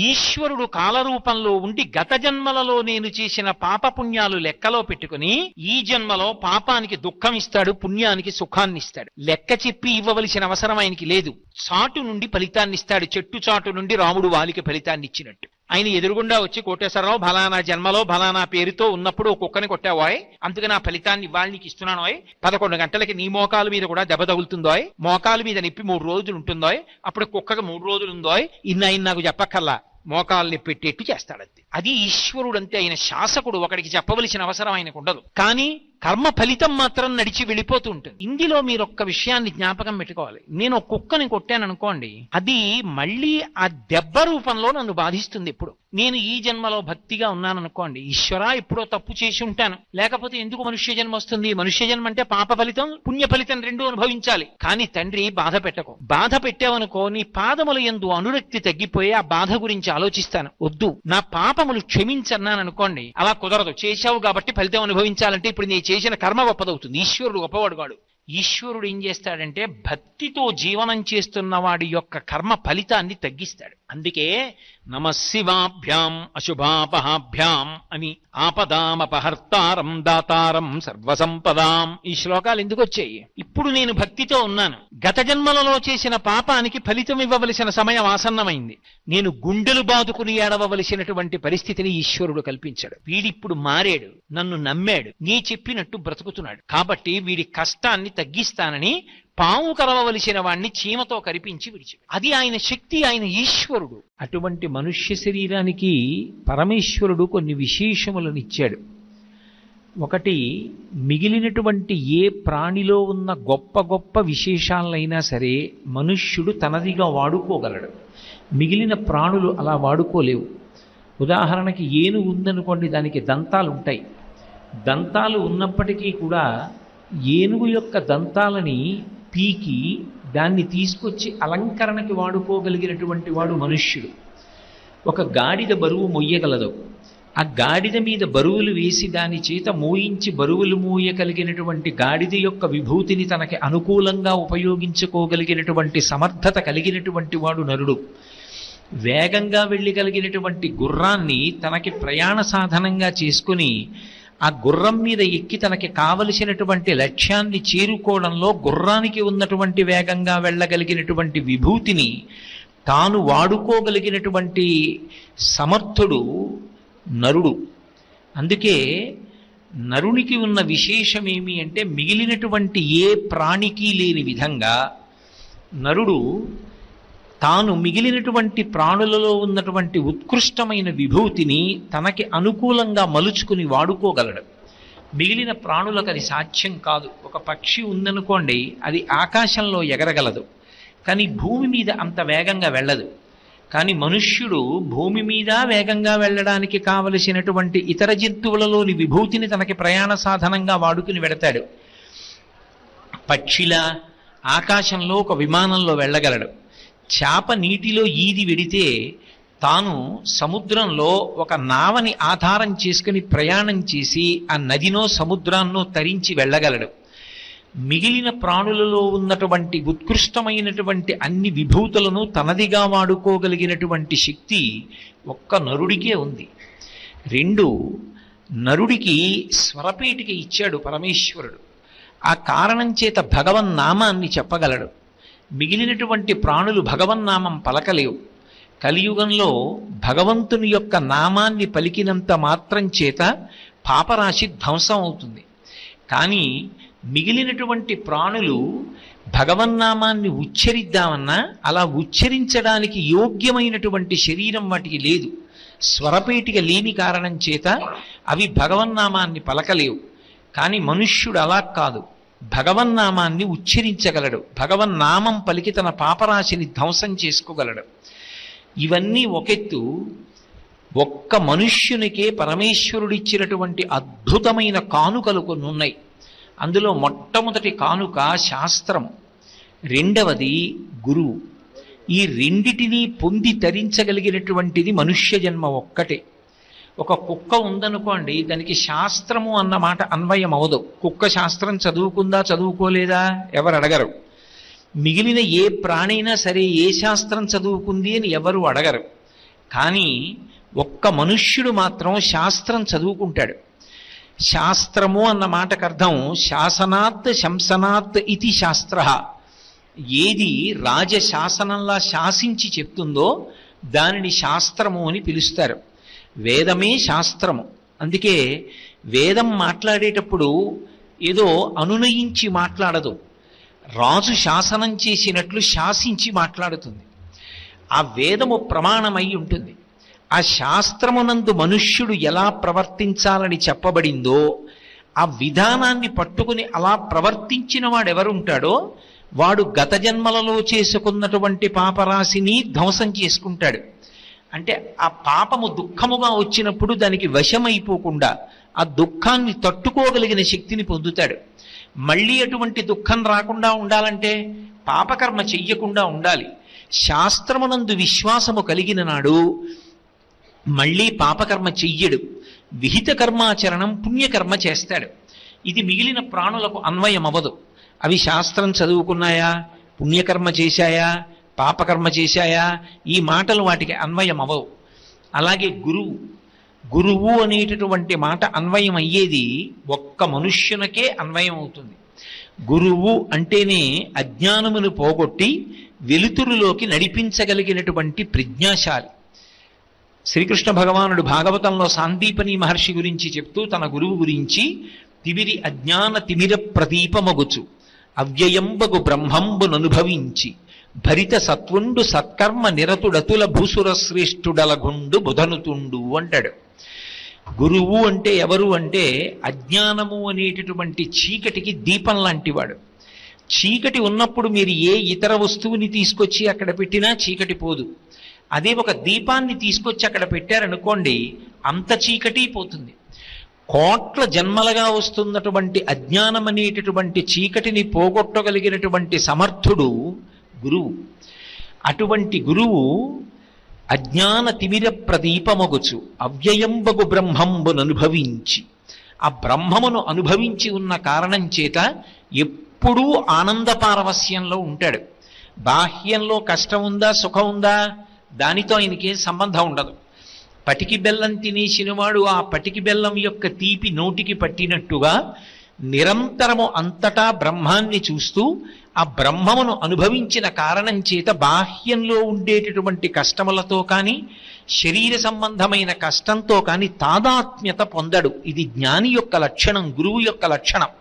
ఈశ్వరుడు కాలరూపంలో ఉండి గత జన్మలలో నేను చేసిన పాపపుణ్యాలు లెక్కలో పెట్టుకుని ఈ జన్మలో పాపానికి దుఃఖం ఇస్తాడు, పుణ్యానికి సుఖాన్ని ఇస్తాడు. లెక్క చెప్పి ఇవ్వవలసిన అవసరం ఆయనకి లేదు. చాటు నుండి ఫలితాన్ని ఇస్తాడు. చెట్టు చాటు నుండి రాముడు వాలికి ఫలితాన్ని ఇచ్చినట్టు. ఆయన ఎదురుగుండా వచ్చి కోటేశ్వరరావు ఫలానా జన్మలో ఫలానా పేరుతో ఉన్నప్పుడు ఒక కుక్కని కొట్టావాయ్, అందుకని ఆ ఫలితాన్ని ఇవాళ నీకు ఇస్తున్నానోయ్, 11 గంటలకి నీ మోకాలు మీద కూడా దెబ్బ తగులుతుందోయ్, మోకాలు మీద నిప్పి 3 రోజులు ఉంటుందోయ్, అప్పుడు కుక్కకు 3 రోజులు ఉందోయ్, ఇన్న నాకు చెప్పక్కర్లా, మోకాల్ని పెట్టేట్టు చేస్తాడంతే. అది ఈశ్వరుడు అంతే. ఆయన శాసకుడు, ఒకడికి చెప్పవలసిన అవసరం ఆయనకు ఉండదు. కానీ కర్మ ఫలితం మాత్రం నడిచి వెళ్ళిపోతూ ఉంటుంది. ఇందులో మీరు ఒక్క విషయాన్ని జ్ఞాపకం పెట్టుకోవాలి. నేను ఒక కుక్కని కొట్టాను అనుకోండి, అది మళ్ళీ ఆ దెబ్బ రూపంలో నన్ను బాధిస్తుంది. ఎప్పుడు నేను ఈ జన్మలో భక్తిగా ఉన్నాను అనుకోండి, ఈశ్వరా ఎప్పుడో తప్పు చేసి ఉంటాను, లేకపోతే ఎందుకు మనుష్య జన్మ వస్తుంది? మనుష్య జన్మ అంటే పాప ఫలితం పుణ్య ఫలితం రెండూ అనుభవించాలి. కానీ తండ్రి బాధ పెట్టకు, బాధ పెట్టావనుకో నీ పాదముల యందు అనురక్తి తగ్గిపోయి ఆ బాధ గురించి ఆలోచిస్తాను. వద్దు, నా పాపములు క్షమించన్నాను అనుకోండి, అలా కుదరదు. చేశావు కాబట్టి ఫలితం అనుభవించాలంటే ఇప్పుడు నీ చేసిన కర్మ గొప్పదవుతుంది. ఈశ్వరుడు గొప్పవాడు కాడు. ఈశ్వరుడు ఏం చేస్తాడంటే భక్తితో జీవనం చేస్తున్న వాడి యొక్క కర్మ ఫలితాన్ని తగ్గిస్తాడు. అందుకే నమశివాభ్యాం అశుభాపహాభ్యాం అని ఆపదామపహర్తారం దాతారం సర్వసంపదాం ఈ శ్లోకాలు ఎందుకు వచ్చాయి? ఇప్పుడు నేను భక్తితో ఉన్నాను, గత జన్మలలో చేసిన పాపానికి ఫలితం ఇవ్వవలసిన సమయం ఆసన్నమైంది. నేను గుండెలు బాదుకుని ఏడవవలసినటువంటి పరిస్థితిని ఈశ్వరుడు కల్పించాడు. వీడిప్పుడు మారాడు, నన్ను నమ్మాడు, నీ చెప్పినట్టు బ్రతుకుతున్నాడు. కాబట్టి వీడి కష్టాన్ని తగ్గిస్తానని పాము కరవవలసిన వాణ్ణి చీమతో కరిపించి విడిచాడు. అది ఆయన శక్తి, ఆయన ఈశ్వరుడు. అటువంటి మనుష్య శరీరానికి పరమేశ్వరుడు కొన్ని విశేషములను ఇచ్చాడు. ఒకటి, మిగిలినటువంటి ఏ ప్రాణిలో ఉన్న గొప్ప గొప్ప విశేషాలైనా సరే మనుష్యుడు తనదిగా వాడుకోగలడు. మిగిలిన ప్రాణులు అలా వాడుకోలేవు. ఉదాహరణకి ఏనుగు ఉందనుకోండి, దానికి దంతాలు ఉంటాయి. దంతాలు ఉన్నప్పటికీ కూడా ఏనుగు యొక్క దంతాలని పీకి దాన్ని తీసుకొచ్చి అలంకరణకి వాడుకోగలిగినటువంటి వాడు మనుష్యుడు. ఒక గాడిద బరువు మొయ్యగలదు. ఆ గాడిద మీద బరువులు వేసి దాని చేత మోయించి బరువులు మోయగలిగినటువంటి గాడిద యొక్క విభూతిని తనకి అనుకూలంగా ఉపయోగించుకోగలిగినటువంటి సమర్థత కలిగినటువంటి వాడు నరుడు. వేగంగా వెళ్ళగలిగినటువంటి గుర్రాన్ని తనకి ప్రయాణ సాధనంగా చేసుకుని ఆ గుర్రం మీద ఎక్కి తనకి కావలసినటువంటి లక్ష్యాన్ని చేరుకోవడంలో గుర్రానికి ఉన్నటువంటి వేగంగా వెళ్ళగలిగినటువంటి విభూతిని తాను వాడుకోగలిగినటువంటి సమర్థుడు నరుడు. అందుకే నరునికి ఉన్న విశేషమేమి అంటే మిగిలినటువంటి ఏ ప్రాణికి లేని విధంగా నరుడు తాను మిగిలినటువంటి ప్రాణులలో ఉన్నటువంటి ఉత్కృష్టమైన విభూతిని తనకి అనుకూలంగా మలుచుకుని వాడుకోగలడు. మిగిలిన ప్రాణులకు అది సాధ్యం కాదు. ఒక పక్షి ఉందనుకోండి, అది ఆకాశంలో ఎగరగలదు, కానీ భూమి మీద అంత వేగంగా వెళ్ళదు. కానీ మనుష్యుడు భూమి మీద వేగంగా వెళ్ళడానికి కావలసినటువంటి ఇతర జంతువులలోని విభూతిని తనకి ప్రయాణ సాధనంగా వాడుకుని వెడతాడు. పక్షిలా ఆకాశంలో ఒక విమానంలో వెళ్ళగలడు. చేప నీటిలో ఈది వెడితే తాను సముద్రంలో ఒక నావని ఆధారం చేసుకుని ప్రయాణం చేసి ఆ నదినో సముద్రాన్నో తరించి వెళ్ళగలడు. మిగిలిన ప్రాణులలో ఉన్నటువంటి ఉత్కృష్టమైనటువంటి అన్ని విభూతులను తనదిగా వాడుకోగలిగినటువంటి శక్తి ఒక్క నరుడికే ఉంది. 2, నరుడికి స్వరపేటిక ఇచ్చాడు పరమేశ్వరుడు. ఆ కారణం చేత భగవన్నామాన్ని చెప్పగలడు. మిగిలినటువంటి ప్రాణులు భగవన్నామం పలకలేవు. కలియుగంలో భగవంతుని యొక్క నామాన్ని పలికినంత మాత్రం చేత పాపరాశి ధ్వంసం అవుతుంది. కానీ మిగిలినటువంటి ప్రాణులు భగవన్నామాన్ని ఉచ్చరిద్దామన్నా అలా ఉచ్చరించడానికి యోగ్యమైనటువంటి శరీరం వాటికి లేదు. స్వరపేటిక లేని కారణం చేత అవి భగవన్నామాన్ని పలకలేవు. కానీ మనుష్యుడు అలా కాదు, భగవన్నామాన్ని ఉచ్చరించగలడు. భగవన్నామం పలికి తన పాపరాశిని ధ్వంసం చేసుకోగలడు. ఇవన్నీ ఒకెత్తు. ఒక్క మనుష్యునికే పరమేశ్వరుడిచ్చినటువంటి అద్భుతమైన కానుకలు కొన్ని ఉన్నాయి. అందులో మొట్టమొదటి కానుక శాస్త్రము, రెండవది గురువు. ఈ రెండిటినీ పొంది తరించగలిగినటువంటిది మనుష్య జన్మ ఒక్కటే. ఒక కుక్క ఉందనుకోండి, దానికి శాస్త్రము అన్న మాట అన్వయం అవదు. కుక్క శాస్త్రం చదువుకుందా చదువుకోలేదా ఎవరు అడగరు. మిగిలిన ఏ ప్రాణైనా సరే ఏ శాస్త్రం చదువుకుంది అని ఎవరు అడగరు. కానీ ఒక్క మనుష్యుడు మాత్రం శాస్త్రం చదువుకుంటాడు. శాస్త్రము అన్న మాటకు అర్థం శాసనాత్ శంసనాత్ ఇది శాస్త్ర. ఏది రాజశాసనంలా శాసించి చెప్తుందో దానిని శాస్త్రము అని పిలుస్తారు. వేదమే శాస్త్రము. అందుకే వేదం మాట్లాడేటప్పుడు ఏదో అనునయించి మాట్లాడదు, రాజు శాసనం చేసినట్లు శాసించి మాట్లాడుతుంది. ఆ వేదము ప్రమాణమై ఉంటుంది. ఆ శాస్త్రమునందు మనుష్యుడు ఎలా ప్రవర్తించాలని చెప్పబడిందో ఆ విధానాన్ని పట్టుకుని అలా ప్రవర్తించిన వాడెవరుంటాడో వాడు గత జన్మలలో చేసుకున్నటువంటి పాపరాశిని ధ్వంసం చేసుకుంటాడు. అంటే ఆ పాపము దుఃఖముగా వచ్చినప్పుడు దానికి వశమైపోకుండా ఆ దుఃఖాన్ని తట్టుకోగలిగిన శక్తిని పొందుతాడు. మళ్ళీ అటువంటి దుఃఖం రాకుండా ఉండాలంటే పాపకర్మ చెయ్యకుండా ఉండాలి. శాస్త్రమునందు విశ్వాసము కలిగిన నాడు మళ్ళీ పాపకర్మ చెయ్యడు. విహిత కర్మాచరణం పుణ్యకర్మ చేస్తాడు. ఇది మిగిలిన ప్రాణులకు అన్వయం అవ్వదు. అవి శాస్త్రం చదువుకున్నాయా, పుణ్యకర్మ చేశాయా, పాపకర్మ చేశాయా, ఈ మాటలు వాటికి అన్వయం అవ్వవు. అలాగే గురువు అనేటటువంటి మాట అన్వయం అయ్యేది ఒక్క మనుష్యునికే అన్వయం అవుతుంది. గురువు అంటేనే అజ్ఞానమును పోగొట్టి వెలుతురులోకి నడిపించగలిగినటువంటి ప్రజ్ఞాశాలి. శ్రీకృష్ణ భగవానుడు భాగవతంలో సాందీపని మహర్షి గురించి చెప్తూ తన గురువు గురించి తిమిరి అజ్ఞాన తిమిర ప్రదీపమగుచు అవ్యయంబగు బ్రహ్మంబుననుభవించి భరిత సత్వుండు సత్కర్మ నిరతుడతుల భూసుర శ్రేష్ఠుడలగుండు బుధనుతుండు అంటాడు. గురువు అంటే ఎవరు అంటే అజ్ఞానము అనేటటువంటి చీకటికి దీపం లాంటివాడు. చీకటి ఉన్నప్పుడు మీరు ఏ ఇతర వస్తువుని తీసుకొచ్చి అక్కడ పెట్టినా చీకటి పోదు. అదే ఒక దీపాన్ని తీసుకొచ్చి అక్కడ పెట్టారనుకోండి, అంత చీకటి పోతుంది. కోట్ల జన్మలుగా వస్తున్నటువంటి అజ్ఞానం అనేటటువంటి చీకటిని పోగొట్టగలిగినటువంటి సమర్థుడు గురువు. అటువంటి గురువు అజ్ఞాన తిమిర ప్రదీపమగుచు అవ్యయంబగు బ్రహ్మంబుననుభవించి, ఆ బ్రహ్మమును అనుభవించి ఉన్న కారణం చేత ఎప్పుడూ ఆనంద పారవస్యంలో ఉంటాడు. బాహ్యంలో కష్టం ఉందా, సుఖం ఉందా, దానితో ఆయనకేం సంబంధం ఉండదు. పటికి బెల్లం తినేసినవాడు ఆ పటికి బెల్లం యొక్క తీపి నోటికి పట్టినట్టుగా నిరంతరము అంతటా బ్రహ్మాన్ని చూస్తూ ఆ బ్రహ్మమును అనుభవించిన కారణం చేత బాహ్యంలో ఉండేటటువంటి కష్టములతో కానీ శరీర సంబంధమైన కష్టంతో కానీ తాదాత్మ్యత పొందడు. ఇది జ్ఞాని యొక్క లక్షణం, గురువు యొక్క లక్షణం.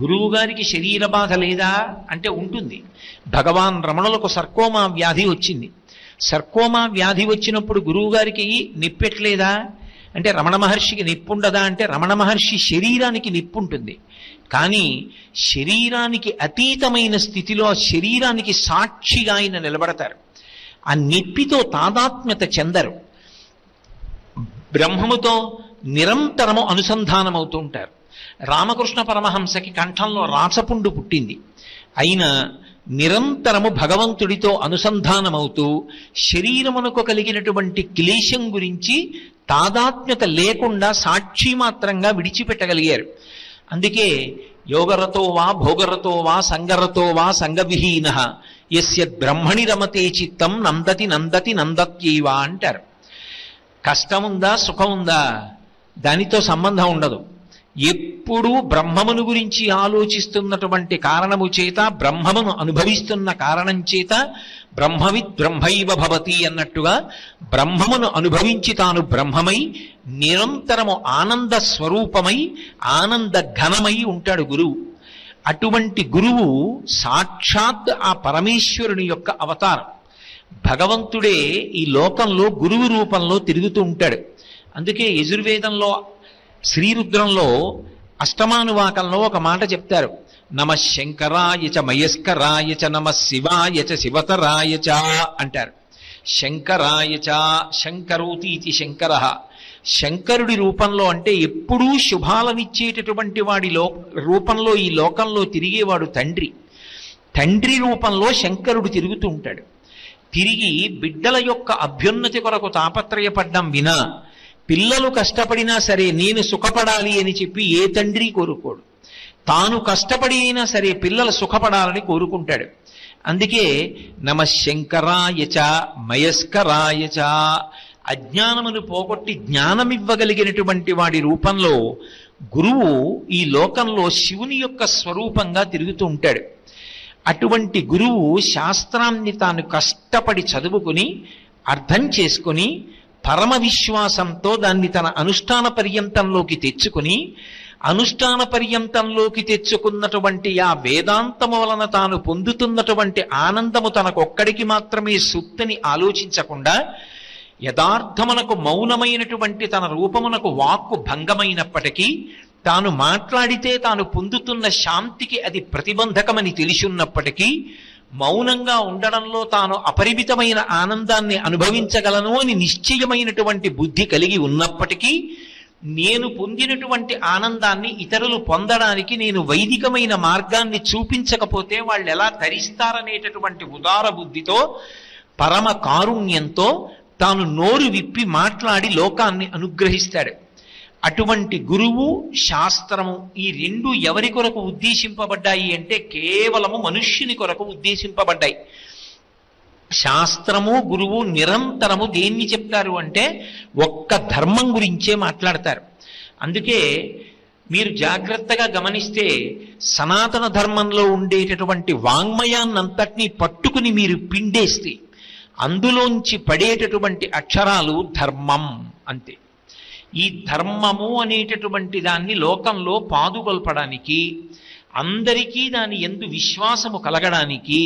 గురువు గారికి శరీర బాధ లేదా అంటే ఉంటుంది. భగవాన్ రమణులకు సర్కోమా వ్యాధి వచ్చింది. సర్కోమా వ్యాధి వచ్చినప్పుడు గురువు గారికి నిప్పెట్లేదా అంటే రమణ మహర్షికి నిప్పుండదా అంటే రమణ మహర్షి శరీరానికి నిప్పుంటుంది, కానీ శరీరానికి అతీతమైన స్థితిలో శరీరానికి సాక్షిగా ఆయన నిలబడతారు. ఆ నిప్పితో తాదాత్మ్యత చెందరు. బ్రహ్మముతో నిరంతరము అనుసంధానమవుతూ ఉంటారు. రామకృష్ణ పరమహంసకి కంఠంలో రాచపుండు పుట్టింది, అయినా నిరంతరము భగవంతుడితో అనుసంధానమవుతూ శరీరమునకు కలిగినటువంటి క్లేశం గురించి తాదాత్మ్యత లేకుండా సాక్షి మాత్రంగా విడిచిపెట్టగలిగారు. అందుకే యోగరతో వా భోగరతో వా సంగరతో వా సంగవిహీన యస్య బ్రహ్మణి రమతే చిత్తం నందతి నందతి నందత్యైవా అంటారు. కష్టముందా, సుఖముందా, దానితో సంబంధం ఉండదు. ఎప్పుడూ బ్రహ్మమును గురించి ఆలోచిస్తున్నటువంటి కారణము చేత, బ్రహ్మమును అనుభవిస్తున్న కారణం చేత బ్రహ్మవిద్ బ్రహ్మైవ భవతి అన్నట్టుగా బ్రహ్మమును అనుభవించి తాను బ్రహ్మమై నిరంతరము ఆనంద స్వరూపమై ఆనంద ఘనమై ఉంటాడు గురువు. అటువంటి గురువు సాక్షాత్ ఆ పరమేశ్వరుని యొక్క అవతారం. భగవంతుడే ఈ లోకంలో గురువు రూపంలో తిరుగుతూ ఉంటాడు. అందుకే యజుర్వేదంలో శ్రీరుద్రంలో అష్టమానువాకంలో ఒక మాట చెప్తారు, నమ శంకరాయ చ మయస్కరాయ చ నమ శివాయ చ శివతరాయ చ అంటారు. శంకరాయ చ, శంకరోతి ఇది శంకర. శంకరుడి రూపంలో అంటే ఎప్పుడూ శుభాలనిచ్చేటటువంటి వాడి రూపంలో ఈ లోకంలో తిరిగేవాడు తండ్రి. తండ్రి రూపంలో శంకరుడు తిరుగుతూ ఉంటాడు. తిరిగి బిడ్డల యొక్క అభ్యున్నతి కొరకు తాపత్రయపడ్డం వినా, పిల్లలు కష్టపడినా సరే నేను సుఖపడాలి అని చెప్పి ఏ తండ్రి కోరుకోడు. తాను కష్టపడి అయినా సరే పిల్లలు సుఖపడాలని కోరుకుంటాడు. అందుకే నమ శంకరాయచ మయస్కరాయచ, అజ్ఞానమును పోగొట్టి జ్ఞానమివ్వగలిగినటువంటి వాడి రూపంలో గురువు ఈ లోకంలో శివుని యొక్క స్వరూపంగా తిరుగుతూ ఉంటాడు. అటువంటి గురువు శాస్త్రాన్ని తాను కష్టపడి చదువుకుని అర్థం చేసుకుని పరమ విశ్వాసంతో దాన్ని తన అనుష్ఠాన పర్యంతంలోకి తెచ్చుకుని, అనుష్ఠాన పర్యంతంలోకి తెచ్చుకున్నటువంటి ఆ వేదాంతము వలన తాను పొందుతున్నటువంటి ఆనందము తనకొక్కడికి మాత్రమే సుప్తని ఆలోచించకుండా, యథార్థమునకు మౌనమైనటువంటి తన రూపమునకు వాక్కు భంగమైనప్పటికీ తాను మాట్లాడితే తాను పొందుతున్న శాంతికి అది ప్రతిబంధకమని తెలిసున్నప్పటికీ, మౌనంగా ఉండడంలో తాను అపరిమితమైన ఆనందాన్ని అనుభవించగలను అని నిశ్చయమైనటువంటి బుద్ధి కలిగి ఉన్నప్పటికీ, నేను పొందినటువంటి ఆనందాన్ని ఇతరులు పొందడానికి నేను వైదికమైన మార్గాన్ని చూపించకపోతే వాళ్ళు ఎలా తరిస్తారనేటటువంటి ఉదార బుద్ధితో, పరమ కారుణ్యంతో తాను నోరు విప్పి మాట్లాడి లోకాన్ని అనుగ్రహిస్తాడు. అటువంటి గురువు, శాస్త్రము ఈ రెండు ఎవరి కొరకు ఉద్దేశింపబడ్డాయి అంటే కేవలము మనుష్యుని కొరకు ఉద్దేశింపబడ్డాయి. శాస్త్రము, గురువు నిరంతరము దేన్ని చెప్తారు అంటే ఒక్క ధర్మం గురించే మాట్లాడతారు. అందుకే మీరు జాగ్రత్తగా గమనిస్తే సనాతన ధర్మంలో ఉండేటటువంటి వాంగ్మయాన్నంతటినీ పట్టుకుని మీరు పిండేస్తే అందులోంచి పడేటటువంటి అక్షరాలు ధర్మం అంతే. ఈ ధర్మము అనేటటువంటి దాన్ని లోకంలో పాదుకొల్పడానికి, అందరికీ దాని యందు విశ్వాసము కలగడానికి,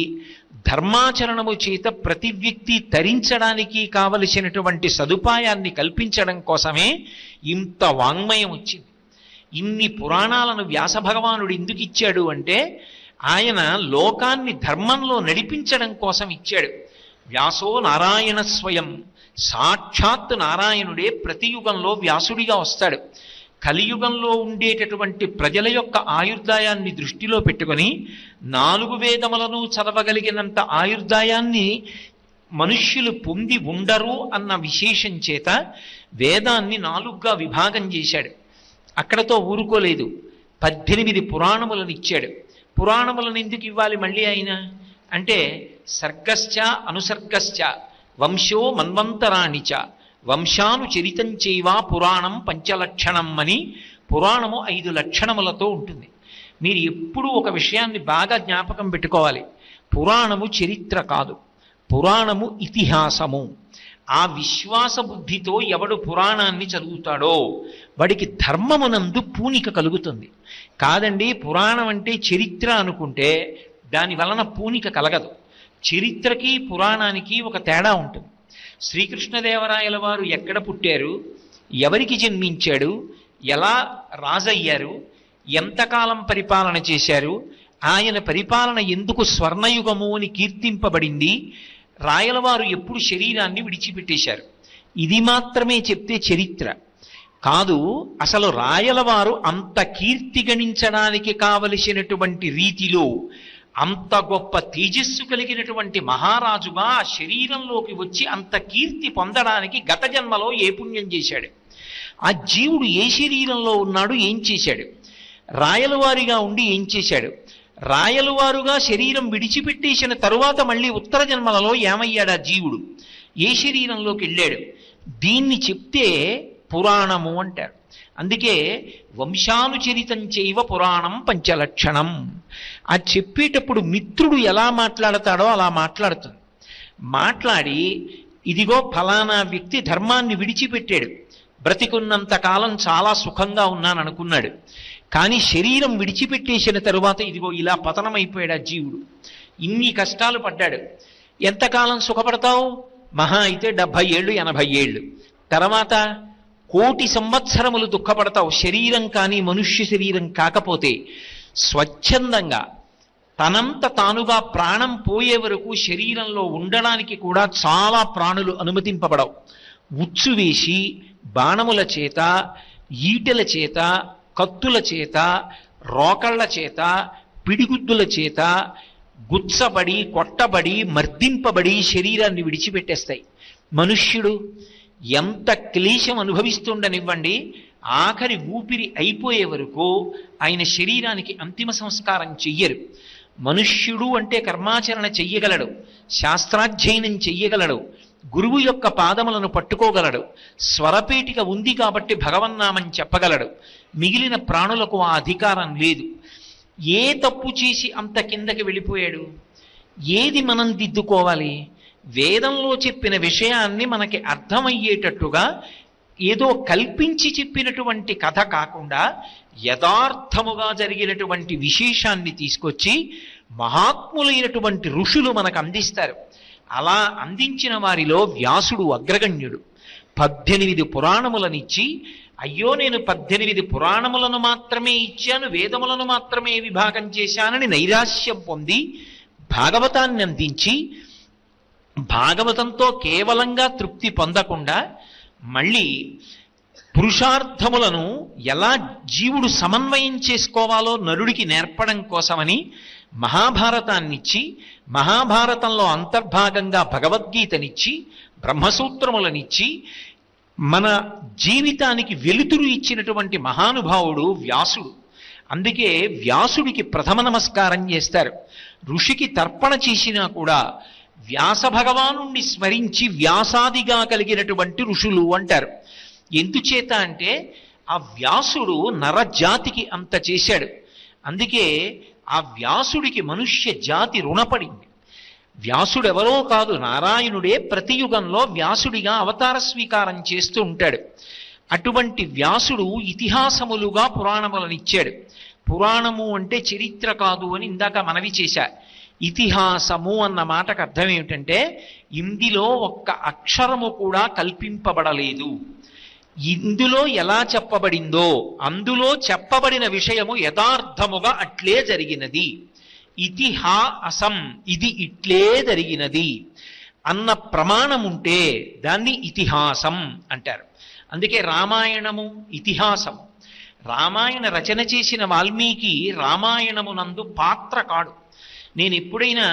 ధర్మాచరణము చేత ప్రతి వ్యక్తి తరించడానికి కావలసినటువంటి సదుపాయాన్ని కల్పించడం కోసమే ఇంత వాంగ్మయం వచ్చింది. ఇన్ని పురాణాలను వ్యాస భగవానుడు ఎందుకు ఇచ్చాడు అంటే ఆయన లోకాన్ని ధర్మంలో నడిపించడం కోసం ఇచ్చాడు. వ్యాసో నారాయణ స్వయం, సాక్షాత్ నారాయణుడే ప్రతి యుగంలో వ్యాసుడిగా వస్తాడు. కలియుగంలో ఉండేటటువంటి ప్రజల యొక్క ఆయుర్దాయాన్ని దృష్టిలో పెట్టుకొని 4 వేదములను చదవగలిగినంత ఆయుర్దాయాన్ని మనుష్యులు పొంది ఉండరు అన్న విశేషం చేత వేదాన్ని 4గా విభాగం చేశాడు. అక్కడతో ఊరుకోలేదు, 18 పురాణములను ఇచ్చాడు. పురాణములను ఎందుకు ఇవ్వాలి మళ్ళీ ఆయన అంటే సర్గశ్చ అనుసర్గశ్చ వంశో మన్వంతరాణిచ వంశానుచరితం చైవా పురాణం పంచలక్షణం అని పురాణము 5 లక్షణములతో ఉంటుంది. మీరు ఎప్పుడూ ఒక విషయాన్ని బాగా జ్ఞాపకం పెట్టుకోవాలి. పురాణము చరిత్ర కాదు, పురాణము ఇతిహాసము. ఆ విశ్వాస బుద్ధితో ఎవడు పురాణాన్ని చదువుతాడో వాడికి ధర్మమునందు పూనిక కలుగుతుంది. కాదండి పురాణం అంటే చరిత్ర అనుకుంటే దాని వలన పూనిక కలగదు. చరిత్రకి పురాణానికి ఒక తేడా ఉంటుంది. శ్రీకృష్ణదేవరాయల వారు ఎక్కడ పుట్టారు, ఎవరికి జన్మించాడు, ఎలా రాజయ్యారు, ఎంతకాలం పరిపాలన చేశారు, ఆయన పరిపాలన ఎందుకు స్వర్ణయుగము అని కీర్తింపబడింది, రాయలవారు ఎప్పుడు శరీరాన్ని విడిచిపెట్టేశారు, ఇది మాత్రమే చెప్తే చరిత్ర కాదు. అసలు రాయలవారు అంత కీర్తి గణించడానికి కావలసినటువంటి రీతిలో అంత గొప్ప తేజస్సు కలిగినటువంటి మహారాజుగా శరీరంలోకి వచ్చి అంత కీర్తి పొందడానికి గత జన్మలో ఏ పుణ్యం చేశాడు, ఆ జీవుడు ఏ శరీరంలో ఉన్నాడు, ఏం చేశాడు, రాయలవారిగా ఉండి ఏం చేశాడు, రాయలవారుగా శరీరం విడిచిపెట్టేసిన తరువాత మళ్ళీ ఉత్తర జన్మలలో ఏమయ్యాడు ఆ జీవుడు, ఏ శరీరంలోకి వెళ్ళాడు, దీన్ని చెప్తే పురాణము అంటారు. అందుకే వంశానుచరితం చైవ పురాణం పంచలక్షణం. ఆ చెప్పేటప్పుడు మిత్రుడు ఎలా మాట్లాడతాడో అలా మాట్లాడుతుంది. మాట్లాడి ఇదిగో ఫలానా వ్యక్తి ధర్మాన్ని విడిచిపెట్టాడు, బ్రతికున్నంత కాలం చాలా సుఖంగా ఉన్నాననుకున్నాడు, కానీ శరీరం విడిచిపెట్టేసిన తరువాత ఇదిగో ఇలా పతనమైపోయాడు ఆ జీవుడు, ఇన్ని కష్టాలు పడ్డాడు. ఎంతకాలం సుఖపడతావు, మహా అయితే 70 ఏళ్ళు 80 ఏళ్ళు, తర్వాత 1,000,000 సంవత్సరములు దుఃఖపడతావు. శరీరం కానీ మనుష్య శరీరం కాకపోతే స్వచ్ఛందంగా తనంత తానుగా ప్రాణం పోయే వరకు శరీరంలో ఉండడానికి కూడా చాలా ప్రాణులు అనుమతింపబడవు. ఉచ్చు వేసి బాణముల చేత, ఈటెల చేత, కత్తుల చేత, రోకళ్ల చేత, పిడిగుద్దుల చేత గుచ్చబడి, కొట్టబడి, మర్దింపబడి శరీరాన్ని విడిచిపెట్టేస్తాయి. మనుష్యుడు ఎంత క్లేశం అనుభవిస్తుండనివ్వండి, ఆఖరి ఊపిరి అయిపోయే వరకు ఆయన శరీరానికి అంతిమ సంస్కారం చెయ్యరు. మనుష్యుడు అంటే కర్మాచరణ చెయ్యగలడు, శాస్త్రాధ్యయనం చెయ్యగలడు, గురువు యొక్క పాదములను పట్టుకోగలడు, స్వరపేటిక ఉంది కాబట్టి భగవన్నామం చెప్పగలడు. మిగిలిన ప్రాణులకు ఆ అధికారం లేదు. ఏ తప్పు చేసి అంత కిందకి వెళ్ళిపోయాడు? ఏది మనం దిద్దుకోవాలి? వేదంలో చెప్పిన విషయాన్ని మనకి అర్థమయ్యేటట్టుగా ఏదో కల్పించి చెప్పినటువంటి కథ కాకుండా యథార్థముగా జరిగినటువంటి విశేషాన్ని తీసుకొచ్చి మహాత్ములైనటువంటి ఋషులు మనకు అందిస్తారు. అలా అందించిన వారిలో వ్యాసుడు అగ్రగణ్యుడు. 18 పురాణములనిచ్చి, అయ్యో నేను 18 పురాణములను మాత్రమే ఇచ్చాను, వేదములను మాత్రమే విభాగం చేశానని నైరాశ్యం పొంది భాగవతాన్ని అందించి, భాగవతంతో కేవలంగా తృప్తి పొందకుండా మళ్ళీ పురుషార్థములను ఎలా జీవుడు సమన్వయం చేసుకోవాలో నరుడికి నేర్పడం కోసమని మహాభారతాన్నిచ్చి, మహాభారతంలో అంతర్భాగంగా భగవద్గీతనిచ్చి, బ్రహ్మసూత్రములనిచ్చి, మన జీవితానికి వెలుతురు ఇచ్చినటువంటి మహానుభావుడు వ్యాసుడు. అందుకే వ్యాసుడికి ప్రథమ నమస్కారం చేస్తారు. ఋషికి తర్పణ చేసినా కూడా వ్యాస భగవానుణ్ణి స్మరించి వ్యాసాదిగా కలిగినటువంటి ఋషులు అంటారు. ఎందుచేత అంటే ఆ వ్యాసుడు నరజాతికి అంత చేశాడు. అందుకే ఆ వ్యాసుడికి మనుష్య జాతి రుణపడింది. వ్యాసుడెవరో కాదు, నారాయణుడే ప్రతి యుగంలో వ్యాసుడిగా అవతార స్వీకారం చేస్తూ ఉంటాడు. అటువంటి వ్యాసుడు ఇతిహాసములుగా పురాణములనిచ్చాడు. పురాణము అంటే చరిత్ర కాదు అని ఇందాక మనవి చేశా. ఇతిహాసము అన్న మాటకు అర్థం ఏమిటంటే ఇందులో ఒక్క అక్షరము కూడా కల్పింపబడలేదు. ఇందులో ఎలా చెప్పబడిందో అందులో చెప్పబడిన విషయము యథార్థముగా అట్లే జరిగినది. ఇతిహాసం, ఇది ఇట్లే జరిగినది అన్న ప్రమాణం ఉంటే దాన్ని ఇతిహాసం అంటారు. అందుకే రామాయణము ఇతిహాసము. రామాయణ రచన చేసిన వాల్మీకి రామాయణమునందు పాత్ర కాడు. నేను ఎప్పుడైనా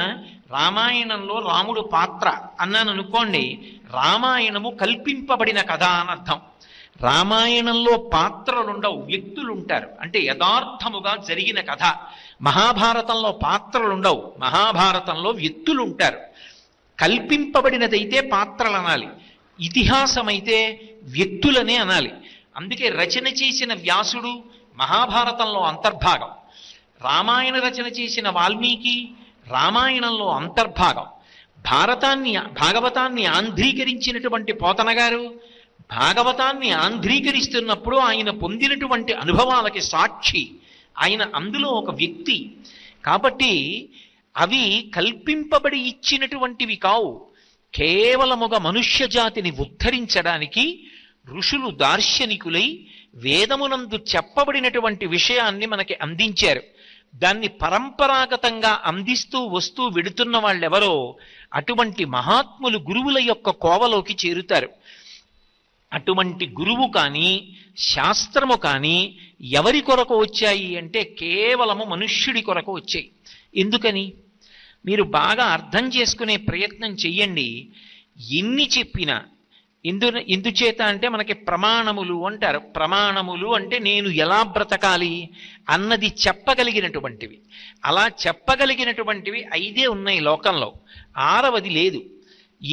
రామాయణంలో రాముడు పాత్ర అన్నాను అనుకోండి, రామాయణము కల్పింపబడిన కథ అని అర్థం. రామాయణంలో పాత్రలుండవు, వ్యక్తులుంటారు. అంటే యథార్థముగా జరిగిన కథ. మహాభారతంలో పాత్రలుండవు, మహాభారతంలో వ్యక్తులుంటారు. కల్పింపబడినదైతే పాత్రలు అనాలి, ఇతిహాసమైతే వ్యక్తులనే అనాలి. అందుకే రచన చేసిన వ్యాసుడు మహాభారతంలో అంతర్భాగం, రామాయణ రచన చేసిన వాల్మీకి రామాయణంలో అంతర్భాగం, భాగవతాన్ని ఆంధ్రీకరించినటువంటి పోతన గారు భాగవతాన్ని ఆంధ్రీకరిస్తున్నప్పుడు ఆయన పొందినటువంటి అనుభవాలకి సాక్షి, ఆయన అందులో ఒక వ్యక్తి. కాబట్టి అవి కల్పింపబడి ఇచ్చినటువంటివి కావు. కేవలముగా మనుష్య జాతిని ఉద్ధరించడానికి ఋషులు దార్శనికులై వేదమునందు చెప్పబడినటువంటి విషయాన్ని మనకి అందించారు. దాన్ని పరంపరాగతంగా అందిస్తూ వస్తూ వెడుతున్న వాళ్ళెవరో అటువంటి మహాత్ములు గురువుల యొక్క కోవలోకి చేరుతారు. అటువంటి గురువు కానీ శాస్త్రము కానీ ఎవరి కొరకు వచ్చాయి అంటే కేవలము మనుష్యుడి కొరకు వచ్చాయి. ఎందుకని మీరు బాగా అర్థం చేసుకునే ప్రయత్నం చెయ్యండి. ఎన్ని చెప్పినా ఎందుచేత అంటే మనకి ప్రమాణములు అంటారు. ప్రమాణములు అంటే నేను ఎలా బ్రతకాలి అన్నది చెప్పగలిగినటువంటివి. అలా చెప్పగలిగినటువంటివి 5 ఉన్నాయి లోకంలో, 6వది లేదు.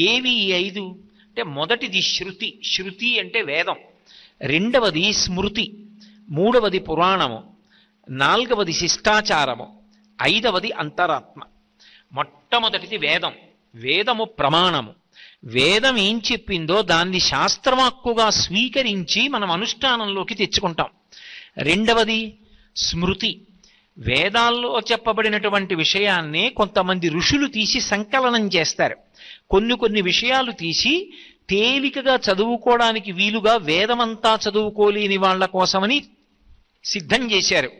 ఏవి 5 అంటే మొదటిది శృతి. శృతి అంటే వేదం. 2వది స్మృతి. 3వది పురాణము. 4వది శిష్టాచారము. 5వది అంతరాత్మ. మొట్టమొదటిది వేదం. వేదము ప్రమాణము. వేదం ఏం చెప్పిందో దాన్ని శాస్త్రవాక్కుగా స్వీకరించి మనం అనుష్ఠానంలోకి తెచ్చుకుంటాం. 2వది స్మృతి. వేదాల్లో చెప్పబడినటువంటి విషయాన్ని కొంతమంది ఋషులు తీసి సంకలనం చేస్తారు. కొన్ని విషయాలు తీసి తేలికగా చదువుకోవడానికి వీలుగా వేదమంతా చదువుకోలేని వాళ్ళ కోసమని సిద్ధం చేశారు.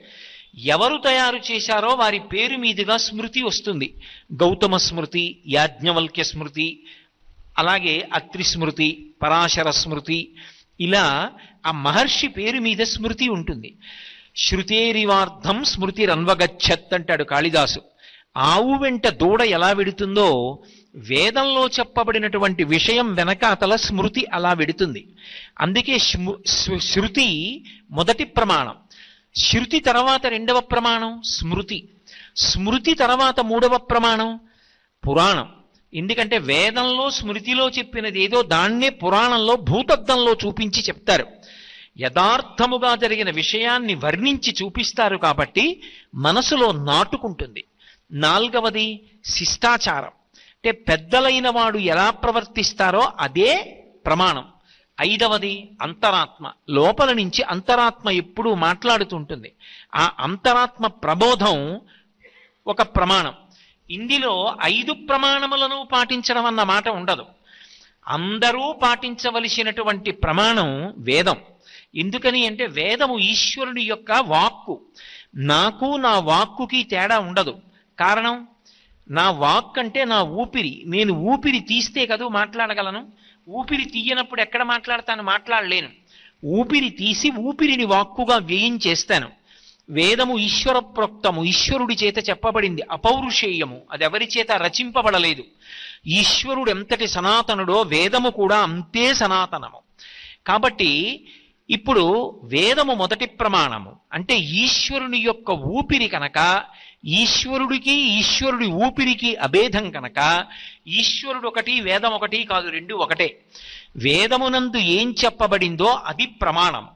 ఎవరు తయారు చేశారో వారి పేరు మీదుగా స్మృతి వస్తుంది. గౌతమ స్మృతి, యాజ్ఞవల్క్య స్మృతి, అలాగే అత్రి స్మృతి, పరాశర స్మృతి, ఇలా ఆ మహర్షి పేరు మీద స్మృతి ఉంటుంది. శృతేరివార్థం స్మృతిరన్వగచ్చత్ అంటాడు కాళిదాసు. ఆవు వెంట దూడ ఎలా వెడుతుందో వేదంలో చెప్పబడినటువంటి విషయం వెనకాతల స్మృతి అలా వెడుతుంది. అందుకే శృతి మొదటి ప్రమాణం. శృతి తర్వాత 2వ ప్రమాణం స్మృతి. స్మృతి తర్వాత మూడవ ప్రమాణం పురాణం. ఎందుకంటే వేదంలో స్మృతిలో చెప్పినది ఏదో దాన్నే పురాణంలో భూతద్దంలో చూపించి చెప్తారు. యథార్థముగా జరిగిన విషయాన్ని వర్ణించి చూపిస్తారు కాబట్టి మనసులో నాటుకుంటుంది. నాలుగవది శిష్టాచారం, అంటే పెద్దలైన వాడు ఎలా ప్రవర్తిస్తారో అదే ప్రమాణం. ఐదవది అంతరాత్మ, లోపల నుంచి అంతరాత్మ ఎప్పుడూ మాట్లాడుతుంటుంది. ఆ అంతరాత్మ ప్రబోధం ఒక ప్రమాణం. ఇందులో 5 ప్రమాణములను పాటించడం అన్న మాట ఉండదు. అందరూ పాటించవలసినటువంటి ప్రమాణం వేదం. ఎందుకని అంటే వేదము ఈశ్వరుడి యొక్క వాక్కు. నాకు నా వాక్కుకి తేడా ఉండదు. కారణం, నా వాక్ అంటే నా ఊపిరి. నేను ఊపిరి తీస్తే కదా మాట్లాడగలను. ఊపిరి తీయనప్పుడు ఎక్కడ మాట్లాడతాను? మాట్లాడలేను. ఊపిరి తీసి ఊపిరిని వాక్కుగా వ్యయం చేస్తాను. వేదము ఈశ్వర ప్రోక్తము, ఈశ్వరుడి చేత చెప్పబడింది, అపౌరుషేయము, అది ఎవరి చేత రచింపబడలేదు. ఈశ్వరుడు ఎంతటి సనాతనుడో వేదము కూడా అంతే సనాతనము. కాబట్టి ఇప్పుడు వేదము మొదటి ప్రమాణము. అంటే ఈశ్వరుని యొక్క ఊపిరి కనుక, ఈశ్వరుడికి ఈశ్వరుడి ఊపిరికి అభేదం కనుక ఈశ్వరుడు ఒకటి వేదం ఒకటి కాదు, రెండు ఒకటే. వేదమునందు ఏం చెప్పబడిందో అది ప్రమాణం.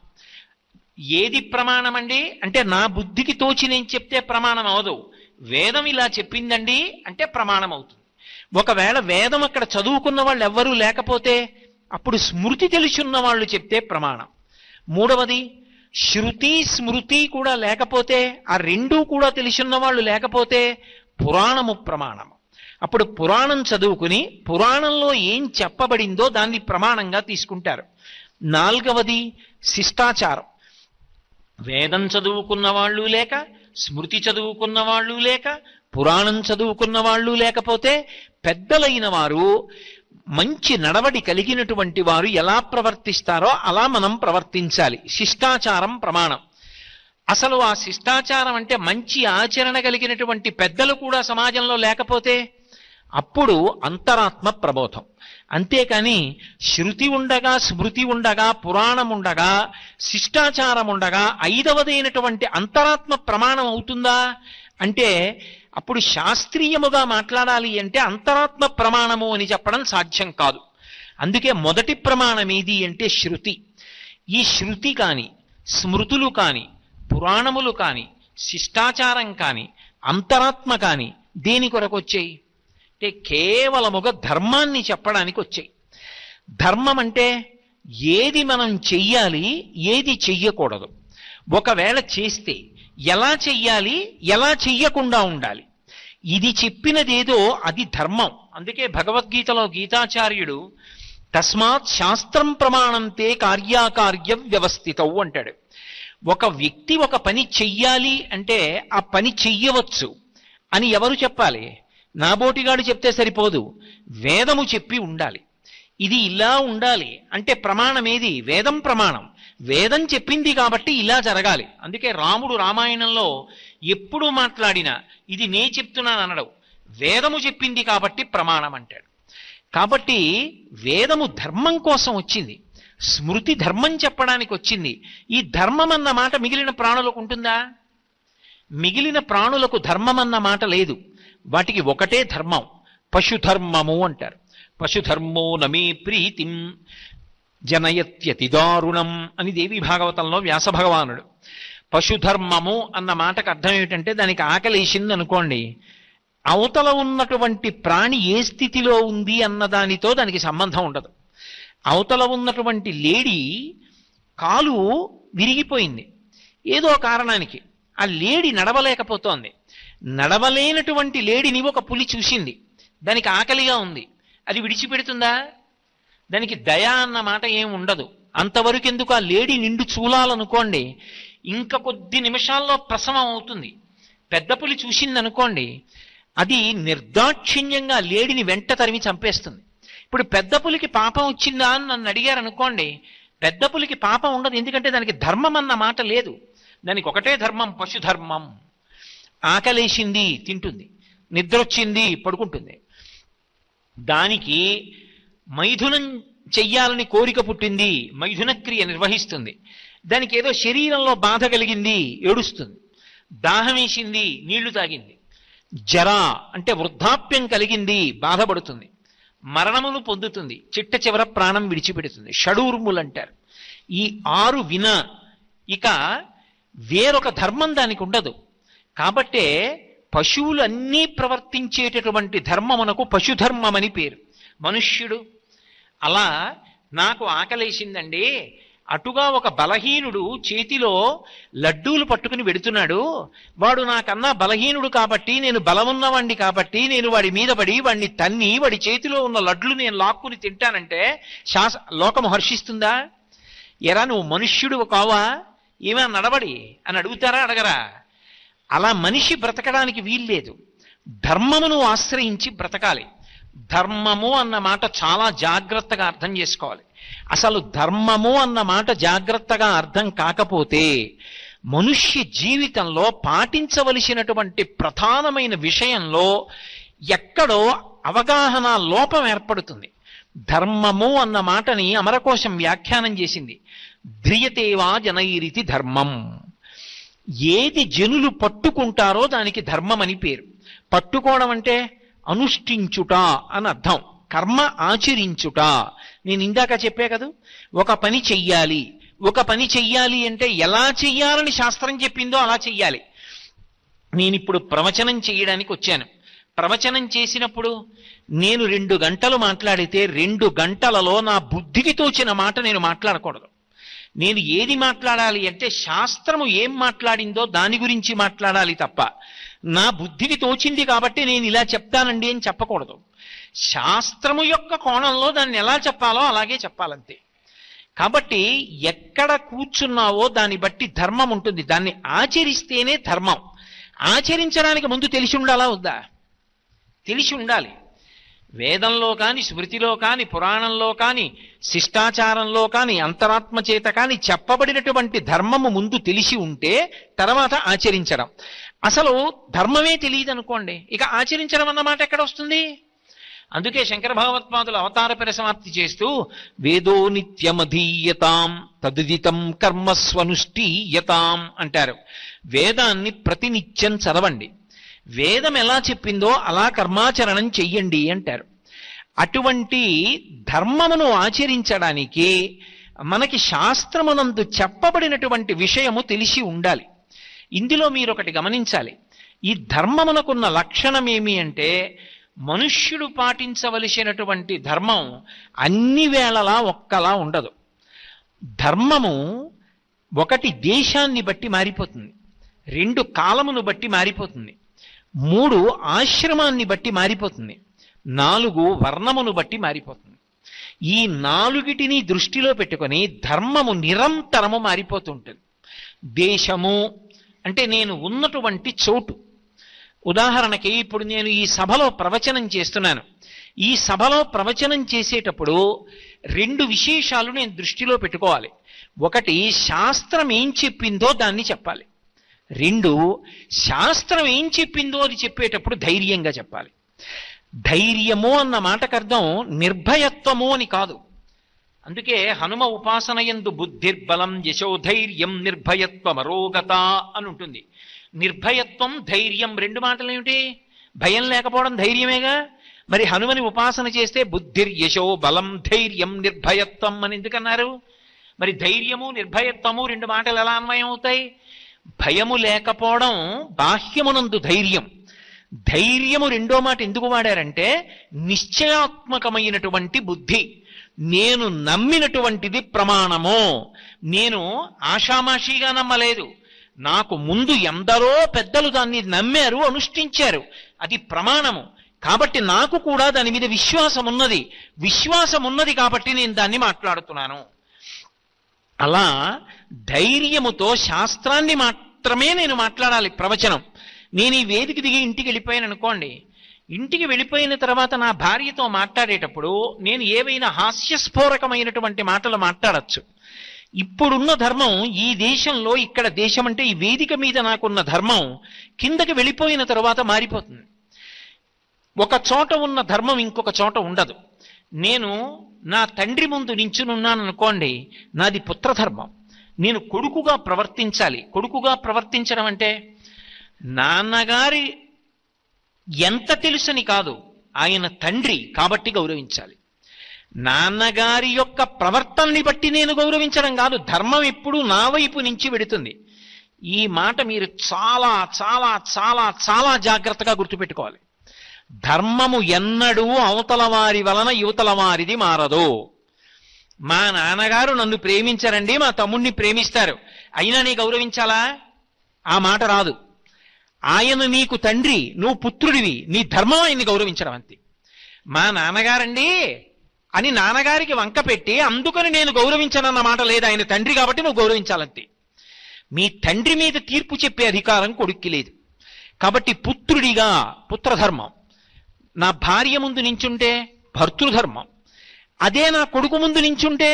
ఏది ప్రమాణం అండి అంటే నా బుద్ధికి తోచి నేను చెప్తే ప్రమాణం అవదు. వేదం ఇలా చెప్పిందండి అంటే ప్రమాణం అవుతుంది. ఒకవేళ వేదం అక్కడ చదువుకున్న వాళ్ళు ఎవ్వరూ లేకపోతే అప్పుడు స్మృతి తెలుసున్న వాళ్ళు చెప్తే ప్రమాణం. మూడవది శృతి స్మృతి కూడా లేకపోతే, ఆ రెండూ కూడా తెలుసున్న వాళ్ళు లేకపోతే పురాణము ప్రమాణము. అప్పుడు పురాణం చదువుకుని పురాణంలో ఏం చెప్పబడిందో దాన్ని ప్రమాణంగా తీసుకుంటారు. నాలుగవది శిష్టాచారం. వేదం చదువుకున్న వాళ్ళు లేక, స్మృతి చదువుకున్న వాళ్ళు లేక, పురాణం చదువుకున్న వాళ్ళు లేకపోతే పెద్దలైన వారు, మంచి నడవడి కలిగినటువంటి వారు ఎలా ప్రవర్తిస్తారో అలా మనం ప్రవర్తించాలి. శిష్టాచారం ప్రమాణం. అసలు ఆ శిష్టాచారం అంటే మంచి ఆచరణ కలిగినటువంటి పెద్దలు కూడా సమాజంలో లేకపోతే అప్పుడు అంతరాత్మ ప్రబోధం. అంతేకాని శృతి ఉండగా, స్మృతి ఉండగా, పురాణం ఉండగా, శిష్టాచారం ఉండగా ఐదవదైనటువంటి అంతరాత్మ ప్రమాణం అవుతుందా అంటే అప్పుడు శాస్త్రీయముగా మాట్లాడాలి అంటే అంతరాత్మ ప్రమాణము అని చెప్పడం సాధ్యం కాదు. అందుకే మొదటి ప్రమాణం ఏది అంటే శృతి. ఈ శృతి కాని, స్మృతులు కాని, పురాణములు కాని, శిష్టాచారం కాని, అంతరాత్మ కాని దేని కొరకు వచ్చాయి అంటే కేవలముగా ధర్మాన్ని చెప్పడానికి వచ్చాయి. ధర్మం అంటే ఏది మనం చెయ్యాలి, ఏది చెయ్యకూడదు, ఒకవేళ చేస్తే ఎలా చెయ్యాలి, ఎలా చెయ్యకుండా ఉండాలి, ఇది చెప్పినదేదో అది ధర్మం. అందుకే భగవద్గీతలో గీతాచార్యుడు తస్మాత్ శాస్త్రం ప్రమాణంతే కార్యాకార్య వ్యవస్థితవు అంటాడు. ఒక వ్యక్తి ఒక పని చెయ్యాలి అంటే ఆ పని చెయ్యవచ్చు అని ఎవరు చెప్పాలి? నాబోటిగాడు చెప్తే సరిపోదు, వేదము చెప్పి ఉండాలి. ఇది ఇలా ఉండాలి అంటే ప్రమాణం ఏది? వేదం ప్రమాణం. వేదం చెప్పింది కాబట్టి ఇలా జరగాలి. అందుకే రాముడు రామాయణంలో ఎప్పుడు మాట్లాడినా ఇది నే చెప్తున్నాను అనడు, వేదము చెప్పింది కాబట్టి ప్రమాణం అంటాడు. కాబట్టి వేదము ధర్మం కోసం వచ్చింది, స్మృతి ధర్మం చెప్పడానికి వచ్చింది. ఈ ధర్మం అన్న మాట మిగిలిన ప్రాణులకు ఉంటుందా? మిగిలిన ప్రాణులకు ధర్మం అన్న మాట లేదు. వాటికి ఒకటే ధర్మం, పశుధర్మము అంటారు. పశుధర్మో నమే ప్రీతిం జనయత్యతి దారుణం అని దేవి భాగవతంలో వ్యాస భగవానుడు. పశుధర్మము అన్న మాటకు అర్థం ఏమిటంటే దానికి ఆకలేసింది అనుకోండి, అవతల ఉన్నటువంటి ప్రాణి ఏ స్థితిలో ఉంది అన్న దానితో దానికి సంబంధం ఉండదు. అవతల ఉన్నటువంటి లేడీ కాలు విరిగిపోయింది ఏదో కారణానికి, ఆ లేడీ నడవలేకపోతోంది. నడవలేనటువంటి లేడీని ఒక పులి చూసింది, దానికి ఆకలిగా ఉంది, అది విడిచిపెడుతుందా? దానికి దయ అన్న మాట ఏం ఉండదు. అంతవరకు ఎందుకు? ఆ లేడీ నిండు చూలాలనుకోండి, ఇంకా కొద్ది నిమిషాల్లో ప్రసవం అవుతుంది. పెద్ద పులి చూసిందనుకోండి, అది నిర్దాక్షిణ్యంగా లేడీని వెంట తరిమి చంపేస్తుంది. ఇప్పుడు పెద్ద పులికి పాపం వచ్చిందా అని నన్ను అడిగారు అనుకోండి, పెద్ద పులికి పాపం ఉండదు. ఎందుకంటే దానికి ధర్మం అన్న మాట లేదు. దానికి ఒకటే ధర్మం, పశుధర్మం. ఆకలేసింది తింటుంది, నిద్రొచ్చింది పడుకుంటుంది. దానికి మైథునం చెయ్యాలని కోరిక పుట్టింది, మైథున క్రియ నిర్వహిస్తుంది. దానికి ఏదో శరీరంలో బాధ కలిగింది, ఏడుస్తుంది. దాహం వేసింది, నీళ్లు తాగింది. జర అంటే వృద్ధాప్యం కలిగింది, బాధపడుతుంది. మరణమును పొందుతుంది, చిట్ట చివర ప్రాణం విడిచిపెడుతుంది. షడూర్ములు అంటారు. ఈ 6 విన ఇక వేరొక ధర్మం దానికి ఉండదు. కాబట్టే పశువులు అన్నీ ప్రవర్తించేటటువంటి ధర్మమునకు పశుధర్మమని పేరు. మనుష్యుడు అలా నాకు ఆకలేసిందండి, అటుగా ఒక బలహీనుడు చేతిలో లడ్డూలు పట్టుకుని వెడుతున్నాడు, వాడు నాకన్నా బలహీనుడు కాబట్టి, నేను బలమున్నవాణ్ణి కాబట్టి నేను వాడి మీద పడి వాడిని తన్ని వాడి చేతిలో ఉన్న లడ్లు నేను లాక్కుని తింటానంటే లోకము హర్షిస్తుందా? ఎరా నువ్వు మనుష్యుడు కావా, ఏమైనా నడబడి అని అడుగుతారా, అడగరా? అలా మనిషి బ్రతకడానికి వీల్లేదు. ధర్మమును ఆశ్రయించి బ్రతకాలి. ధర్మము అన్న మాట చాలా జాగ్రత్తగా అర్థం చేసుకోవాలి. అసలు ధర్మము అన్న మాట జాగ్రత్తగా అర్థం కాకపోతే మనుష్య జీవితంలో పాటించవలసినటువంటి ప్రధానమైన విషయంలో ఎక్కడో అవగాహన లోపం ఏర్పడుతుంది. ధర్మము అన్న మాటని అమరకోశం వ్యాఖ్యానం చేసింది. ధ్రియతేవా జనైరితి ధర్మం. ఏది జనులు పట్టుకుంటారో దానికి ధర్మం అని పేరు. పట్టుకోవడం అంటే అనుష్ఠించుట అని అర్థం, కర్మ ఆచరించుట. నేను ఇందాక చెప్పే కదా, ఒక పని చెయ్యాలి. ఒక పని చెయ్యాలి అంటే ఎలా చెయ్యాలని శాస్త్రం చెప్పిందో అలా చెయ్యాలి. నేనిప్పుడు ప్రవచనం చేయడానికి వచ్చాను. ప్రవచనం చేసినప్పుడు నేను 2 గంటలు మాట్లాడితే 2 గంటలలో నా బుద్ధికి తోచిన మాట నేను మాట్లాడకూడదు. నేను ఏది మాట్లాడాలి అంటే శాస్త్రము ఏం మాట్లాడిందో దాని గురించి మాట్లాడాలి తప్ప, నా బుద్ధికి తోచింది కాబట్టి నేను ఇలా చెప్తానండి అని చెప్పకూడదు. శాస్త్రము యొక్క కోణంలో దాన్ని ఎలా చెప్పాలో అలాగే చెప్పాలంతే. కాబట్టి ఎక్కడ కూర్చున్నావో దాన్ని బట్టి ధర్మం ఉంటుంది. దాన్ని ఆచరిస్తేనే ధర్మం. ఆచరించడానికి ముందు తెలిసి ఉండాలా వద్దా? తెలిసి ఉండాలి. వేదంలో కాని, స్మృతిలో కాని, పురాణంలో కాని, శిష్టాచారంలో కాని, అంతరాత్మ చేత కాని చెప్పబడినటువంటి ధర్మము ముందు తెలిసి ఉంటే తర్వాత ఆచరించడం. అసలు ధర్మమే తెలియదు అనుకోండి, ఇక ఆచరించడం అన్నమాట ఎక్కడ వస్తుంది? అందుకే శంకర భగవత్పాదులు అవతార పరిసమాప్తి చేస్తూ వేదో నిత్యమధీయతాం తదుదితం కర్మస్వనుష్ఠీయతాం అంటారు. వేదాన్ని ప్రతినిత్యం చదవండి, వేదం ఎలా చెప్పిందో అలా కర్మాచరణం చెయ్యండి అంటారు. అటువంటి ధర్మమును ఆచరించడానికి మనకి శాస్త్రమునందు చెప్పబడినటువంటి విషయము తెలిసి ఉండాలి. ఇందులో మీరు ఒకటి గమనించాలి. ఈ ధర్మమునకున్న లక్షణం ఏమి అంటే, మనుష్యుడు పాటించవలసినటువంటి ధర్మం అన్ని వేళలా ఒక్కలా ఉండదు. ధర్మము 1 దేశాన్ని బట్టి మారిపోతుంది, 2 కాలమును బట్టి మారిపోతుంది, 3 ఆశ్రమాన్ని బట్టి మారిపోతుంది, 4 వర్ణమును బట్టి మారిపోతుంది. ఈ 4టిని దృష్టిలో పెట్టుకొని ధర్మము నిరంతరము మారిపోతుంటుంది. దేశము అంటే నేను ఉన్నటువంటి చోటు. ఉదాహరణకి ఇప్పుడు నేను ఈ సభలో ప్రవచనం చేస్తున్నాను. ఈ సభలో ప్రవచనం చేసేటప్పుడు 2 విశేషాలు నేను దృష్టిలో పెట్టుకోవాలి. 1, శాస్త్రం ఏం చెప్పిందో దాన్ని చెప్పాలి. 2, శాస్త్రం ఏం చెప్పిందో అది చెప్పేటప్పుడు ధైర్యంగా చెప్పాలి. ధైర్యము అన్న మాటకు అర్థం నిర్భయత్వము అని కాదు. అందుకే హనుమ ఉపాసనయందు బుద్ధిర్బలం యశోధైర్యం నిర్భయత్వమరోగత అని ఉంటుంది. నిర్భయత్వం, ధైర్యం 2 మాటలు ఏమిటి? భయం లేకపోవడం ధైర్యమేగా. మరి హనుమని ఉపాసన చేస్తే బుద్ధిర్ యశో బలం ధైర్యం నిర్భయత్వం అని ఎందుకన్నారు? మరి ధైర్యము నిర్భయత్వము 2 మాటలు ఎలా అన్వయం అవుతాయి? భయము లేకపోవడం బాహ్యమునందు ధైర్యం. ధైర్యము 2వ మాట ఎందుకు వాడారంటే నిశ్చయాత్మకమైనటువంటి బుద్ధి. నేను నమ్మినటువంటిది ప్రమాణము. నేను ఆషామాషిగా నమ్మలేదు. నాకు ముందు ఎందరో పెద్దలు దాన్ని నమ్మారు, అనుష్ఠించారు. అది ప్రమాణము. కాబట్టి నాకు కూడా దాని మీద విశ్వాసం ఉన్నది. విశ్వాసం ఉన్నది కాబట్టి నేను దాన్ని మాట్లాడుతున్నాను. అలా ధైర్యముతో శాస్త్రాన్ని మాత్రమే నేను మాట్లాడాలి. ప్రవచనం నేను ఈ వేదిక దిగి ఇంటికి వెళ్ళిపోయాను అనుకోండి, ఇంటికి వెళ్ళిపోయిన తర్వాత నా భార్యతో మాట్లాడేటప్పుడు నేను ఏవైనా హాస్యస్ఫోరకమైనటువంటి మాటలు మాట్లాడచ్చు. ఇప్పుడున్న ధర్మం ఈ దేశంలో, ఇక్కడ దేశం అంటే ఈ వేదిక మీద నాకున్న ధర్మం కిందకి వెళ్ళిపోయిన తర్వాత మారిపోతుంది. ఒక చోట ఉన్న ధర్మం ఇంకొక చోట ఉండదు. నేను నా తండ్రి ముందు నించునున్నాను అనుకోండి, నాది పుత్రధర్మం. నేను కొడుకుగా ప్రవర్తించాలి. కొడుకుగా ప్రవర్తించడం అంటే నాన్నగారి ఎంత తెలుసని కాదు, ఆయన తండ్రి కాబట్టి గౌరవించాలి. నాన్నగారి యొక్క ప్రవర్తనని బట్టి నేను గౌరవించడం కాదు, ధర్మం ఎప్పుడూ నా వైపు నుంచి వెడుతుంది. ఈ మాట మీరు చాలా చాలా చాలా చాలా జాగ్రత్తగా గుర్తుపెట్టుకోవాలి. ధర్మము ఎన్నడూ అవతల వారి వలన యువతల వారిది మారదు. మా నాన్నగారు నన్ను ప్రేమించారండి, మా తమ్ముణ్ణి ప్రేమిస్తారు, అయినా నీ గౌరవించాలా? ఆ మాట రాదు. ఆయన నీకు తండ్రి, నువ్వు పుత్రుడివి, నీ ధర్మం ఆయన్ని గౌరవించడం అంతే. మా నాన్నగారండి అని నాన్నగారికి వంక పెట్టి అందుకని నేను గౌరవించనన్న మాట లేదు. ఆయన తండ్రి కాబట్టి నువ్వు గౌరవించాలంతే. మీ తండ్రి మీద తీర్పు చెప్పే అధికారం కొడుక్కి లేదు. కాబట్టి పుత్రుడిగా పుత్రధర్మం, నా భార్య ముందు నించుంటే భర్తృధర్మం, అదే నా కొడుకు ముందు నించుంటే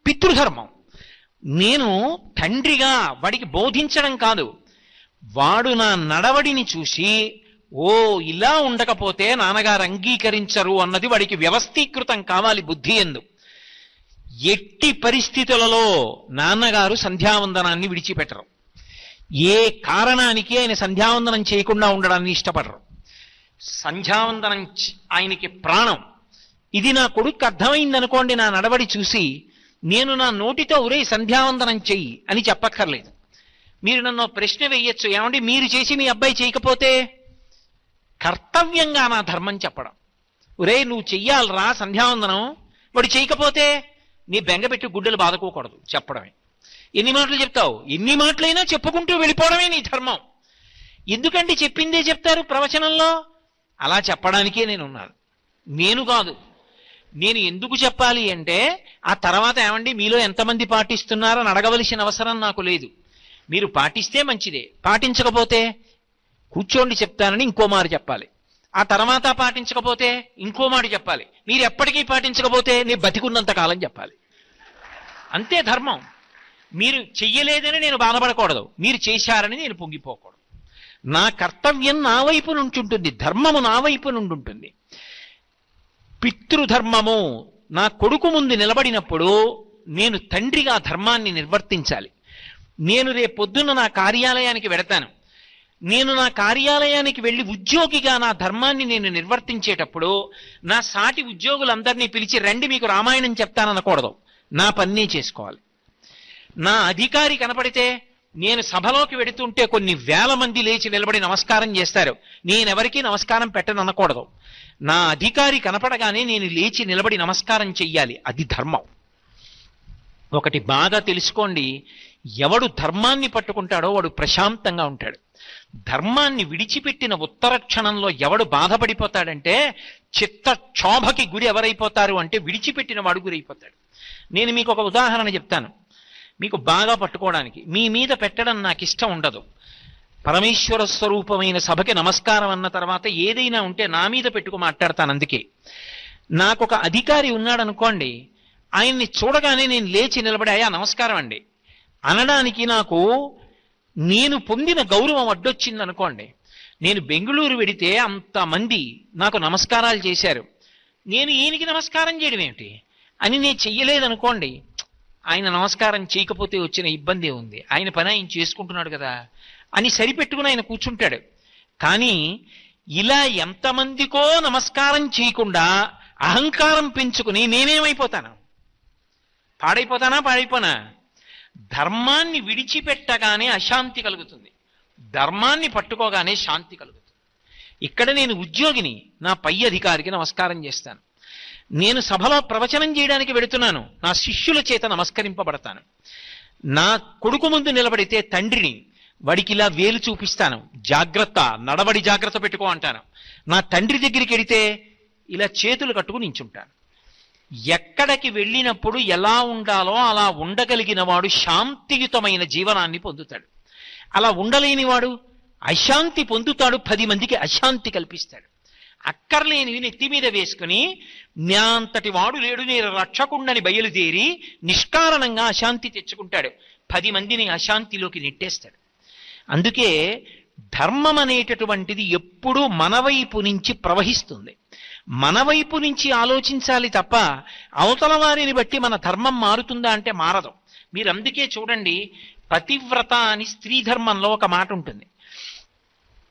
పితృధర్మం. నేను తండ్రిగా వాడికి బోధించడం కాదు, వాడు నా నడవడిని చూసి ఓ ఇలా ఉండకపోతే నాన్నగారు అంగీకరించరు అన్నది వాడికి వ్యవస్థీకృతం కావాలి బుద్ధి ఎందు. ఎట్టి పరిస్థితులలో నాన్నగారు సంధ్యావందనాన్ని విడిచిపెట్టరు. ఏ కారణానికి ఆయన సంధ్యావందనం చేయకుండా ఉండడాన్ని ఇష్టపడరు. సంధ్యావందనం ఆయనకి ప్రాణం. ఇది నా కొడుకు అర్థమైందనుకోండి, నా నడవడి చూసి నేను నా నోటితో ఒరే సంధ్యావందనం చెయ్యి అని చెప్పక్కర్లేదు. మీరు నన్ను ప్రశ్న వేయచ్చు, ఏమండి మీరు చేసి మీ అబ్బాయి చేయకపోతే? కర్తవ్యంగా నా ధర్మం చెప్పడం. ఒరే నువ్వు చెయ్యాలరా సంధ్యావందనం, వాడు చేయకపోతే నీ బెంగపెట్టి గుడ్డలు బాదుకోకూడదు, చెప్పడమే. ఎన్ని మాటలు చెప్తావు? ఎన్ని మాటలైనా చెప్పుకుంటూ వెళ్ళిపోవడమే నీ ధర్మం. ఎందుకంటే చెప్పిందే చెప్తారు ప్రవచనంలో. అలా చెప్పడానికే నేనున్నాను, నేను కాదు. నేను ఎందుకు చెప్పాలి అంటే ఆ తర్వాత ఏమండి మీలో ఎంతమంది పాటిస్తున్నారని అడగవలసిన అవసరం నాకు లేదు. మీరు పాటిస్తే మంచిదే, పాటించకపోతే కూర్చోండి చెప్తానని ఇంకో మాట చెప్పాలి. ఆ తర్వాత పాటించకపోతే ఇంకో మాట చెప్పాలి. మీరు ఎప్పటికీ పాటించకపోతే నేను బతికున్నంత కాలం చెప్పాలి. అంతే ధర్మం. మీరు చెయ్యలేదని నేను బాధపడకూడదు, మీరు చేశారని నేను పొంగిపోకూడదు. నా కర్తవ్యం నా వైపు నుంచి ఉంటుంది, ధర్మము నా వైపు నుండి ఉంటుంది. పితృధర్మము నా కొడుకు ముందు నిలబడినప్పుడు నేను తండ్రిగా ధర్మాన్ని నిర్వర్తించాలి. నేను రేపొద్దున నా కార్యాలయానికి వెడతాను. నేను నా కార్యాలయానికి వెళ్ళి ఉద్యోగిగా నా ధర్మాన్ని నేను నిర్వర్తించేటప్పుడు నా సాటి ఉద్యోగులందరినీ పిలిచి రండి మీకు రామాయణం చెప్తాననకూడదు, నా పని చేసుకోవాలి. నా అధికారి కనపడితే నేను సభలోకి వెడుతుంటే కొన్ని వేల మంది లేచి నిలబడి నమస్కారం చేస్తారు, నేనెవరికీ నమస్కారం పెట్టననకూడదు. నా అధికారి కనపడగానే నేను లేచి నిలబడి నమస్కారం చెయ్యాలి, అది ధర్మం. ఒకటి బాగా తెలుసుకోండి, ఎవడు ధర్మాన్ని పట్టుకుంటాడో వాడు ప్రశాంతంగా ఉంటాడు. ధర్మాన్ని విడిచిపెట్టిన ఉత్తర క్షణంలో ఎవడు బాధపడిపోతాడంటే చిత్తక్షోభకి గురి ఎవరైపోతారు అంటే విడిచిపెట్టిన వాడు గురైపోతాడు. నేను మీకు ఒక ఉదాహరణ చెప్తాను, మీకు బాగా పట్టుకోవడానికి. మీ మీద పెట్టడం నాకు ఇష్టం ఉండదు. పరమేశ్వర స్వరూపమైన సభకి నమస్కారం అన్న తర్వాత ఏదైనా ఉంటే నా మీద పెట్టుకు మాట్లాడతాను. అందుకే నాకు ఒక అధికారి ఉన్నాడు అనుకోండి, ఆయన్ని చూడగానే నేను లేచి నిలబడి అయ్యా నమస్కారం అండి అనడానికి నాకు నేను పొందిన గౌరవం అడ్డొచ్చింది అనుకోండి. నేను బెంగళూరు వెడితే అంతమంది నాకు నమస్కారాలు చేశారు, నేను ఈయనకి నమస్కారం చేయడం ఏమిటి అని నేను చెయ్యలేదనుకోండి, ఆయన నమస్కారం చేయకపోతే వచ్చిన ఇబ్బంది ఉంది, ఆయన పని ఆయన చేసుకుంటున్నాడు కదా అని సరిపెట్టుకుని ఆయన కూర్చుంటాడు. కానీ ఇలా ఎంతమందికో నమస్కారం చేయకుండా అహంకారం పెంచుకుని నేనేమైపోతాను? పాడైపోనా? ధర్మాన్ని విడిచిపెట్టగానే అశాంతి కలుగుతుంది, ధర్మాన్ని పట్టుకోగానే శాంతి కలుగుతుంది. ఇక్కడ నేను ఉద్యోగిని, నా పై అధికారికి నమస్కారం చేస్తాను. నేను సభలో ప్రవచనం చేయడానికి వెడుతున్నాను, నా శిష్యుల చేత నమస్కరింపబడతాను. నా కొడుకు ముందు నిలబడితే తండ్రిని, వాడికి ఇలా వేలు చూపిస్తాను, జాగ్రత్త నడవడి జాగ్రత్త పెట్టుకో అంటాను. నా తండ్రి దగ్గరికి వెడితే ఇలా చేతులు కట్టుకుని నించుంటాను. ఎక్కడికి వెళ్ళినప్పుడు ఎలా ఉండాలో అలా ఉండగలిగిన వాడు శాంతియుతమైన జీవనాన్ని పొందుతాడు. అలా ఉండలేని వాడు అశాంతి పొందుతాడు, 10 మందికి అశాంతి కల్పిస్తాడు. అక్కర్లేనివి నెత్తి మీద వేసుకుని నా అంతటి వాడు లేడు నేను రక్షకుండని బయలుదేరి నిష్కారణంగా అశాంతి తెచ్చుకుంటాడు, 10 మందిని అశాంతిలోకి నెట్టేస్తాడు. అందుకే ధర్మం అనేటటువంటిది ఎప్పుడూ మన వైపు నుంచి ప్రవహిస్తుంది. మన వైపు నుంచి ఆలోచించాలి తప్ప అవతల వారిని బట్టి మన ధర్మం మారుతుందా అంటే మారదు. మీరు అందుకే చూడండి, పతివ్రత అని స్త్రీ ధర్మంలో ఒక మాట ఉంటుంది.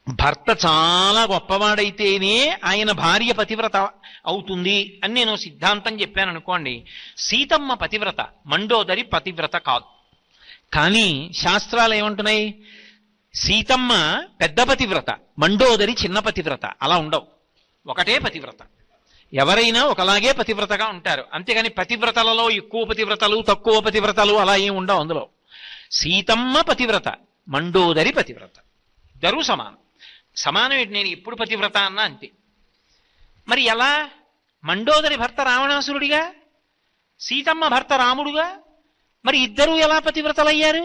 భర్త చాలా గొప్పవాడైతేనే ఆయన భార్య పతివ్రత అవుతుంది అని నేను సిద్ధాంతం చెప్పాను అనుకోండి. సీతమ్మ పతివ్రత, మండోదరి పతివ్రత కాదు. కానీ శాస్త్రాలు ఏమంటున్నాయి? సీతమ్మ పెద్ద పతివ్రత, మండోదరి చిన్న పతివ్రత. అలా ఉండవు, ఒకటే పతివ్రత. ఎవరైనా ఒకలాగే పతివ్రతగా ఉంటారు. అంతేగాని పతివ్రతలలో ఎక్కువ పతివ్రతలు తక్కువ పతివ్రతలు అలా ఏమి ఉండవు అందులో. సీతమ్మ పతివ్రత, మండోదరి పతివ్రత, ఇద్దరూ సమానం. సమానం ఏంటి? నేను ఎప్పుడు పతివ్రత అన్నా అంతే. మరి ఎలా? మండోదరి భర్త రావణాసురుడిగా, సీతమ్మ భర్త రాముడుగా, మరి ఇద్దరూ ఎలా పతివ్రతలయ్యారు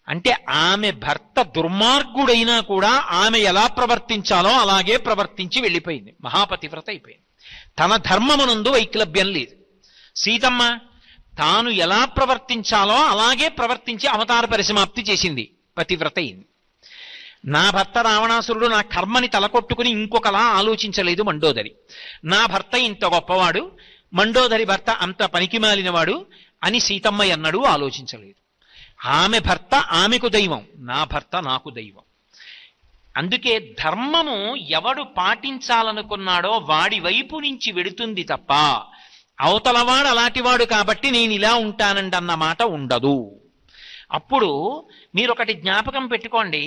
అంటే ఆమె భర్త దుర్మార్గుడైనా కూడా ఆమె ఎలా ప్రవర్తించాలో అలాగే ప్రవర్తించి వెళ్ళిపోయింది, మహాపతివ్రత అయిపోయింది. తన ధర్మమునందు వైక్లభ్యం లేదు. సీతమ్మ తాను ఎలా ప్రవర్తించాలో అలాగే ప్రవర్తించి అవతార పరిసమాప్తి చేసింది, పతివ్రత అయింది. నా భర్త రావణాసురుడు నా కర్మని తలకొట్టుకుని ఇంకొకలా ఆలోచించలేదు మండోదరి. నా భర్త ఇంత గొప్పవాడు, మండోదరి భర్త అంత పనికిమాలినవాడు అని సీతమ్మ ఎన్నడూ ఆలోచించలేదు. ఆమె భర్త ఆమెకు దైవం, నా భర్త నాకు దైవం. అందుకే ధర్మము ఎవడు పాటించాలనుకున్నాడో వాడి వైపు నుంచి వెడుతుంది తప్ప అవతలవాడు అలాంటివాడు కాబట్టి నేను ఇలా ఉంటానండి అన్న మాట ఉండదు. అప్పుడు మీరు ఒకటి జ్ఞాపకం పెట్టుకోండి,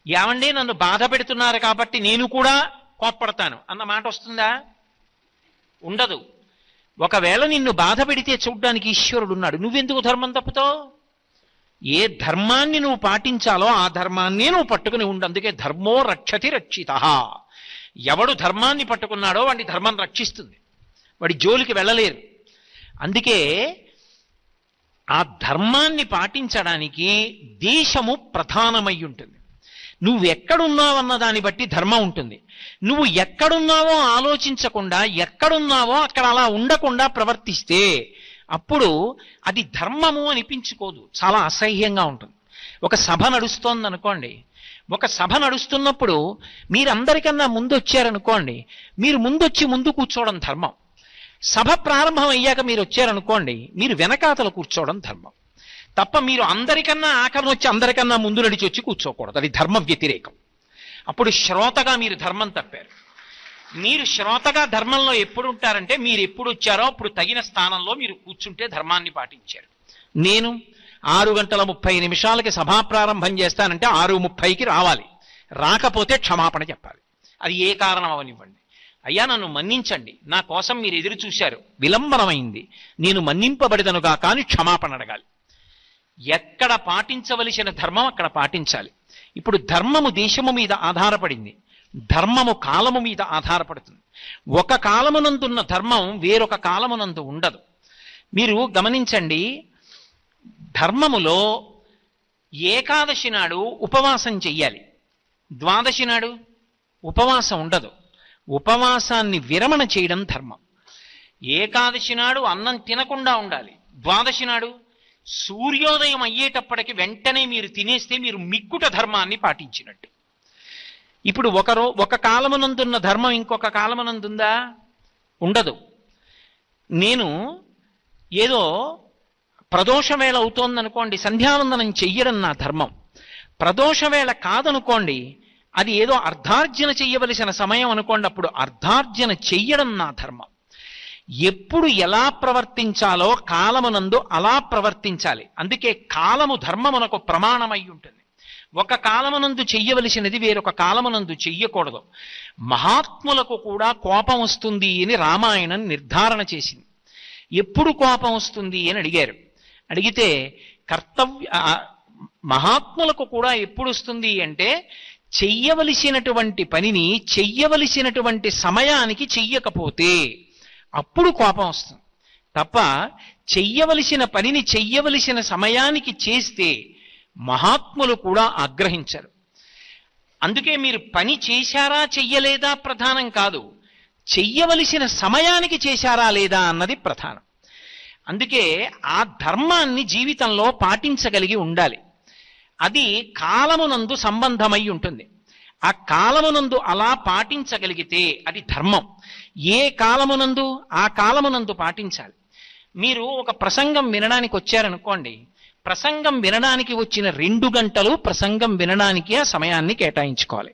ఏమండి నన్ను బాధ పెడుతున్నారు కాబట్టి నేను కూడా కోప్పడతాను అన్న మాట వస్తుందా? ఉండదు. ఒకవేళ నిన్ను బాధ పెడితే చూడ్డానికి ఈశ్వరుడు ఉన్నాడు, నువ్వెందుకు ధర్మం తప్పుతావు? ఏ ధర్మాన్ని నువ్వు పాటించాలో ఆ ధర్మాన్నే నువ్వు పట్టుకుని ఉండు. అందుకే ధర్మో రక్షతి రక్షిత. ఎవడు ధర్మాన్ని పట్టుకున్నాడో వాడి ధర్మం రక్షిస్తుంది, వాడి జోలికి వెళ్ళలేరు. అందుకే ఆ ధర్మాన్ని పాటించడానికి దేశము ప్రధానమై ఉంటుంది. నువ్వు ఎక్కడున్నావన్న దాన్ని బట్టి ధర్మం ఉంటుంది. నువ్వు ఎక్కడున్నావో ఆలోచించకుండా ఎక్కడున్నావో అక్కడ అలా ఉండకుండా ప్రవర్తిస్తే అప్పుడు అది ధర్మము అనిపించుకోదు, చాలా అసహ్యంగా ఉంటుంది. ఒక సభ నడుస్తోంది అనుకోండి, ఒక సభ నడుస్తున్నప్పుడు మీరందరికన్నా ముందు వచ్చారనుకోండి, మీరు ముందొచ్చి ముందు కూర్చోవడం ధర్మం. సభ ప్రారంభం అయ్యాక మీరు వచ్చారనుకోండి, మీరు వెనకాతల కూర్చోవడం ధర్మం తప్ప మీరు అందరికన్నా ఆఖరణ వచ్చి అందరికన్నా ముందు నడిచి వచ్చి కూర్చోకూడదు, అది ధర్మ వ్యతిరేకం. అప్పుడు శ్రోతగా మీరు ధర్మం తప్పారు. మీరు శ్రోతగా ధర్మంలో ఎప్పుడు ఉంటారంటే మీరు ఎప్పుడు వచ్చారో అప్పుడు తగిన స్థానంలో మీరు కూర్చుంటే ధర్మాన్ని పాటించారు. నేను 6:30 సభా ప్రారంభం చేస్తానంటే 6:30కి రావాలి, రాకపోతే క్షమాపణ చెప్పాలి. అది ఏ కారణం అవనివ్వండి. అయ్యా నన్ను మన్నించండి, నా కోసం మీరు ఎదురు చూశారు, విలంబనమైంది, నేను మన్నింపబడిదనుగా కానీ క్షమాపణ అడగాలి. ఎక్కడ పాటించవలసిన ధర్మం అక్కడ పాటించాలి. ఇప్పుడు ధర్మము దేశము మీద ఆధారపడింది, ధర్మము కాలము మీద ఆధారపడుతుంది. ఒక కాలమునందున్న ధర్మం వేరొక కాలమునందు ఉండదు. మీరు గమనించండి, ధర్మములో ఏకాదశి నాడు ఉపవాసం చెయ్యాలి, ద్వాదశి నాడు ఉపవాసం ఉండదు. ఉపవాసాన్ని విరమణ చేయడం ధర్మం. ఏకాదశి నాడు అన్నం తినకుండా ఉండాలి, ద్వాదశి నాడు సూర్యోదయం అయ్యేటప్పటికి వెంటనే మీరు తినేస్తే మీరు మిక్కుట ధర్మాన్ని పాటించినట్టు. ఇప్పుడు ఒక కాలమునందున్న ధర్మం ఇంకొక కాలమునందుందా? ఉండదు. నేను ఏదో ప్రదోషవేళ అవుతోందనుకోండి, సంధ్యావందనం చెయ్యడం నా ధర్మం. ప్రదోషవేళ కాదనుకోండి, అది ఏదో అర్ధార్జన చెయ్యవలసిన సమయం అనుకోండి, అప్పుడు అర్ధార్జన చెయ్యడం నా ధర్మం. ఎప్పుడు ఎలా ప్రవర్తించాలో కాలమునందు అలా ప్రవర్తించాలి. అందుకే కాలము ధర్మమునకు ప్రమాణమై ఉంటుంది. ఒక కాలమునందు చెయ్యవలసినది వేరొక కాలమునందు చెయ్యకూడదు. మహాత్ములకు కూడా కోపం వస్తుంది అని రామాయణం నిర్ధారణ చేసింది. ఎప్పుడు కోపం వస్తుంది అని అడిగారు. అడిగితే మహాత్ములకు కూడా ఎప్పుడు వస్తుంది అంటే చెయ్యవలసినటువంటి పనిని చెయ్యవలసినటువంటి సమయానికి చెయ్యకపోతే అప్పుడు కోపం వస్తుంది తప్ప చెయ్యవలసిన పనిని చెయ్యవలసిన సమయానికి చేస్తే మహాత్ములు కూడా ఆగ్రహించరు. అందుకే మీరు పని చేశారా చెయ్యలేదా ప్రధానం కాదు, చెయ్యవలసిన సమయానికి చేశారా లేదా అన్నది ప్రధానం. అందుకే ఆ ధర్మాన్ని జీవితంలో పాటించగలిగి ఉండాలి. అది కాలమునందు సంబంధమై ఉంటుంది. ఆ కాలమునందు అలా పాటించగలిగితే అది ధర్మం. ఏ కాలమునందు ఆ కాలమునందు పాటించాలి. మీరు ఒక ప్రసంగం వినడానికి వచ్చారనుకోండి, ప్రసంగం వినడానికి వచ్చిన 2 గంటలు ప్రసంగం వినడానికి ఆ సమయాన్ని కేటాయించుకోవాలి.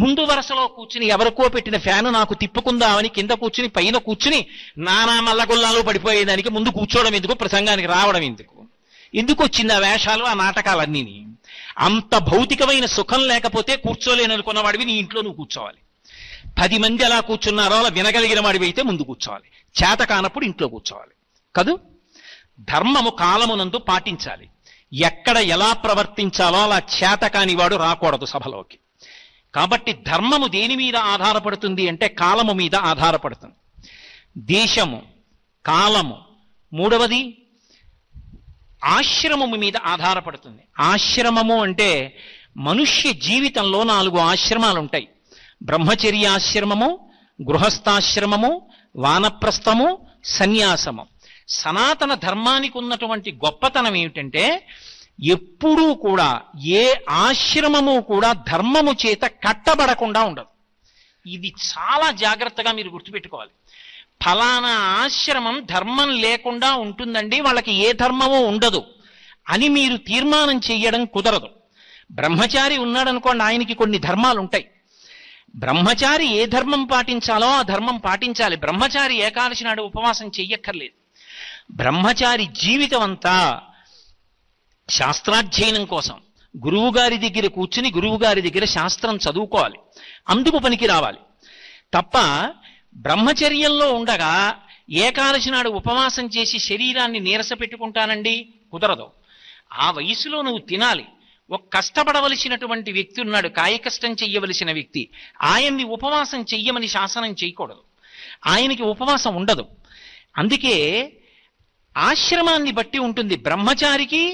ముందు వరుసలో కూర్చుని ఎవరికో పెట్టిన ఫ్యాను నాకు తిప్పుకుందామని కింద కూర్చుని పైన కూర్చుని నానా మల్లగొల్లాలు పడిపోయేదానికి ముందు కూర్చోవడం ఎందుకు, ప్రసంగానికి రావడం ఎందుకు? ఎందుకు వచ్చింది ఆ వేషాలు, ఆ నాటకాలన్నీ? అంత భౌతికమైన సుఖం లేకపోతే కూర్చోలేననుకున్న వాడివి నీ ఇంట్లో నువ్వు కూర్చోవాలి. 10 మంది అలా కూర్చున్నారో అలా వినగలిగిన వాడివి అయితే ముందు కూర్చోవాలి, చేత కానప్పుడు ఇంట్లో కూర్చోవాలి కదూ. ధర్మము కాలమునందు పాటించాలి. ఎక్కడ ఎలా ప్రవర్తించాలో అలా చేత కానివాడు రాకూడదు సభలోకి. కాబట్టి ధర్మము దేని మీద ఆధారపడుతుంది అంటే కాలము మీద ఆధారపడుతుంది. దేశము, కాలము, మూడవది ఆశ్రమము మీద ఆధారపడుతుంది. ఆశ్రమము అంటే మనుష్య జీవితంలో 4 ఆశ్రమాలు ఉంటాయి. బ్రహ్మచర్యాశ్రమము, గృహస్థాశ్రమము, వానప్రస్థము, సన్యాసము. సనాతన ధర్మానికి ఉన్నటువంటి గొప్పతనం ఏమిటంటే ఎప్పుడూ కూడా ఏ ఆశ్రమము కూడా ధర్మము చేత కట్టబడకుండా ఉండదు. ఇది చాలా జాగ్రత్తగా మీరు గుర్తుపెట్టుకోవాలి. ఫలానా ఆశ్రమం ధర్మం లేకుండా ఉంటుందండి, వాళ్ళకి ఏ ధర్మము ఉండదు అని మీరు తీర్మానం చెయ్యడం కుదరదు. బ్రహ్మచారి ఉన్నాడనుకోండి, ఆయనకి కొన్ని ధర్మాలు ఉంటాయి. బ్రహ్మచారి ఏ ధర్మం పాటించాలో ఆ ధర్మం పాటించాలి. బ్రహ్మచారి ఏకాదశి నాడు ఉపవాసం చెయ్యక్కర్లేదు. బ్రహ్మచారి జీవితం అంతా శాస్త్రాధ్యయనం కోసం గురువు గారి దగ్గర కూర్చుని గురువు గారి దగ్గర శాస్త్రం చదువుకోవాలి, అందుకు పనికి రావాలి తప్ప బ్రహ్మచర్యంలో ఉండగా ఏకాదశి నాడు ఉపవాసం చేసి శరీరాన్ని నీరస పెట్టుకుంటానండి కుదరదు. ఆ వయసులో నువ్వు తినాలి. ఒక కష్టపడవలసినటువంటి వ్యక్తి ఉన్నాడు, కాయకష్టం చెయ్యవలసిన వ్యక్తి, ఆయన్ని ఉపవాసం చెయ్యమని శాసనం చేయకూడదు, ఆయనకి ఉపవాసం ఉండదు. అందుకే ఆశ్రమాన్ని బట్టి ఉంటుంది. బ్రహ్మచారికి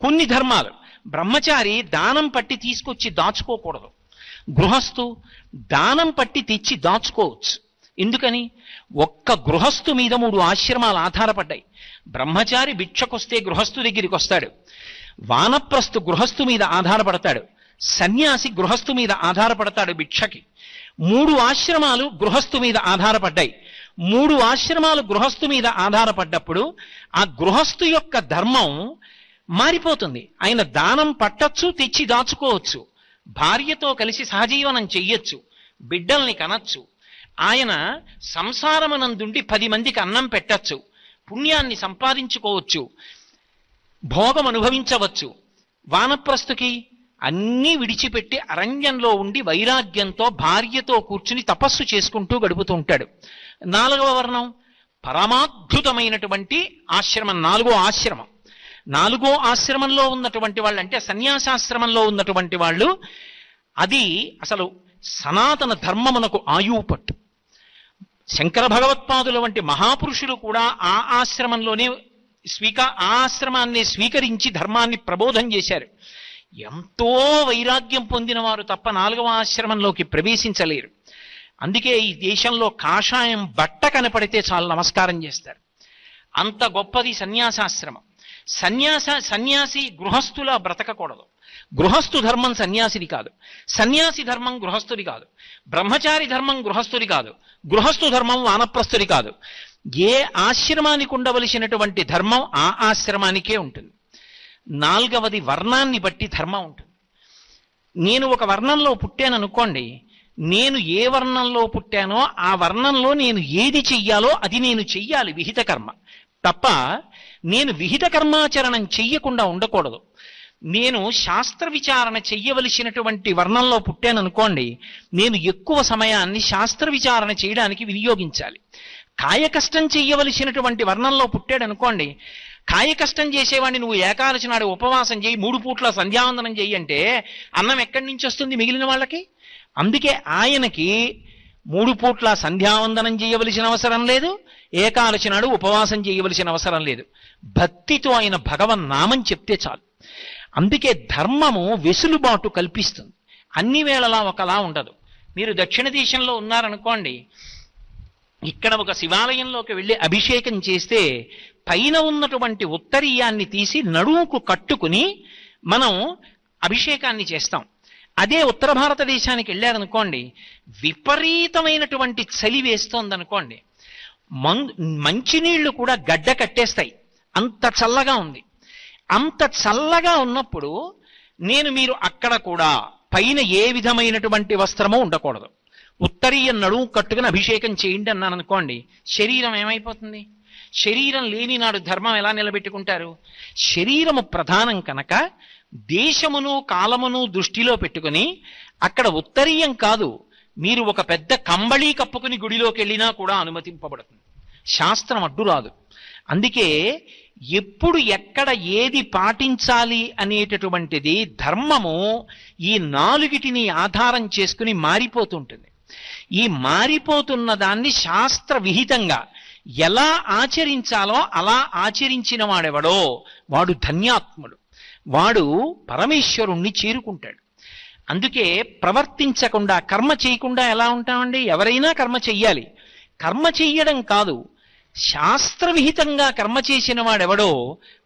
కొన్ని ధర్మాలు. బ్రహ్మచారి దానం పట్టి తీసుకొచ్చి దాచుకోకూడదు. గృహస్థు దానం పట్టి తెచ్చి దాచుకోవచ్చు. ఎందుకని? ఒక్క గృహస్థు మీద 3 ఆశ్రమాలు ఆధారపడ్డాయి. బ్రహ్మచారి భిక్షకొస్తే గృహస్థు దగ్గరికి వస్తాడు, వానప్రస్థు గృహస్థు మీద ఆధారపడతాడు, సన్యాసి గృహస్థు మీద ఆధారపడతాడు భిక్షకి. 3 ఆశ్రమాలు గృహస్థు మీద ఆధారపడ్డాయి. 3 ఆశ్రమాలు గృహస్థు మీద ఆధారపడ్డప్పుడు ఆ గృహస్థు యొక్క ధర్మం మారిపోతుంది. ఆయన దానం పట్టచ్చు, తెచ్చి దాచుకోవచ్చు, భార్యతో కలిసి సహజీవనం చెయ్యొచ్చు, బిడ్డల్ని కనచ్చు, ఆయన సంసారమునందుండి 10 మందికి అన్నం పెట్టచ్చు, పుణ్యాన్ని సంపాదించుకోవచ్చు, భోగం అనుభవించవచ్చు. వానప్రస్థుకి అన్నీ విడిచిపెట్టి అరణ్యంలో ఉండి వైరాగ్యంతో భార్యతో కూర్చుని తపస్సు చేసుకుంటూ గడుపుతూ ఉంటాడు. 4వ వర్ణం పరమాద్భుతమైనటువంటి ఆశ్రమం, 4వ ఆశ్రమం. 4వ ఆశ్రమంలో ఉన్నటువంటి వాళ్ళు అంటే సన్యాసాశ్రమంలో ఉన్నటువంటి వాళ్ళు, అది అసలు సనాతన ధర్మమునకు ఆయువు పట్టు. శంకర భగవత్పాదుల వంటి మహాపురుషులు కూడా ఆ ఆశ్రమంలోనే ఆ ఆశ్రమాన్ని స్వీకరించి ధర్మాన్ని ప్రబోధం చేశారు. ఎంతో వైరాగ్యం పొందిన వారు తప్ప 4వ ఆశ్రమంలోకి ప్రవేశించలేరు. అందుకే ఈ దేశంలో కాషాయం బట్ట కనపడితే చాలా నమస్కారం చేస్తారు. అంత గొప్పది సన్యాసాశ్రమం. సన్యాసి గృహస్థులా బ్రతకకూడదు. గృహస్థు ధర్మం సన్యాసిది కాదు, సన్యాసి ధర్మం గృహస్థుడి కాదు, బ్రహ్మచారి ధర్మం గృహస్థుడి కాదు, గృహస్థు ధర్మం వానప్రస్థుడి కాదు. ఏ ఆశ్రమానికి ఉండవలసినటువంటి ధర్మం ఆ ఆశ్రమానికే ఉంటుంది. 4వది వర్ణాన్ని బట్టి ధర్మం ఉంటుంది. నేను ఒక వర్ణంలో పుట్టాననుకోండి, నేను ఏ వర్ణంలో పుట్టానో ఆ వర్ణంలో నేను ఏది చెయ్యాలో అది నేను చెయ్యాలి, విహిత కర్మ తప్ప నేను విహిత కర్మాచరణం చెయ్యకుండా ఉండకూడదు. నేను శాస్త్ర విచారణ చెయ్యవలసినటువంటి వర్ణంలో పుట్టాననుకోండి, నేను ఎక్కువ సమయాన్ని శాస్త్ర విచారణ చేయడానికి వినియోగించాలి. కాయకష్టం చెయ్యవలసినటువంటి వర్ణంలో పుట్టాడనుకోండి, కాయకష్టం చేసేవాడిని నువ్వు ఏకాదశి నాడు ఉపవాసం చేయి, 3 పూట్ల సంధ్యావందనం చెయ్యి అంటే అన్నం ఎక్కడి నుంచి వస్తుంది మిగిలిన వాళ్ళకి? అందుకే ఆయనకి 3 పూట్ల సంధ్యావందనం చేయవలసిన అవసరం లేదు, ఏకాదశి నాడు ఉపవాసం చేయవలసిన అవసరం లేదు. భక్తితో ఆయన భగవన్నామం చెప్తే చాలు. అందుకే ధర్మము వెసులుబాటు కల్పిస్తుంది, అన్ని వేళలా ఒకలా ఉండదు. మీరు దక్షిణ దేశంలో ఉన్నారనుకోండి, ఇక్కడ ఒక శివాలయంలోకి వెళ్ళి అభిషేకం చేస్తే పైన ఉన్నటువంటి ఉత్తరీయాన్ని తీసి నడుముకు కట్టుకుని మనం అభిషేకాన్ని చేస్తాం. అదే ఉత్తర భారతదేశానికి వెళ్ళారనుకోండి, విపరీతమైనటువంటి చలి వేస్తోందనుకోండి, మంచినీళ్లు కూడా గడ్డ కట్టేస్తాయి, అంత చల్లగా ఉంది. అంత చల్లగా ఉన్నప్పుడు మీరు అక్కడ కూడా పైన ఏ విధమైనటువంటి వస్త్రమో ఉండకూడదు, ఉత్తరీయ నడుము కట్టుకుని అభిషేకం చేయండి అన్నాను అనుకోండి, శరీరం ఏమైపోతుంది? శరీరం లేని నాడు ధర్మం ఎలా నిలబెట్టుకుంటారు? శరీరము ప్రధానం కనుక దేశమును కాలమును దృష్టిలో పెట్టుకుని అక్కడ ఉత్తరీయం కాదు, మీరు ఒక పెద్ద కంబళీ కప్పుకుని గుడిలోకి వెళ్ళినా కూడా అనుమతింపబడుతుంది, శాస్త్రం అడ్డు రాదు. అందుకే ఎప్పుడు ఎక్కడ ఏది పాటించాలి అనేటటువంటిది ధర్మము ఈ నాలుగిటిని ఆధారం చేసుకుని మారిపోతుంటుంది. ఈ మారిపోతున్న దాన్ని శాస్త్ర విహితంగా ఎలా ఆచరించాలో అలా ఆచరించిన వాడెవడో వాడు ధన్యాత్ముడు, వాడు పరమేశ్వరుణ్ణి చేరుకుంటాడు. అందుకే ప్రవర్తించకుండా కర్మ చేయకుండా ఎలా ఉంటామండి? ఎవరైనా కర్మ చెయ్యాలి, కర్మ చెయ్యడం కాదు, శాస్త్రవిహితంగా కర్మ చేసిన వాడెవడో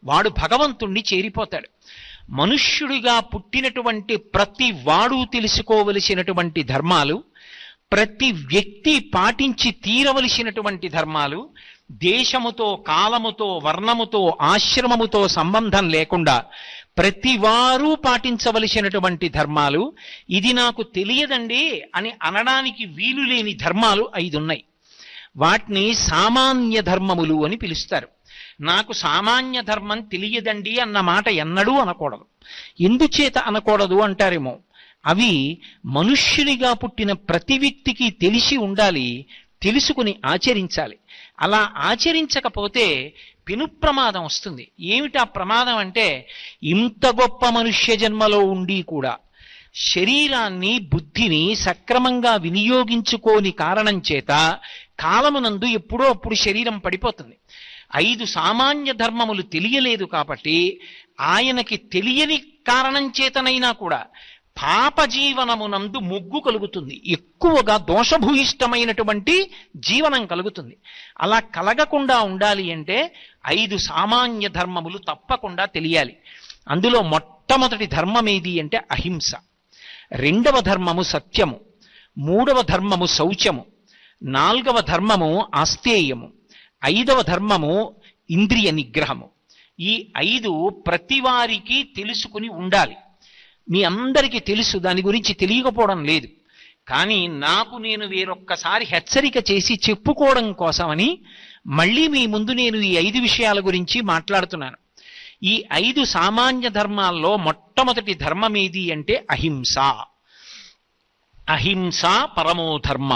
వాడు భగవంతుణ్ణి చేరిపోతాడు. మనుష్యుడిగా పుట్టినటువంటి ప్రతి వాడు తెలుసుకోవలసినటువంటి ధర్మాలు, ప్రతి వ్యక్తి పాటించి తీరవలసినటువంటి ధర్మాలు, దేశముతో కాలముతో వర్ణముతో ఆశ్రమముతో సంబంధం లేకుండా ప్రతి వారు పాటించవలసినటువంటి ధర్మాలు, ఇది నాకు తెలియదండి అని అనడానికి వీలు లేని ధర్మాలు 5 ఉన్నాయి. వాటిని సామాన్య ధర్మములు అని పిలుస్తారు. నాకు సామాన్య ధర్మం తెలియదండి అన్న మాట ఎన్నడూ అనకూడదు. ఎందుచేత అనకూడదు అంటారేమో, అవి మనుష్యునిగా పుట్టిన ప్రతి వ్యక్తికి తెలిసి ఉండాలి, తెలుసుకుని ఆచరించాలి. అలా ఆచరించకపోతే పెను ప్రమాదం వస్తుంది. ఏమిటా ప్రమాదం అంటే, ఇంత గొప్ప మనుష్య జన్మలో ఉండి కూడా శరీరాన్ని బుద్ధిని సక్రమంగా వినియోగించుకోని కారణం చేత కాలమునందు ఎప్పుడో అప్పుడు శరీరం పడిపోతుంది. 5 సామాన్య ధర్మములు తెలియలేదు కాబట్టి ఆయనకి తెలియని కారణం చేతనైనా కూడా పాప జీవనమునందు మొగ్గు కలుగుతుంది, ఎక్కువగా దోషభూయిష్టమైనటువంటి జీవనం కలుగుతుంది. అలా కలగకుండా ఉండాలి అంటే 5 సామాన్య ధర్మములు తప్పకుండా తెలియాలి. అందులో మొట్టమొదటి ధర్మం ఏది అంటే అహింస, 2వ ధర్మము సత్యము, 3వ ధర్మము శౌచము, 4వ ధర్మము ఆస్తేయము, 5వ ధర్మము ఇంద్రియ నిగ్రహము. ఈ 5 ప్రతి వారికి తెలుసుకుని ఉండాలి. మీ అందరికీ తెలుసు, దాని గురించి తెలియకపోవడం లేదు. కానీ నేను వేరొక్కసారి హెచ్చరిక చేసి చెప్పుకోవడం కోసమని మళ్ళీ మీ ముందు నేను ఈ 5 విషయాల గురించి మాట్లాడుతున్నాను. ఈ 5 సామాన్య ధర్మాల్లో మొట్టమొదటి ధర్మం ఏది అంటే అహింస. అహింస పరమో ధర్మ.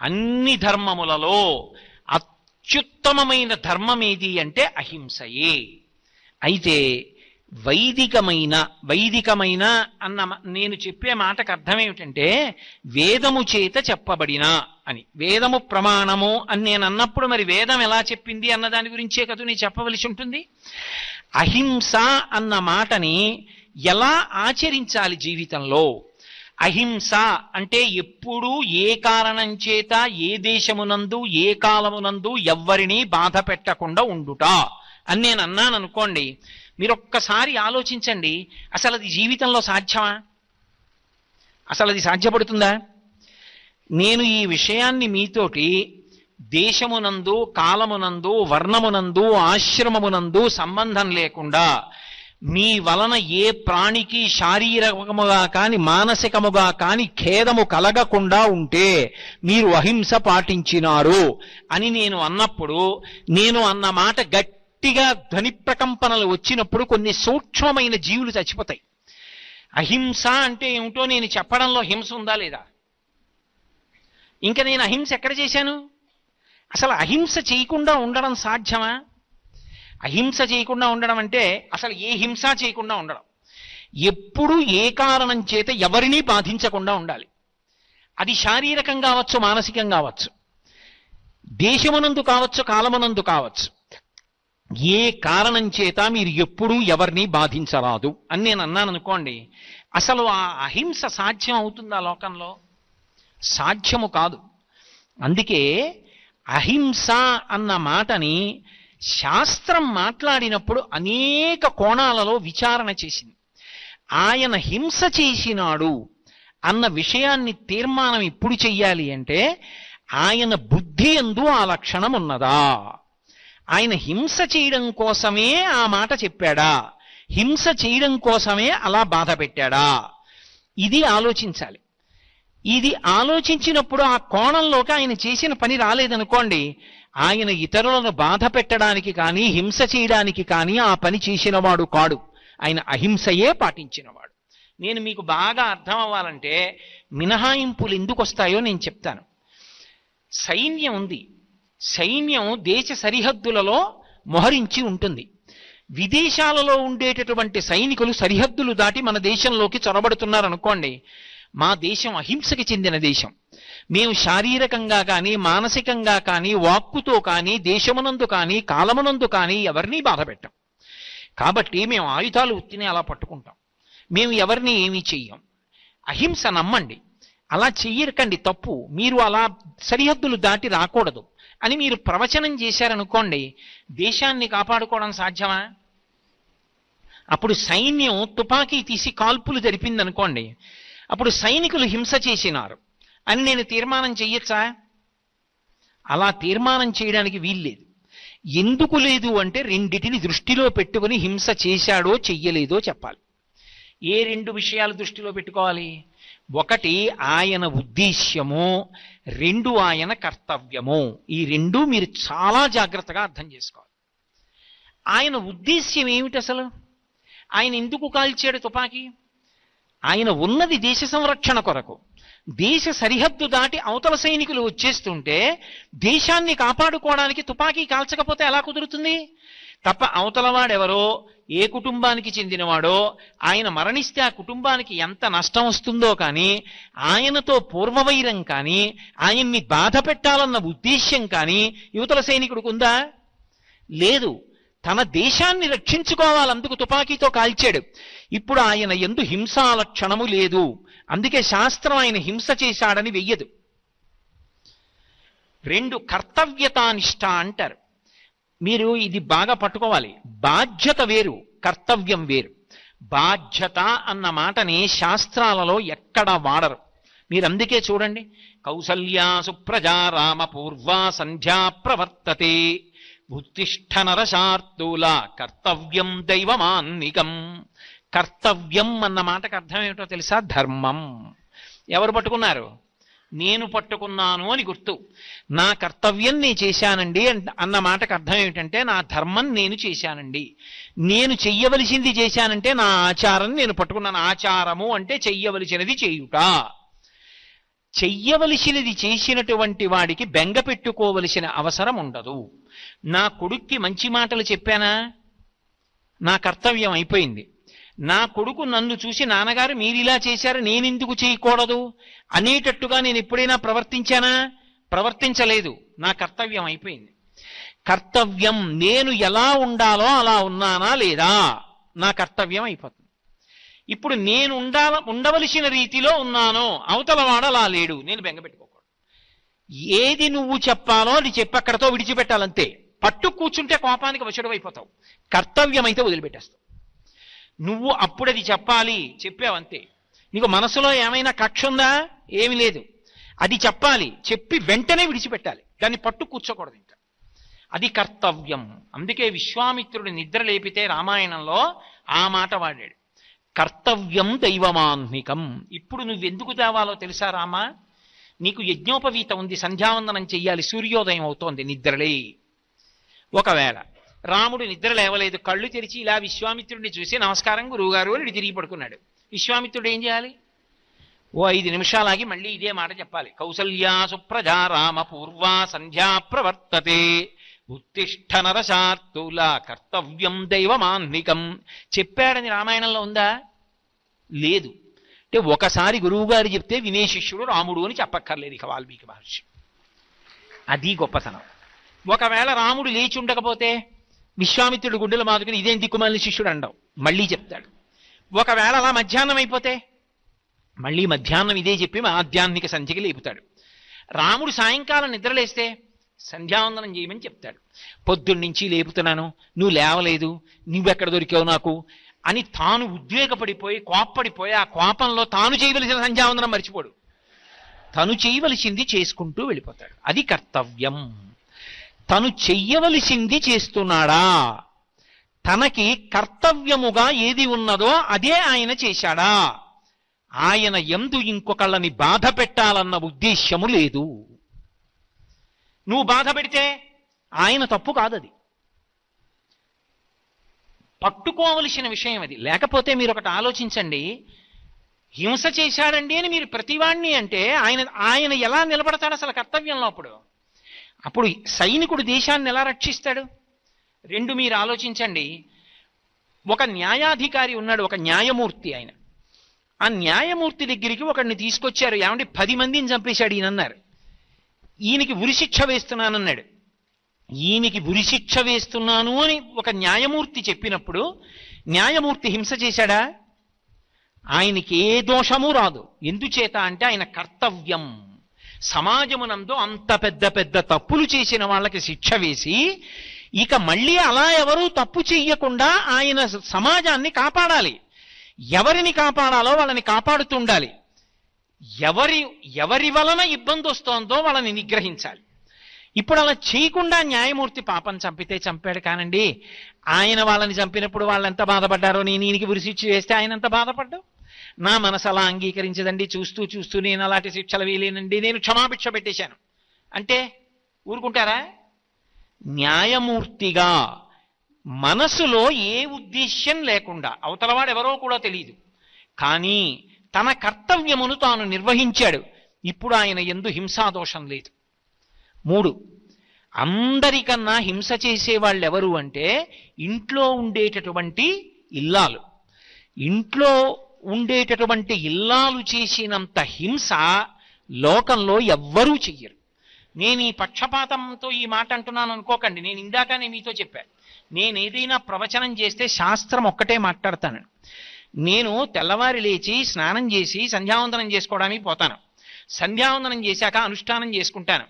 అన్ని ధర్మములలో అత్యుత్తమమైన ధర్మం ఏది అంటే అహింసయే. అయితే వైదికమైన అన్న నేను చెప్పే మాటకు అర్థం ఏమిటంటే వేదము చేత చెప్పబడిన అని. వేదము ప్రమాణము అని నేను అన్నప్పుడు మరి వేదం ఎలా చెప్పింది అన్న దాని గురించే కదా నేను చెప్పవలసి ఉంటుంది. అహింస అన్న మాటని ఎలా ఆచరించాలి జీవితంలో? అహింస అంటే ఎప్పుడూ ఏ కారణం చేత ఏ దేశమునందు ఏ కాలమునందు ఎవ్వరినీ బాధ పెట్టకుండా ఉండుట అని నేను అన్నాను అనుకోండి, మీరు ఒక్కసారి ఆలోచించండి, అసలు అది జీవితంలో సాధ్యమా? అసలు అది సాధ్యపడుతుందా? నేను ఈ విషయాన్ని మీతోటి దేశమునందు కాలమునందు వర్ణమునందు ఆశ్రమమునందు సంబంధం లేకుండా మీ వలన ఏ ప్రాణికి శారీరకముగా కాని మానసికముగా కాని ఖేదము కలగకుండా ఉంటే మీరు అహింస పాటించినారు అని నేను అన్నప్పుడు, నేను అన్న మాట గట్టిగా ధ్వని ప్రకంపనలు వచ్చినప్పుడు కొన్ని సూక్ష్మమైన జీవులు చచ్చిపోతాయి. అహింస అంటే ఏమిటో నేను చెప్పడంలో హింస ఉందా లేదా? ఇంకా నేను అహింస ఎక్కడ చేశాను? అసలు అహింస చేయకుండా ఉండడం సాధ్యమా? అహింస చేయకుండా ఉండడం అంటే అసలు ఏ హింస చేయకుండా ఉండడం. ఎప్పుడు ఏ కారణం చేత ఎవరినీ బాధించకుండా ఉండాలి. అది శారీరకం కావచ్చు, మానసికం కావచ్చు, దేశమునందు కావచ్చు, కాలమునందు కావచ్చు. ఏ కారణం చేత మీరు ఎప్పుడూ ఎవరిని బాధించరాదు అని నేను అన్నాను అనుకోండి, అసలు ఆ అహింస సాధ్యం అవుతుందా లోకంలో? సాధ్యము కాదు. అందుకే అహింస అన్న మాటని శాస్త్రం మాట్లాడినప్పుడు అనేక కోణాలలో విచారణ చేసింది. ఆయన హింస చేసినాడు అన్న విషయాన్ని తీర్మానం ఎప్పుడు చెయ్యాలి అంటే ఆయన బుద్ధి యందు ఆ లక్షణం ఉన్నదా, ఆయన హింస చేయడం కోసమే ఆ మాట చెప్పాడా, హింస చేయడం కోసమే అలా బాధ పెట్టాడా? ఇది ఆలోచించాలి. ఇది ఆలోచించినప్పుడు ఆ కోణంలోకి ఆయన చేసిన పని రాలేదనుకోండి, ఆయన ఇతరులను బాధ పెట్టడానికి కానీ హింస చేయడానికి కానీ ఆ పని చేసినవాడు కాడు. ఆయన అహింసయే పాటించినవాడు. నేను మీకు బాగా అర్థం అవ్వాలంటే మినహాయింపులు ఎందుకు వస్తాయో నేను చెప్తాను. సైన్యం ఉంది. సైన్యం దేశ సరిహద్దులలో మోహరించి ఉంటుంది. విదేశాలలో ఉండేటటువంటి సైనికులు సరిహద్దులు దాటి మన దేశంలోకి చొరబడుతున్నారనుకోండి, మా దేశం అహింసకి చెందిన దేశం. మేము శారీరకంగా కానీ మానసికంగా కానీ వాక్కుతో కానీ దేశమునందు కానీ కాలమునందు కానీ ఎవరినీ బాధ పెట్టాం. కాబట్టి మేము ఆయుధాలు ఉత్తినే అలా పట్టుకుంటాం. మేము ఎవరిని ఏమీ చెయ్యం. అహింస నమ్మండి. అలా చెయ్యకండి, తప్పు. మీరు అలా సరిహద్దులు దాటి రాకూడదు అని మీరు ప్రవచనం చేశారనుకోండి, దేశాన్ని కాపాడుకోవడం సాధ్యమా? అప్పుడు సైన్యం తుపాకీ తీసి కాల్పులు జరిపిందనుకోండి, అప్పుడు సైనికులు హింస చేసినారు అని నేను తీర్మానం చెయ్యొచ్చా? అలా తీర్మానం చేయడానికి వీల్లేదు. ఎందుకు లేదు అంటే రెండిటిని దృష్టిలో పెట్టుకుని హింస చేశాడో చెయ్యలేదో చెప్పాలి. ఏ రెండు విషయాలు దృష్టిలో పెట్టుకోవాలి? ఒకటి ఆయన ఉద్దేశ్యము, రెండు ఆయన కర్తవ్యము. ఈ రెండు మీరు చాలా జాగ్రత్తగా అర్థం చేసుకోవాలి. ఆయన ఉద్దేశ్యం ఏమిటి అసలు? ఆయన ఎందుకు కాల్చాడు తుపాకీ? ఆయన ఉన్నది దేశ సంరక్షణ కొరకు. దేశ సరిహద్దు దాటి అవతల సైనికులు వచ్చేస్తుంటే దేశాన్ని కాపాడుకోవడానికి తుపాకీ కాల్చకపోతే ఎలా కుదురుతుంది? తప్ప అవతలవాడెవరో, ఏ కుటుంబానికి చెందినవాడో, ఆయన మరణిస్తే ఆ కుటుంబానికి ఎంత నష్టం వస్తుందో కానీ, ఆయనతో పూర్వవైరం కానీ, ఆయన్ని బాధ పెట్టాలన్న ఉద్దేశ్యం కానీ యువతల సైనికుడికి ఉందా? లేదు. తన దేశాన్ని రక్షించుకోవాలందుకు తుపాకీతో కాల్చాడు. ఇప్పుడు ఆయన యందు హింసా లక్షణము లేదు. అందుకే శాస్త్రం ఆయన హింస చేశాడని వెయ్యదు. రెండు, కర్తవ్యతానిష్ట అంటారు. మీరు ఇది బాగా పట్టుకోవాలి. బాధ్యత వేరు, కర్తవ్యం వేరు. బాధ్యత అన్న మాటని శాస్త్రాలలో ఎక్కడా వాడరు. మీరు అందుకే చూడండి, కౌసల్యా సుప్రజా రామ పూర్వా సంధ్యా ప్రవర్తతే ఉత్తిష్ఠ నరశార్దూల కర్తవ్యం దైవమాన్నికం. కర్తవ్యం అన్న మాటకు అర్థం ఏమిటో తెలుసా? ధర్మం. ఎవరు పట్టుకున్నారు? నేను పట్టుకున్నాను అని గుర్తు. నా కర్తవ్యం నేను చేశానండి అన్న మాటకు అర్థం ఏమిటంటే నా ధర్మం నేను చేశానండి. నేను చెయ్యవలసింది చేశానంటే నా ఆచారం నేను పట్టుకున్నాను. ఆచారము అంటే చెయ్యవలసినది చేయుట. చెయ్యవలసినది చేసినటువంటి వాడికి బెంగ పెట్టుకోవలసిన అవసరం ఉండదు. నా కొడుక్కి మంచి మాటలు చెప్పానా? నా కర్తవ్యం అయిపోయింది. నా కొడుకు నన్ను చూసి నాన్నగారు మీరిలా చేశారు నేనెందుకు చేయకూడదు అనేటట్టుగా నేను ఎప్పుడైనా ప్రవర్తించానా? ప్రవర్తించలేదు. నా కర్తవ్యం అయిపోయింది. కర్తవ్యం నేను ఎలా ఉండాలో అలా ఉన్నానా లేదా? నా కర్తవ్యం అయిపోతుంది. ఇప్పుడు నేను ఉండవలసిన రీతిలో ఉన్నాను, అవతలవాడు అలా లేడు, నేను బెంగ పెట్టుకోకూడదు. ఏది నువ్వు చెప్పాలో అది చెప్పి అక్కడతో విడిచిపెట్టాలంతే. పట్టు కూర్చుంటే కోపానికి వశుడు అయిపోతావు. కర్తవ్యం అయితే వదిలిపెట్టేస్తావు. నువ్వు అప్పుడది చెప్పాలి, చెప్పావంతే. నీకు మనసులో ఏమైనా కక్ష ఉందా? ఏమి లేదు. అది చెప్పాలి, చెప్పి వెంటనే విడిచిపెట్టాలి. దాన్ని పట్టు కూర్చోకూడదు ఇంకా. అది కర్తవ్యం. అందుకే విశ్వామిత్రుడు నిద్ర లేపితే రామాయణంలో ఆ మాట వాడాడు, కర్తవ్యం దైవమాన్నికం. ఇప్పుడు నువ్వెందుకు తేవాలో తెలుసా రామా? నీకు యజ్ఞోపవీతం ఉంది, సంధ్యావందనం చెయ్యాలి, సూర్యోదయం అవుతోంది, నిద్రలే. ఒకవేళ రాముడు నిద్ర లేవలేదు, కళ్ళు తెరిచి ఇలా విశ్వామిత్రుడిని చూసి నమస్కారం గురువుగారు అని తిరిగి పడుకున్నాడు. విశ్వామిత్రుడు ఏం చేయాలి? ఓ 5 నిమిషాలాగి మళ్ళీ ఇదే మాట చెప్పాలి, కౌసల్యా సుప్రజా రామ పూర్వా సంధ్యా ప్రవర్తతే ఉత్తిష్ఠ నరశార్దూల కర్తవ్యం దైవమాన్నికం. చెప్పాడని రామాయణంలో ఉందా? లేదు. అంటే ఒకసారి గురువుగారు చెప్తే వినే శిష్యుడు రాముడు అని చెప్పక్కర్లేదు ఇక వాల్మీకి మహర్షి. అది గొప్పతనం. ఒకవేళ రాముడు లేచి ఉండకపోతే విశ్వామిత్రుడు గుండెలు మాదుకుని ఇదేం దిక్కుమాలిన శిష్యుడు అండవు, మళ్ళీ చెప్తాడు. ఒకవేళ అలా మధ్యాహ్నం అయిపోతే మళ్ళీ మధ్యాహ్నం ఇదే చెప్పి మాధ్యాహ్నిక సంధ్యకి లేపుతాడు. రాముడు సాయంకాలం నిద్రలేస్తే సంధ్యావందనం చేయమని చెప్తాడు. పొద్దున్నుంచి లేపుతున్నాను, నువ్వు లేవలేదు, నువ్వెక్కడ దొరికావు నాకు అని తాను ఉద్వేగపడిపోయి కోప్పడిపోయి ఆ కోపంలో తాను చేయవలసిన సంధ్యావందనం మర్చిపోడు. తను చేయవలసింది చేసుకుంటూ వెళ్ళిపోతాడు. అది కర్తవ్యం. తను చెయ్యవలసింది చేస్తున్నాడా, తనకి కర్తవ్యముగా ఏది ఉన్నదో అదే ఆయన చేశాడా, ఆయన యందు ఇంకొకళ్ళని బాధ పెట్టాలన్న ఉద్దేశ్యము లేదు. నువ్వు బాధ పెడితే ఆయన తప్పు కాదది, పట్టుకోవలసిన విషయం అది. లేకపోతే మీరు ఒకటి ఆలోచించండి, హింస చేశాడండి అని మీరు ప్రతివాణ్ణి అంటే ఆయన ఎలా నిలబడతాడు అసలు కర్తవ్యంలో? అప్పుడు సైనికుడు దేశాన్ని ఎలా రక్షిస్తాడు? రెండు మీరు ఆలోచించండి. ఒక న్యాయాధికారి ఉన్నాడు, ఒక న్యాయమూర్తి. ఆయన ఆ న్యాయమూర్తి దగ్గరికి ఒకడిని తీసుకొచ్చారు. ఏమంటే 10 మందిని చంపేశాడు ఈయనన్నారు. ఈయనకి ఉరిశిక్ష వేస్తున్నానన్నాడు. ఈయనకి ఉరిశిక్ష వేస్తున్నాను అని ఒక న్యాయమూర్తి చెప్పినప్పుడు న్యాయమూర్తి హింస చేశాడా? ఆయనకి ఏ దోషము రాదు. ఎందుచేత అంటే ఆయన కర్తవ్యం. సమాజమునందు అంత పెద్ద పెద్ద తప్పులు చేసిన వాళ్ళకి శిక్ష వేసి ఇక మళ్ళీ అలా ఎవరూ తప్పు చెయ్యకుండా ఆయన సమాజాన్ని కాపాడాలి. ఎవరిని కాపాడాలో వాళ్ళని కాపాడుతుండాలి. ఎవరి వలన ఇబ్బంది వస్తోందో వాళ్ళని నిగ్రహించాలి. ఇప్పుడు అలా చేయకుండా న్యాయమూర్తి పాపం చంపితే చంపాడు కానండి, ఆయన వాళ్ళని చంపినప్పుడు వాళ్ళు ఎంత బాధపడ్డారో, నేను ఈయనకి ఉరిశిక్ష వేస్తే ఆయన ఎంత బాధపడ్డావు. నా మనసు అలా అంగీకరించదండి, చూస్తూ చూస్తూ నేను అలాంటి శిక్షలు వేయలేనండి, నేను క్షమాభిక్ష పెట్టేశాను అంటే ఊరుకుంటారా? న్యాయమూర్తిగా మనసులో ఏ ఉద్దేశ్యం లేకుండా, అవతలవాడు ఎవరో కూడా తెలియదు, కానీ తన కర్తవ్యమును తాను నిర్వహించాడు. ఇప్పుడు ఆయన యందు హింసాదోషం లేదు. 3, అందరికన్నా హింస చేసేవాళ్ళు ఎవరు అంటే ఇంట్లో ఉండేటటువంటి ఇల్లాలు. ఇంట్లో ఉండేటటువంటి ఇల్లాలు చేసినంత హింస లోకంలో ఎవ్వరూ చెయ్యరు. నేను ఈ పక్షపాతంతో ఈ మాట అంటున్నాను అనుకోకండి. నేను ఇందాకనే మీతో చెప్పాను, నేను ఏదైనా ప్రవచనం చేస్తే శాస్త్రం ఒక్కటే మాట్లాడతాను. నేను తెల్లవారి లేచి స్నానం చేసి సంధ్యావందనం చేసుకోవడానికి పోతాను. సంధ్యావందనం చేశాక అనుష్ఠానం చేసుకుంటాను.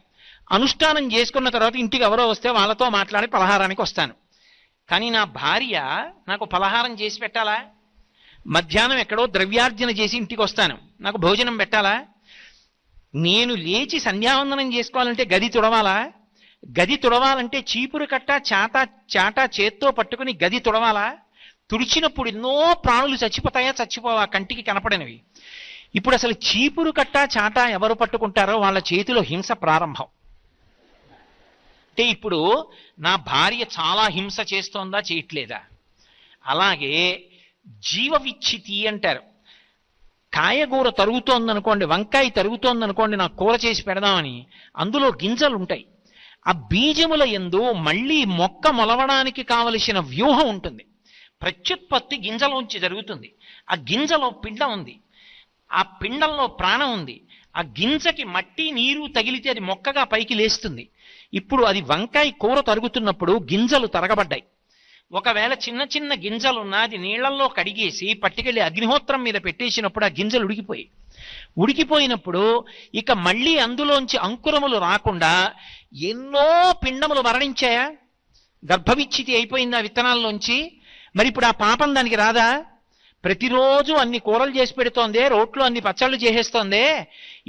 అనుష్ఠానం చేసుకున్న తర్వాత ఇంటికి ఎవరో వస్తే వాళ్ళతో మాట్లాడి పలహారానికి వస్తాను. కానీ నా భార్య నాకు పలహారం చేసి పెట్టాలా? మధ్యాహ్నం ఎక్కడో ద్రవ్యార్జన చేసి ఇంటికి వస్తాను, నాకు భోజనం పెట్టాలా? నేను లేచి సంధ్యావందనం చేసుకోవాలంటే గది తుడవాలా? గది తుడవాలంటే చీపురు కట్ట చాటా చేత్తో పట్టుకుని గది తుడవాలా? తుడిచినప్పుడు ఎన్నో ప్రాణులు చచ్చిపోతాయా? చచ్చిపోవా? కంటికి కనపడనివి. ఇప్పుడు అసలు చీపురు కట్ట చాటా ఎవరు పట్టుకుంటారో వాళ్ళ చేతిలో హింస ప్రారంభం. అంటే ఇప్పుడు నా భార్య చాలా హింస చేస్తోందా, చేయట్లేదా? అలాగే జీవ విచ్ఛితి అంటారు. కాయగూర తరుగుతోందనుకోండి, వంకాయ తరుగుతోందనుకోండి, నాకు కూర చేసి పెడదామని, అందులో గింజలు ఉంటాయి. ఆ బీజముల యందు మళ్ళీ మొక్క మొలవడానికి కావలసిన వ్యూహం ఉంటుంది. ప్రత్యుత్పత్తి గింజలోంచి జరుగుతుంది. ఆ గింజలో పిండం ఉంది, ఆ పిండంలో ప్రాణం ఉంది. ఆ గింజకి మట్టి నీరు తగిలితే అది మొక్కగా పైకి లేస్తుంది. ఇప్పుడు అది వంకాయ కూర తరుగుతున్నప్పుడు గింజలు తరగబడ్డాయి. ఒకవేళ చిన్న చిన్న గింజలున్నా అది నీళ్లలో కడిగేసి పట్టుకెళ్ళి అగ్నిహోత్రం మీద పెట్టేసినప్పుడు ఆ గింజలు ఉడికిపోయినప్పుడు ఇక మళ్ళీ అందులోంచి అంకురములు రాకుండా ఎన్నో పిండములు మరణించాయా? గర్భవిచ్ఛితి అయిపోయింది ఆ విత్తనాల్లోంచి. మరి ఇప్పుడు ఆ పాపం దానికి రాదా? ప్రతిరోజు అన్ని కూరలు చేసి పెడుతోందే, రోట్లో అన్ని పచ్చళ్ళు చేసేస్తోందే,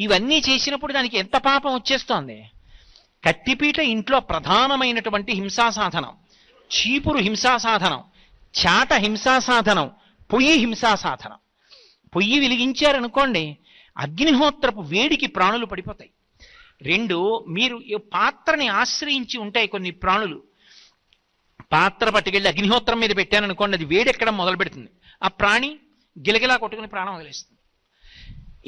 ఇవన్నీ చేసినప్పుడు దానికి ఎంత పాపం వచ్చేస్తోంది? కత్తిపీట ఇంట్లో ప్రధానమైనటువంటి హింసా సాధనం, చీపురు హింసా సాధనం, చాట హింసా సాధనం, పొయ్యి హింసా సాధనం. పొయ్యి వెలిగించారనుకోండి, అగ్నిహోత్రపు వేడికి ప్రాణులు పడిపోతాయి. 2, మీరు పాత్రని ఆశ్రయించి ఉంటాయి కొన్ని ప్రాణులు. పాత్ర పట్టుకెళ్ళి అగ్నిహోత్రం మీద పెట్టాననుకోండి, అది వేడెక్కడం మొదలు పెడుతుంది. ఆ ప్రాణి గిలగిలా కొట్టుకుని ప్రాణం వదిలేస్తుంది.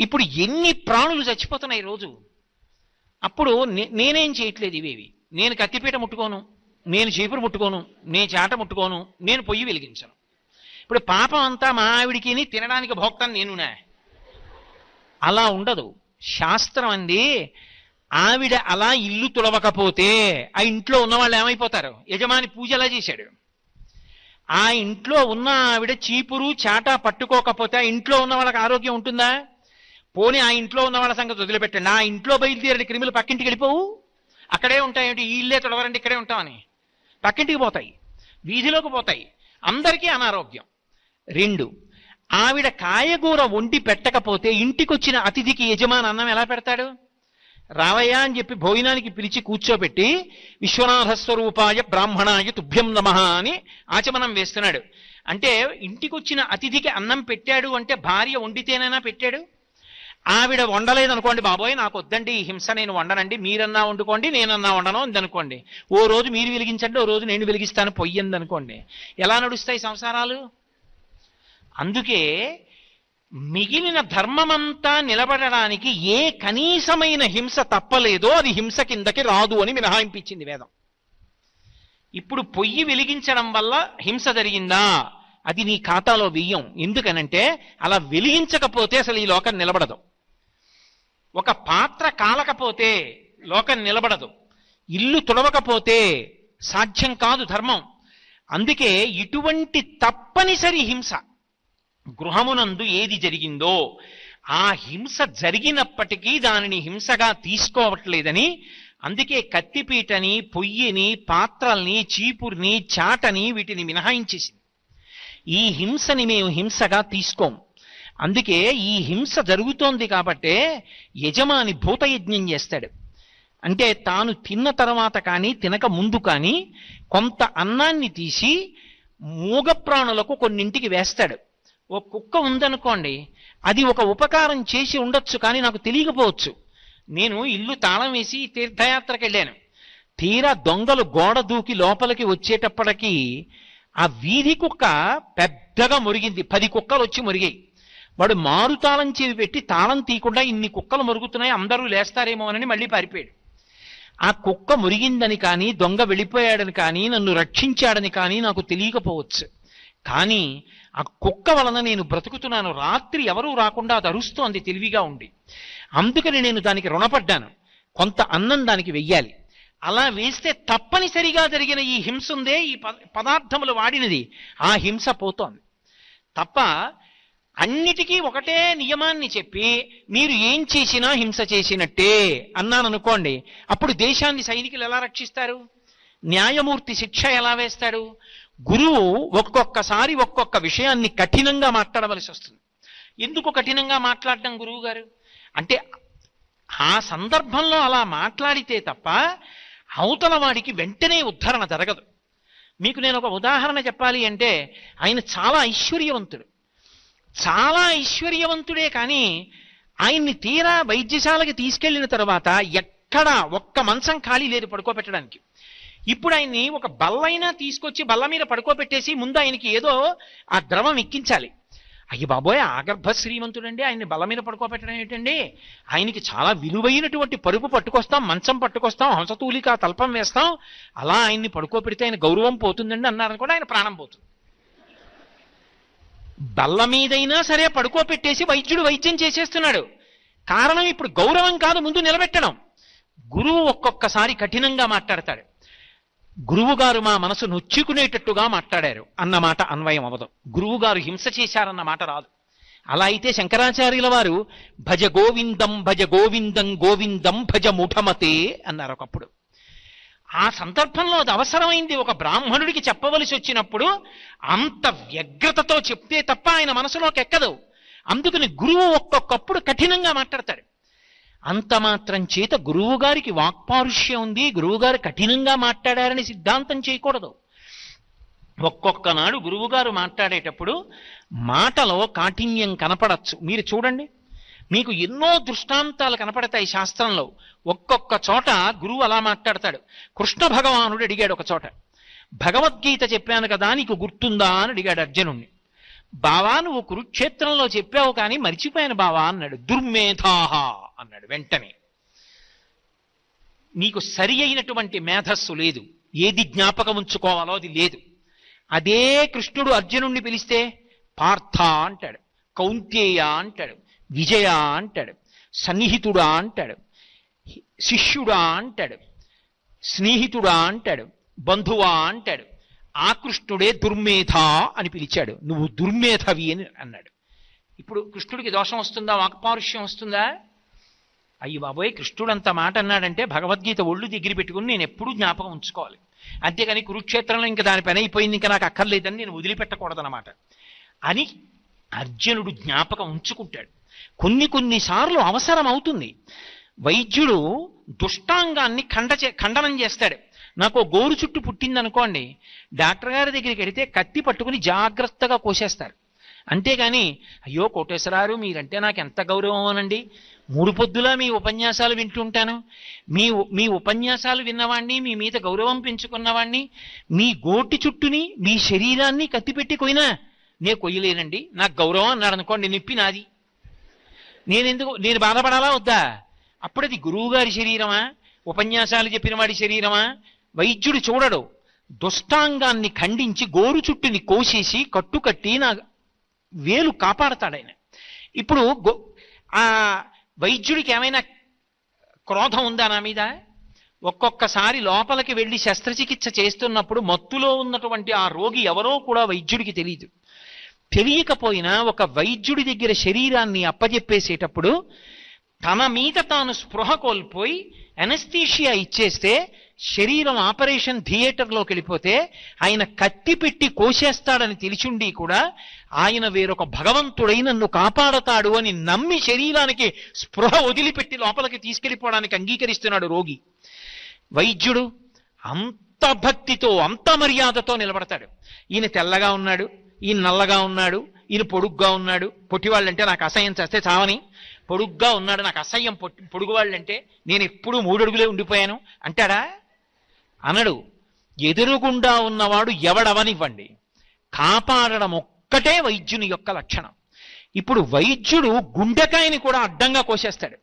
ఇప్పుడు ఎన్ని ప్రాణులు చచ్చిపోతున్నాయి రోజు. అప్పుడు నేనేం చేయట్లేదు ఇవేవి. నేను కత్తిపీట ముట్టుకోను, నేను చీపురు ముట్టుకోను, నేను చాట ముట్టుకోను, నేను పొయ్యి వెలిగించను. ఇప్పుడు పాపం అంతా మా ఆవిడికి, తినడానికి భోక్తాను నేనునా? అలా ఉండదు. శాస్త్రం అంది, ఆవిడ అలా ఇల్లు తుడవకపోతే ఆ ఇంట్లో ఉన్న వాళ్ళు ఏమైపోతారు? యజమాని పూజ ఎలా చేశాడు? ఆ ఇంట్లో ఉన్న ఆవిడ చీపురు చాటా పట్టుకోకపోతే ఆ ఇంట్లో ఉన్న వాళ్ళకి ఆరోగ్యం ఉంటుందా? పోనీ ఆ ఇంట్లో ఉన్న వాళ్ళ సంగతి వదిలిపెట్టండి, ఆ ఇంట్లో బయలుదేరని క్రిములు పక్కింటికి వెళ్ళిపోవు, అక్కడే ఉంటాయేంటి? ఈ ఇల్లే తుడవరండి, ఇక్కడే ఉంటామని పక్కింటికి పోతాయి, వీధిలోకి పోతాయి, అందరికీ అనారోగ్యం. 2, ఆవిడ కాయగూర వండి పెట్టకపోతే ఇంటికొచ్చిన అతిథికి యజమాని అన్నం ఎలా పెడతాడు? రావయ్యా అని చెప్పి భోజనానికి పిలిచి కూర్చోబెట్టి విశ్వనాథ స్వరూపాయ బ్రాహ్మణాయ తుభ్యం నమః అని ఆచమనం వేస్తున్నాడు. అంటే ఇంటికి వచ్చిన అతిథికి అన్నం పెట్టాడు అంటే భార్య వండితేనైనా పెట్టాడు. ఆవిడ వండలేదనుకోండి, బాబోయ్ నాకు వద్దండి ఈ హింస, నేను వండనండి, మీరన్నా వండుకోండి నేనన్నా వండను అందనుకోండి. ఓ రోజు మీరు వెలిగించండి, ఓ రోజు నేను వెలిగిస్తాను పొయ్యింది అనుకోండి, ఎలా నడుస్తాయి సంసారాలు? అందుకే మిగిలిన ధర్మమంతా నిలబడడానికి ఏ కనీసమైన హింస తప్పలేదో అది హింస కిందకి రాదు అని మినహాయింపించింది వేదం. ఇప్పుడు పొయ్యి వెలిగించడం వల్ల హింస జరిగిందా, అది నీ ఖాతాలో వెయ్యం. ఎందుకనంటే అలా వెలిగించకపోతే అసలు ఈ లోకం నిలబడదు. ఒక పాత్ర కాలకపోతే లోకం నిలబడదు. ఇల్లు తుడవకపోతే సాధ్యం కాదు ధర్మం. అందుకే ఇటువంటి తప్పనిసరి హింస గృహమునందు ఏది జరిగిందో ఆ హింస జరిగినప్పటికీ దానిని హింసగా తీసుకోవట్లేదని, అందుకే కత్తిపీటని, పొయ్యిని, పాత్రల్ని, చీపుర్ని, చాటని వీటిని మినహాయించేసింది. ఈ హింసని మేము హింసగా తీసుకోం. అందుకే ఈ హింస జరుగుతోంది కాబట్టే యజమాని భూతయజ్ఞం చేస్తాడు. అంటే తాను తిన్న తర్వాత కానీ తినక ముందు కానీ కొంత అన్నాన్ని తీసి మూగ ప్రాణులకు కొన్నింటికి వేస్తాడు. ఓ కుక్క ఉందనుకోండి, అది ఒక ఉపకారం చేసి ఉండొచ్చు కానీ నాకు తెలియకపోవచ్చు. నేను ఇల్లు తాళం వేసి తీర్థయాత్రకు వెళ్ళాను. తీరా దొంగలు గోడ దూకి లోపలికి వచ్చేటప్పటికీ ఆ వీధి కుక్క పెద్దగా మురిగింది. 10 కుక్కలు వచ్చి మురిగాయి. వాడు మారు తాళం చెవి పెట్టి తాళం తీయకుండా ఇన్ని కుక్కలు మురుగుతున్నాయి అందరూ లేస్తారేమో అని మళ్ళీ పారిపోయాడు. ఆ కుక్క మురిగిందని కానీ దొంగ వెళ్ళిపోయాడని కానీ నన్ను రక్షించాడని కానీ నాకు తెలియకపోవచ్చు. కానీ ఆ కుక్క వలన నేను బ్రతుకుతున్నాను. రాత్రి ఎవరూ రాకుండా అది అరుస్తోంది తెలివిగా ఉండి. అందుకని నేను దానికి రుణపడ్డాను. కొంత అన్నం దానికి వెయ్యాలి. అలా వేస్తే తప్పనిసరిగా జరిగిన ఈ హింస ఉందే, ఈ పదార్థములు వాడినది, ఆ హింస పోతోంది తప్ప అన్నిటికీ ఒకటే నియమాన్ని చెప్పి మీరు ఏం చేసినా హింస చేసినట్టే అన్నాను అనుకోండి, అప్పుడు దేశాన్ని సైనికులు ఎలా రక్షిస్తారు? న్యాయమూర్తి శిక్ష ఎలా వేస్తాడు? గురువు ఒక్కొక్కసారి ఒక్కొక్క విషయాన్ని కఠినంగా మాట్లాడవలసి వస్తుంది. ఎందుకు కఠినంగా మాట్లాడడం గురువు గారు అంటే ఆ సందర్భంలో అలా మాట్లాడితే తప్ప అవతల వాడికి వెంటనే ఉద్ధరణ జరగదు. మీకు నేను ఒక ఉదాహరణ చెప్పాలి అంటే, ఆయన చాలా ఐశ్వర్యవంతుడు. చాలా ఐశ్వర్యవంతుడే కానీ ఆయన్ని తీరా వైద్యశాలకి తీసుకెళ్లిన తర్వాత ఎక్కడా ఒక్క మంచం ఖాళీ లేదు పడుకోబెట్టడానికి. ఇప్పుడు ఆయన్ని ఒక బల్లైనా తీసుకొచ్చి బల్ల మీద పడుకోబెట్టేసి ముందు ఆయనకి ఏదో ఆ ద్రవం ఎక్కించాలి. అయ్యి బాబోయ్, ఆగర్భ శ్రీమంతుడండి, ఆయన్ని బల్ల మీద పడుకోబెట్టడం ఏంటండి? ఆయనకి చాలా విలువైనటువంటి పరుపు పట్టుకొస్తాం, మంచం పట్టుకొస్తాం, హంసతూలిక తల్పం వేస్తాం, అలా ఆయన్ని పడుకోబెడితే ఆయన గౌరవం పోతుందండి అన్నారని కూడా ఆయన ప్రాణం పోతుంది. బల్ల మీదైనా సరే పడుకోబెట్టేసి వైద్యుడు వైద్యం చేసేస్తున్నాడు. కారణం ఇప్పుడు గౌరవం కాదు, ముందు నిలబెట్టడం. గురువు ఒక్కొక్కసారి కఠినంగా మాట్లాడతాడు. గురువుగారు మా మనసు నొచ్చుకునేటట్టుగా మాట్లాడారు అన్నమాట అన్వయం అవ్వదు. గురువుగారు హింస చేశారన్న మాట రాదు. అలా అయితే శంకరాచార్యుల వారు భజ గోవిందం భజ గోవిందం గోవిందం భజ ముఠమతే అన్నారు ఒకప్పుడు. ఆ సందర్భంలో అది అవసరమైంది. ఒక బ్రాహ్మణుడికి చెప్పవలసి వచ్చినప్పుడు అంత వ్యగ్రతతో చెప్తే తప్ప ఆయన మనసులోకి ఎక్కదు. అందుకని గురువు ఒక్కొక్కప్పుడు కఠినంగా మాట్లాడతాడు. అంత మాత్రం చేత గురువు గారికి వాక్పారుష్యం ఉంది, గురువుగారు కఠినంగా మాట్లాడారని సిద్ధాంతం చేయకూడదు. ఒక్కొక్క నాడు గురువుగారు మాట్లాడేటప్పుడు మాటలో కాఠిన్యం కనపడచ్చు. మీరు చూడండి, మీకు ఎన్నో దృష్టాంతాలు కనపడతాయి శాస్త్రంలో. ఒక్కొక్క చోట గురువు అలా మాట్లాడతాడు. కృష్ణ భగవానుడు అడిగాడు ఒక చోట, భగవద్గీత చెప్పాను కదా నీకు గుర్తుందా అని అడిగాడు అర్జునుణ్ణి. బావా నువ్వు కురుక్షేత్రంలో చెప్పావు కానీ మర్చిపోయాను బావా అన్నాడు. దుర్మేధాహ అన్నాడు వెంటనే. నీకు సరి అయినటువంటి మేధస్సు లేదు, ఏది జ్ఞాపకం ఉంచుకోవాలో అది లేదు. అదే కృష్ణుడు అర్జునుణ్ణి పిలిస్తే పార్థ అంటాడు, కౌంతేయ అంటాడు, విజయ అంటాడు, సన్నిహితుడా అంటాడు, శిష్యుడా అంటాడు, స్నేహితుడా అంటాడు, బంధువా అంటాడు. ఆ కృష్ణుడే దుర్మేధ అని పిలిచాడు. నువ్వు దుర్మేధవి అని అన్నాడు. ఇప్పుడు కృష్ణుడికి దోషం వస్తుందా, వాక్పారుష్యం వస్తుందా? అయ్యి బాబోయ్, కృష్ణుడు అంత మాట అన్నాడంటే భగవద్గీత ఒళ్ళు దగ్గర పెట్టుకుని నేను ఎప్పుడూ జ్ఞాపకం ఉంచుకోవాలి. అంతేగాని కురుక్షేత్రంలో ఇంకా దాని పని అయిపోయింది ఇంకా నాకు అక్కర్లేదని నేను వదిలిపెట్టకూడదన్నమాట అని అర్జునుడు జ్ఞాపకం ఉంచుకుంటాడు. కొన్నిసార్లు అవసరం అవుతుంది. వైద్యుడు దుష్టాంగాన్ని ఖండనం చేస్తాడు. నాకు గోరు చుట్టు పుట్టిందనుకోండి, డాక్టర్ గారి దగ్గరికి వెడితే కత్తి పట్టుకుని జాగ్రత్తగా కోసేస్తారు. అంతేగాని అయ్యో కోటేశ్వరారు మీరంటే నాకు ఎంత గౌరవం అనండి, 3 పొద్దులా మీ ఉపన్యాసాలు వింటుంటాను, మీ ఉపన్యాసాలు విన్నవాణ్ణి, మీ మీద గౌరవం పెంచుకున్నవాణ్ణి, మీ గోటి చుట్టుని మీ శరీరాన్ని కత్తిపెట్టి కొయినా నేను కొయ్యలేనండి, నాకు గౌరవం అన్నాడు అనుకోండి, నిప్పి నాది, నేను బాధపడాలా వద్దా? అప్పుడది గురువుగారి శరీరమా, ఉపన్యాసాలు చెప్పిన వాడి శరీరమా? వైద్యుడు చూడడు, దుష్టాంగాన్ని ఖండించి గోరు చుట్టుని కోసేసి కట్టుకట్టి నా వేలు కాపాడతాడు ఆయన. ఇప్పుడు ఆ వైద్యుడికి ఏమైనా క్రోధం ఉందా నా మీద? ఒక్కొక్కసారి లోపలికి వెళ్ళి శస్త్రచికిత్స చేస్తున్నప్పుడు మత్తులో ఉన్నటువంటి ఆ రోగి ఎవరో కూడా వైద్యుడికి తెలియదు. తెలియకపోయినా ఒక వైద్యుడి దగ్గర శరీరాన్ని అప్పజెప్పేసేటప్పుడు తన మీద తాను స్పృహ కోల్పోయి ఎనస్థీషియా ఇచ్చేస్తే, శరీరం ఆపరేషన్ థియేటర్లోకి వెళ్ళిపోతే ఆయన కత్తి పెట్టి కోసేస్తాడని తెలిసిండి కూడా ఆయన వేరొక భగవంతుడై నన్ను కాపాడతాడు అని నమ్మి శరీరానికి స్పృహ వదిలిపెట్టి లోపలికి తీసుకెళ్ళిపోవడానికి అంగీకరిస్తున్నాడు రోగి. వైద్యుడు అంత భక్తితో అంత మర్యాదతో నిలబడతాడు. ఈయన తెల్లగా ఉన్నాడు, ఈయన నల్లగా ఉన్నాడు, ఈయన పొడుగ్గా ఉన్నాడు, పొట్టివాళ్ళంటే నాకు అసహ్యం చేస్తే చావని, పొడుగ్గా ఉన్నాడు నాకు అసహ్యం పొడుగువాళ్ళంటే, నేను ఎప్పుడూ 3 అడుగులే ఉండిపోయాను అంటాడా? అనడు. ఎదురుగుండా ఉన్నవాడు ఎవడవనివ్వండి, కాపాడడం ఒక్కటే వైద్యుని యొక్క లక్షణం. ఇప్పుడు వైద్యుడు గుండెకాయని కూడా అడ్డంగా కోసేస్తాడు.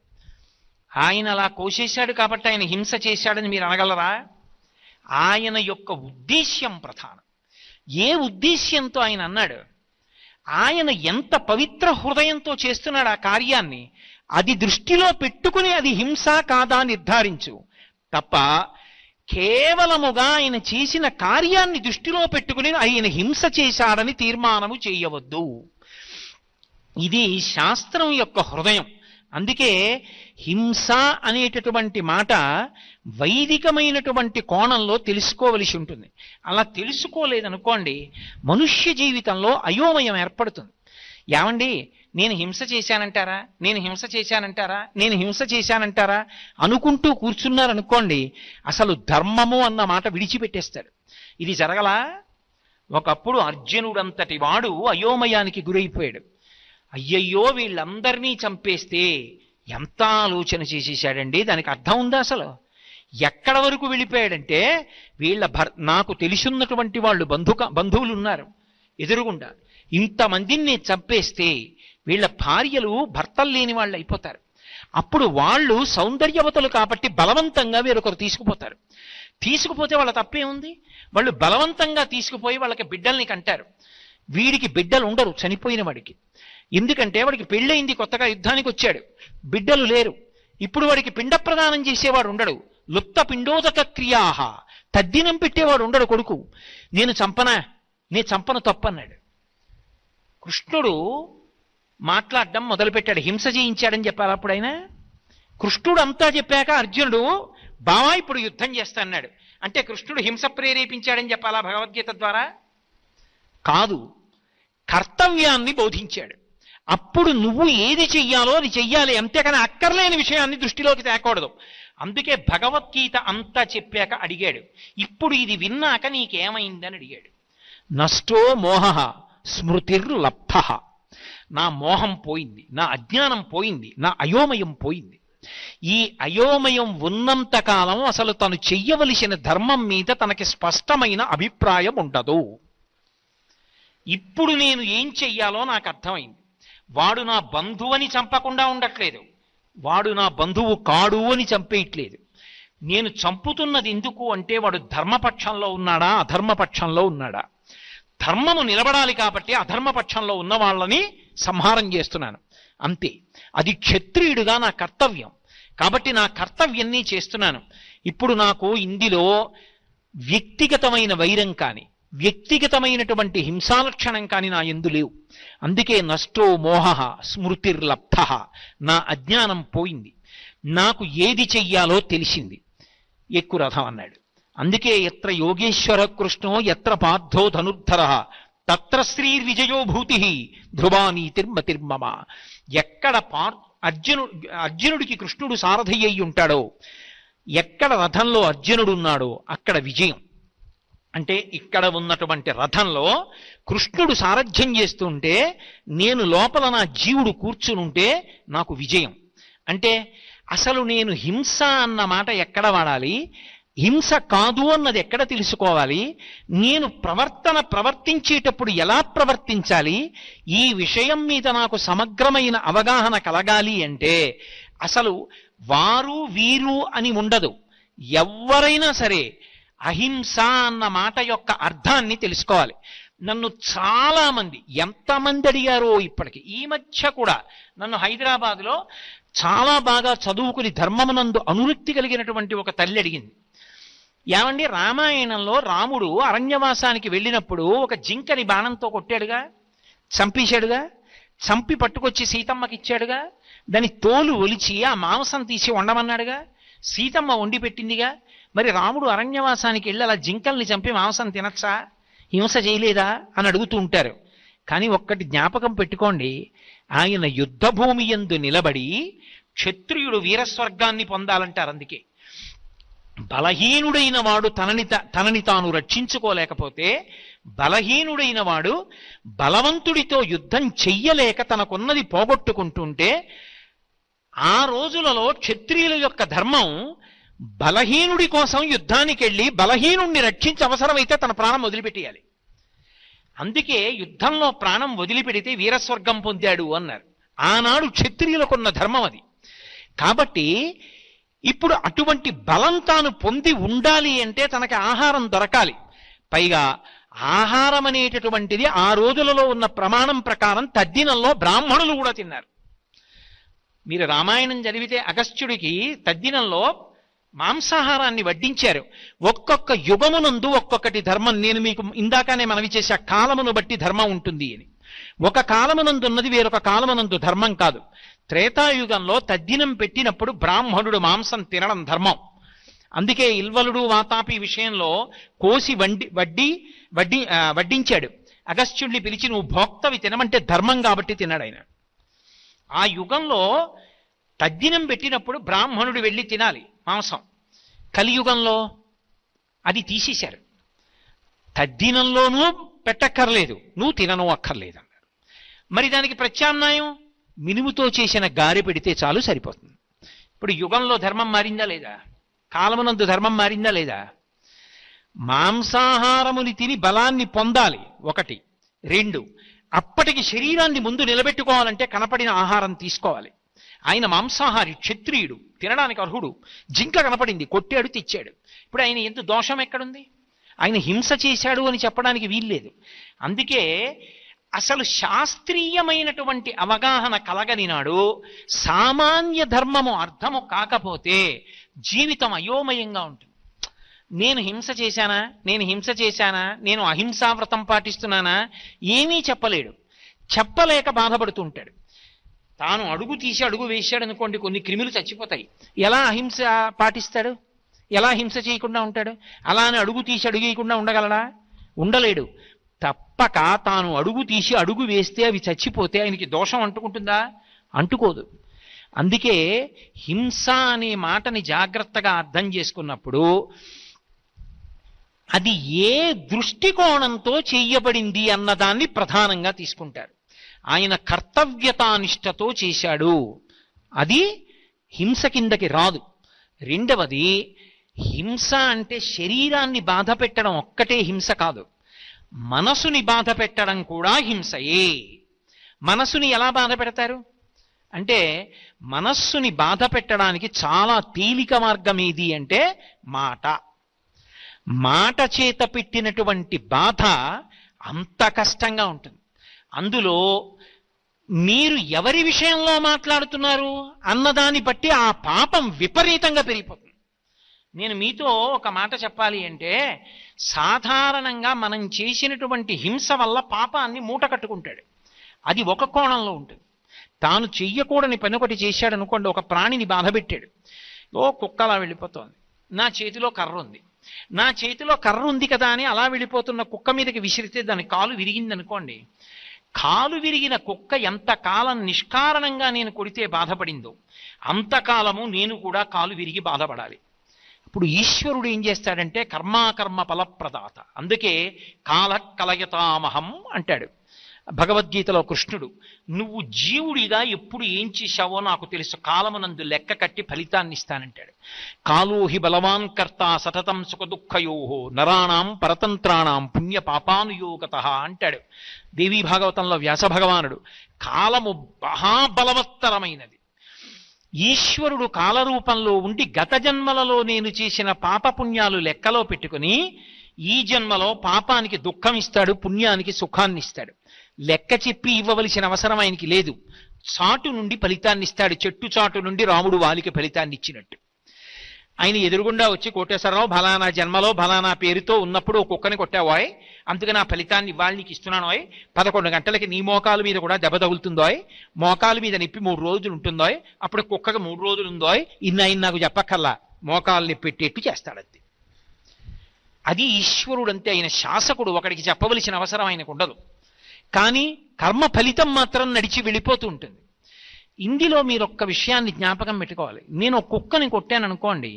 ఆయన అలా కోసేశాడు కాబట్టి ఆయన హింస చేశాడని మీరు అనగలరా? ఆయన యొక్క ఉద్దేశ్యం ప్రధానం. ఏ ఉద్దేశ్యంతో ఆయన అన్నాడు? ఆయన ఎంత పవిత్ర హృదయంతో చేస్తున్నాడు ఆ కార్యాన్ని, అది దృష్టిలో పెట్టుకుని అది హింస కాదా నిర్ధారించు తప్ప, కేవలముగా ఆయన చేసిన కార్యాన్ని దృష్టిలో పెట్టుకుని ఆయన హింస చేశాడని తీర్మానము చేయవద్దు. ఇది శాస్త్రం యొక్క హృదయం. అందుకే హింస అనేటటువంటి మాట వైదికమైనటువంటి కోణంలో తెలుసుకోవలసి ఉంటుంది. అలా తెలుసుకోలేదనుకోండి, మనుష్య జీవితంలో అయోమయం ఏర్పడుతుంది. ఏమండి నేను హింస చేశానంటారా, నేను హింస చేశానంటారా, నేను హింస చేశానంటారా అనుకుంటూ కూర్చున్నారనుకోండి, అసలు ధర్మము అన్న మాట విడిచిపెట్టేస్తాడు. ఇది జరగలా? ఒకప్పుడు అర్జునుడంతటి వాడు అయోమయానికి గురైపోయాడు. అయ్యయ్యో వీళ్ళందరినీ చంపేస్తే ఎంత ఆలోచన చేసేసాడండి, దానికి అర్థం ఉందా అసలు? ఎక్కడ వరకు వెళ్ళిపోయాడంటే, నాకు తెలిసిన్నటువంటి వాళ్ళు బంధువులు ఉన్నారు ఎదురుగుండా, ఇంతమందిని నేను చంపేస్తే వీళ్ళ భార్యలు భర్తలు లేని వాళ్ళు అయిపోతారు. అప్పుడు వాళ్ళు సౌందర్యవతులు కాబట్టి బలవంతంగా వేరొకరు తీసుకుపోతారు. తీసుకుపోతే వాళ్ళ తప్పే ఉంది? వాళ్ళు బలవంతంగా తీసుకుపోయి వాళ్ళకి బిడ్డల్ని కంటారు. వీడికి బిడ్డలు ఉండరు చనిపోయిన వాడికి. ఎందుకంటే వాడికి పెళ్ళయింది, కొత్తగా యుద్ధానికి వచ్చాడు, బిడ్డలు లేరు. ఇప్పుడు వాడికి పిండ ప్రదానం చేసేవాడు ఉండడు, లుప్త పిండోదక క్రియాహ, తద్దినం పెట్టేవాడు ఉండడు కొడుకు. నేను చంపను తప్పన్నాడు. కృష్ణుడు మాట్లాడడం మొదలుపెట్టాడు, హింస చేయించాడని చెప్పాలి. అప్పుడైనా కృష్ణుడు అంతా చెప్పాక అర్జునుడు బావా ఇప్పుడు యుద్ధం చేస్తాన్నాడు అంటే కృష్ణుడు హింస ప్రేరేపించాడని చెప్పాలా భగవద్గీత ద్వారా? కాదు, కర్తవ్యాన్ని బోధించాడు. అప్పుడు నువ్వు ఏది చెయ్యాలో అది చెయ్యాలి, అంతేకాని అక్కర్లేని విషయాన్ని దృష్టిలోకి తేకూడదు. అందుకే భగవద్గీత అంతా చెప్పాక అడిగాడు, ఇప్పుడు ఇది విన్నాక నీకేమైందని అడిగాడు. నష్టో మోహ స్మృతిర్లబ్ధ, నా మోహం పోయింది, నా అజ్ఞానం పోయింది, నా అయోమయం పోయింది. ఈ అయోమయం ఉన్నంత కాలం అసలు తను చెయ్యవలసిన ధర్మం మీద తనకి స్పష్టమైన అభిప్రాయం ఉండదు. ఇప్పుడు నేను ఏం చెయ్యాలో నాకు అర్థమైంది. వాడు నా బంధువని చంపకుండా ఉండట్లేదు, వాడు నా బంధువు కాడు అని చంపేయట్లేదు. నేను చంపుతున్నది ఎందుకు అంటే వాడు ధర్మపక్షంలో ఉన్నాడా అధర్మపక్షంలో ఉన్నాడా? ధర్మము నిలబడాలి కాబట్టి అధర్మపక్షంలో ఉన్న వాళ్ళని సంహారం చేస్తున్నాను అంతే. అది క్షత్రియుడిగా నా కర్తవ్యం కాబట్టి నా కర్తవ్యాన్ని చేస్తున్నాను. ఇప్పుడు నాకు ఇందులో వ్యక్తిగతమైన వైరం కానీ వ్యక్తిగతమైనటువంటి హింసాలక్షణం కానీ నా యందు లేవు. అందుకే నష్టో మోహ స్మృతిర్లబ్ధ, నా అజ్ఞానం పోయింది, నాకు ఏది చెయ్యాలో తెలిసింది. ఎక్కువ రథం అన్నాడు. అందుకే ఎత్ర యోగేశ్వర కృష్ణో ఎత్ర పార్థో ధనుర్ధర తత్ర శ్రీర్విజయో భూతి ధ్రువానీతిర్మతిర్మమ. ఎక్కడ అర్జునుడికి కృష్ణుడు సారథి అయి ఉంటాడో, ఎక్కడ రథంలో అర్జునుడు ఉన్నాడో అక్కడ విజయం. అంటే ఇక్కడ ఉన్నటువంటి రథంలో కృష్ణుడు సారథ్యం చేస్తుంటే నేను లోపల నా జీవుడు కూర్చునుంటే నాకు విజయం. అంటే అసలు నేను హింస అన్న మాట ఎక్కడ వాడాలి, హింస కాదు అన్నది ఎక్కడ తెలుసుకోవాలి, నేను ప్రవర్తించేటప్పుడు ఎలా ప్రవర్తించాలి, ఈ విషయం మీద నాకు సమగ్రమైన అవగాహన కలగాలి అంటే అసలు వారు వీరు అని ఉండదు. ఎవరైనా సరే అహింస అన్న మాట యొక్క అర్థాన్ని తెలుసుకోవాలి. నన్ను చాలా మంది, ఎంతమంది అడిగారో ఇప్పటికి, ఈ మధ్య కూడా నన్ను హైదరాబాద్లో చాలా బాగా చదువుకుని ధర్మమునందు అనురక్తి కలిగినటువంటి ఒక తల్లి అడిగింది, ఏమండి రామాయణంలో రాముడు అరణ్యవాసానికి వెళ్ళినప్పుడు ఒక జింకని బాణంతో కొట్టాడుగా, చంపేశాడుగా, చంపి పట్టుకొచ్చి సీతమ్మకి ఇచ్చాడుగా, దాని తోలు ఒలిచి ఆ మాంసం తీసి వండమన్నాడుగా, సీతమ్మ వండి పెట్టిందిగా, మరి రాముడు అరణ్యవాసానికి వెళ్ళి అలా జింకల్ని చంపి మాంసం తినచ్చా, హింస చేయలేదా అని అడుగుతూ ఉంటారు. కానీ ఒక్కటి జ్ఞాపకం పెట్టుకోండి, ఆయన యుద్ధభూమి యందు నిలబడి క్షత్రియుడు వీరస్వర్గాన్ని పొందాలంటారు. అందుకే బలహీనుడైన వాడు తనని తాను రక్షించుకోలేకపోతే, బలహీనుడైన వాడు బలవంతుడితో యుద్ధం చెయ్యలేక తనకున్నది పోగొట్టుకుంటుంటే, ఆ రోజులలో క్షత్రియుల యొక్క ధర్మం బలహీనుడి కోసం యుద్ధానికి వెళ్ళి బలహీనుణ్ణి రక్షించి అవసరమైతే తన ప్రాణం వదిలిపెట్టేయాలి. అందుకే యుద్ధంలో ప్రాణం వదిలిపెడితే వీరస్వర్గం పొందాడు అన్నారు. ఆనాడు క్షత్రియులకున్న ధర్మం అది. కాబట్టి ఇప్పుడు అటువంటి బలం తాను పొంది ఉండాలి అంటే తనకి ఆహారం దొరకాలి. పైగా ఆహారం అనేటటువంటిది ఆ రోజులలో ఉన్న ప్రమాణం ప్రకారం తద్దినంలో బ్రాహ్మణులు కూడా తిన్నారు. మీరు రామాయణం చదివితే అగస్త్యుడికి తద్దినంలో మాంసాహారాన్ని వడ్డించారు. ఒక్కొక్క యుగమునందు ఒక్కొక్కటి ధర్మం. నేను మీకు ఇందాకనే మనవి చేసే కాలమును బట్టి ధర్మం ఉంటుంది అని. ఒక కాలమునందున్నది వేరొక కాలమునందు ధర్మం కాదు. త్రేతాయుగంలో తద్దినం పెట్టినప్పుడు బ్రాహ్మణుడు మాంసం తినడం ధర్మం. అందుకే ఇల్వలుడు వాతాపి విషయంలో కోసి వడ్డించాడు. అగస్త్యుడిని పిలిచి నువ్వు భోక్తవి తినమంటే ధర్మం కాబట్టి తిన్నాడు ఆయన. ఆ యుగంలో తద్దినం పెట్టినప్పుడు బ్రాహ్మణుడు వెళ్ళి తినాలి మాంసం. కలియుగంలో అది తీసేశారు. తద్దినంలోనూ పెట్టక్కర్లేదు, నువ్వు తినను అక్కర్లేదు అన్నారు. మరి దానికి ప్రత్యామ్నాయం మినుముతో చేసిన గారె పెడితే చాలు, సరిపోతుంది. ఇప్పుడు యుగంలో ధర్మం మారిందా లేదా? కాలమునందు ధర్మం మారిందా లేదా? మాంసాహారముని తిని బలాన్ని పొందాలి ఒకటి. రెండు, అప్పటికి శరీరాన్ని ముందు నిలబెట్టుకోవాలంటే కనపడిన ఆహారం తీసుకోవాలి. ఆయన మాంసాహారి, క్షత్రియుడు, తినడానికి అర్హుడు. జింక కనపడింది, కొట్టాడు, తెచ్చాడు. ఇప్పుడు ఆయన ఎంత దోషం ఎక్కడుంది? ఆయన హింస చేశాడు అని చెప్పడానికి వీల్లేదు. అందుకే అసలు శాస్త్రీయమైనటువంటి అవగాహన కలగని నాడు సామాన్య ధర్మము అర్థము కాకపోతే జీవితం అయోమయంగా ఉంటుంది. నేను హింస చేశానా, నేను అహింసావ్రతం పాటిస్తున్నానా, ఏమీ చెప్పలేడు. చెప్పలేక బాధపడుతూ ఉంటాడు. తాను అడుగు తీసి అడుగు వేశాడు అనుకోండి, కొన్ని క్రిములు చచ్చిపోతాయి. ఎలా అహింస పాటిస్తాడు? ఎలా హింస చేయకుండా ఉంటాడు? అలా అని అడుగు తీసి అడుగు వేయకుండా ఉండగలడా? ఉండలేడు. తప్పక తాను అడుగు తీసి అడుగు వేస్తే అవి చచ్చిపోతే ఆయనకి దోషం అంటుకుంటుందా? అంటుకోదు. అందుకే హింస అనే మాటని జాగ్రత్తగా అర్థం చేసుకున్నప్పుడు అది ఏ దృష్టికోణంతో చెయ్యబడింది అన్నదాన్ని ప్రధానంగా తీసుకుంటారు. ఆయన కర్తవ్యతానిష్టతో చేశాడు, అది హింస కిందకి రాదు. రెండవది, హింస అంటే శరీరాన్ని బాధ పెట్టడం ఒక్కటే హింస కాదు, మనసుని బాధ పెట్టడం కూడా హింసయే. మనసుని ఎలా బాధ పెడతారు అంటే, మనస్సుని బాధ పెట్టడానికి చాలా తేలిక మార్గం ఏది అంటే మాట చేత పెట్టినటువంటి బాధ అంత కష్టంగా ఉంటుంది. అందులో మీరు ఎవరి విషయంలో మాట్లాడుతున్నారు అన్నదాన్ని బట్టి ఆ పాపం విపరీతంగా పెరిగిపోతుంది. నేను మీతో ఒక మాట చెప్పాలి అంటే, సాధారణంగా మనం చేసినటువంటి హింస వల్ల పాపాన్ని మూట కట్టుకుంటాడు. అది ఒక కోణంలో ఉంటుంది. తాను చెయ్యకూడని పని ఒకటి చేశాడు అనుకోండి, ఒక ప్రాణిని బాధ పెట్టాడు. కుక్కలా వెళ్ళిపోతోంది, నా చేతిలో కర్ర ఉంది కదా అని అలా వెళ్ళిపోతున్న కుక్క మీదకి విసిరితే దాని కాలు విరిగింది అనుకోండి, కాలు విరిగిన కుక్క ఎంతకాలం నిష్కారణంగా నేను కొడితే బాధపడిందో అంతకాలము నేను కూడా కాలు విరిగి బాధపడాలి. ఇప్పుడు ఈశ్వరుడు ఏం చేస్తాడంటే కర్మాకర్మ ఫలప్రదాత. అందుకే కాల కలయతామహం అంటాడు భగవద్గీతలో కృష్ణుడు. నువ్వు జీవుడిగా ఎప్పుడు ఏం చేశావో నాకు తెలుసు, కాలమునందు లెక్క కట్టి ఫలితాన్ని ఇస్తానంటాడు. కాలోహి బలవాన్ కర్త సతతం సుఖ దుఃఖయోహో నరాణం పరతంత్రాణం పుణ్య పాపానుయోగత అంటాడు దేవీ భాగవతంలో వ్యాస భగవానుడు. కాలము మహాబలవత్తరమైనది. ఈశ్వరుడు కాలరూపంలో ఉండి గత జన్మలలో నేను చేసిన పాపపుణ్యాలు లెక్కలో పెట్టుకుని ఈ జన్మలో పాపానికి దుఃఖం ఇస్తాడు, పుణ్యానికి సుఖాన్ని ఇస్తాడు. లెక్క చెప్పి ఇవ్వవలసిన అవసరం ఆయనకి లేదు. చాటు నుండి ఫలితాన్ని ఇస్తాడు. చెట్టు చాటు నుండి రాముడు వాలికి ఫలితాన్ని ఇచ్చినట్టు. ఆయన ఎదురుగుండా వచ్చి కోటేశ్వరరావు ఫలానా జన్మలో ఫలానా పేరుతో ఉన్నప్పుడు ఒక కుక్కని కొట్టావాయ్, అందుకని ఆ ఫలితాన్ని ఇవాళ నీకు ఇస్తున్నానోయ్, 11 గంటలకి నీ మోకాలు మీద కూడా దెబ్బ తగులుతుందోయ్, మోకాలు మీద నొప్పి 3 రోజులు ఉంటుందోయ్, అప్పుడు కుక్కకు 3 రోజులు ఉందోయ్, ఆయన నాకు చెప్పక్కర్లా, మోకాల్ని పెట్టేట్టు చేస్తాడంతే. అది ఈశ్వరుడు అంతే. ఆయన శాసకుడు, ఒకడికి చెప్పవలసిన అవసరం ఆయనకు ఉండదు. కానీ కర్మ ఫలితం మాత్రం నడిచి వెళ్ళిపోతూ ఉంటుంది. ఇందులో మీరు ఒక్క విషయాన్ని జ్ఞాపకం పెట్టుకోవాలి. నేను ఒక కుక్కని కొట్టాను అనుకోండి,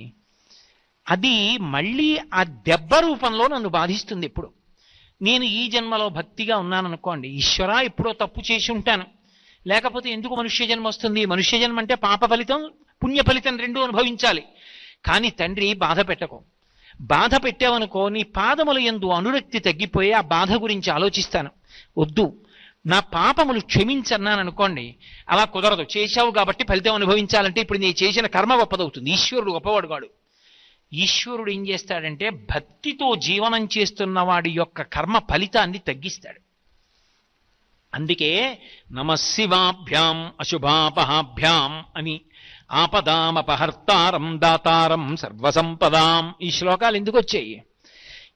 అది మళ్ళీ ఆ దెబ్బ రూపంలో నన్ను బాధిస్తుంది. ఎప్పుడు నేను ఈ జన్మలో భక్తిగా ఉన్నాను అనుకోండి, ఈశ్వరా ఎప్పుడో తప్పు చేసి ఉంటాను, లేకపోతే ఎందుకు మనుష్య జన్మ వస్తుంది? మనుష్య జన్మ అంటే పాప ఫలితం పుణ్య ఫలితం రెండూ అనుభవించాలి. కానీ తండ్రి బాధ పెట్టకు, బాధ పెట్టావనుకో నీ పాదముల యందు అనురక్తి తగ్గిపోయి ఆ బాధ గురించి ఆలోచిస్తాను. వద్దు, నా పాపములు క్షమించన్నాను అనుకోండి, అలా కుదరదు. చేశావు కాబట్టి ఫలితం అనుభవించాలంటే ఇప్పుడు నీ చేసిన కర్మ గొప్పదవుతుంది. ఈశ్వరుడు గొప్పవాడు కాడు. ఈశ్వరుడు ఏం చేస్తాడంటే భక్తితో జీవనం చేస్తున్న వాడి యొక్క కర్మ ఫలితాన్ని తగ్గిస్తాడు. అందుకే నమశివాభ్యాం అశుభాపహాభ్యాం అని ఆపదామపహర్తారం దాతారం సర్వసంపదాం ఈ శ్లోకాలు ఎందుకు వచ్చాయి?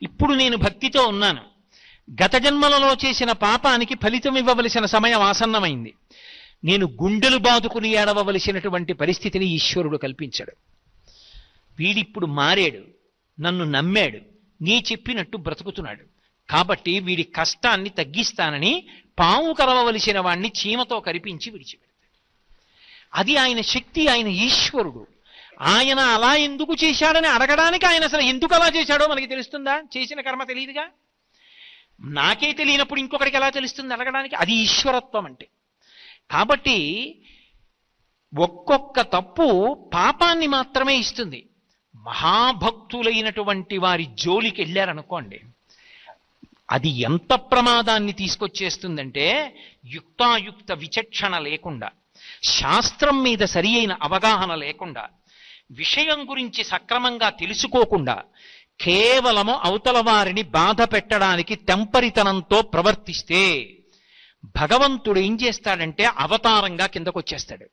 ఇప్పుడు నేను భక్తితో ఉన్నాను, గత జన్మలలో చేసిన పాపానికి ఫలితం ఇవ్వవలసిన సమయం ఆసన్నమైంది. నేను గుండెలు బాదుకుని ఏడవవలసినటువంటి పరిస్థితిని ఈశ్వరుడు కల్పించాడు. వీడిప్పుడు మారాడు, నన్ను నమ్మాడు, నీ చెప్పినట్టు బ్రతుకుతున్నాడు. కాబట్టి వీడి కష్టాన్ని తగ్గిస్తానని పాము కరవవలసిన వాణ్ణి చీమతో కరిపించి విడిచిపెడతాడు. అది ఆయన శక్తి, ఆయన ఈశ్వరుడు. ఆయన అలా ఎందుకు చేశాడని అడగడానికి ఆయన అసలు ఎందుకు అలా చేశాడో మనకి తెలుస్తుందా? చేసిన కర్మ తెలియదుగా. నాకే తెలియనప్పుడు ఇంకొకరికి ఎలా తెలుస్తుంది అడగడానికి? అది ఈశ్వరత్వం అంటే. కాబట్టి ఒక్కొక్క తప్పు పాపాన్ని మాత్రమే ఇస్తుంది. మహాభక్తులైనటువంటి వారి జోలికి వెళ్ళారనుకోండి, అది ఎంత ప్రమాదాన్ని తీసుకొచ్చేస్తుందంటే యుక్తాయుక్త విచక్షణ లేకుండా, శాస్త్రం మీద సరి అయిన అవగాహన లేకుండా, విషయం గురించి సక్రమంగా తెలుసుకోకుండా కేవలము అవతల వారిని బాధ పెట్టడానికి తెంపరితనంతో ప్రవర్తిస్తే భగవంతుడు ఏం చేస్తాడంటే అవతారంగా కిందకొచ్చేస్తాడు.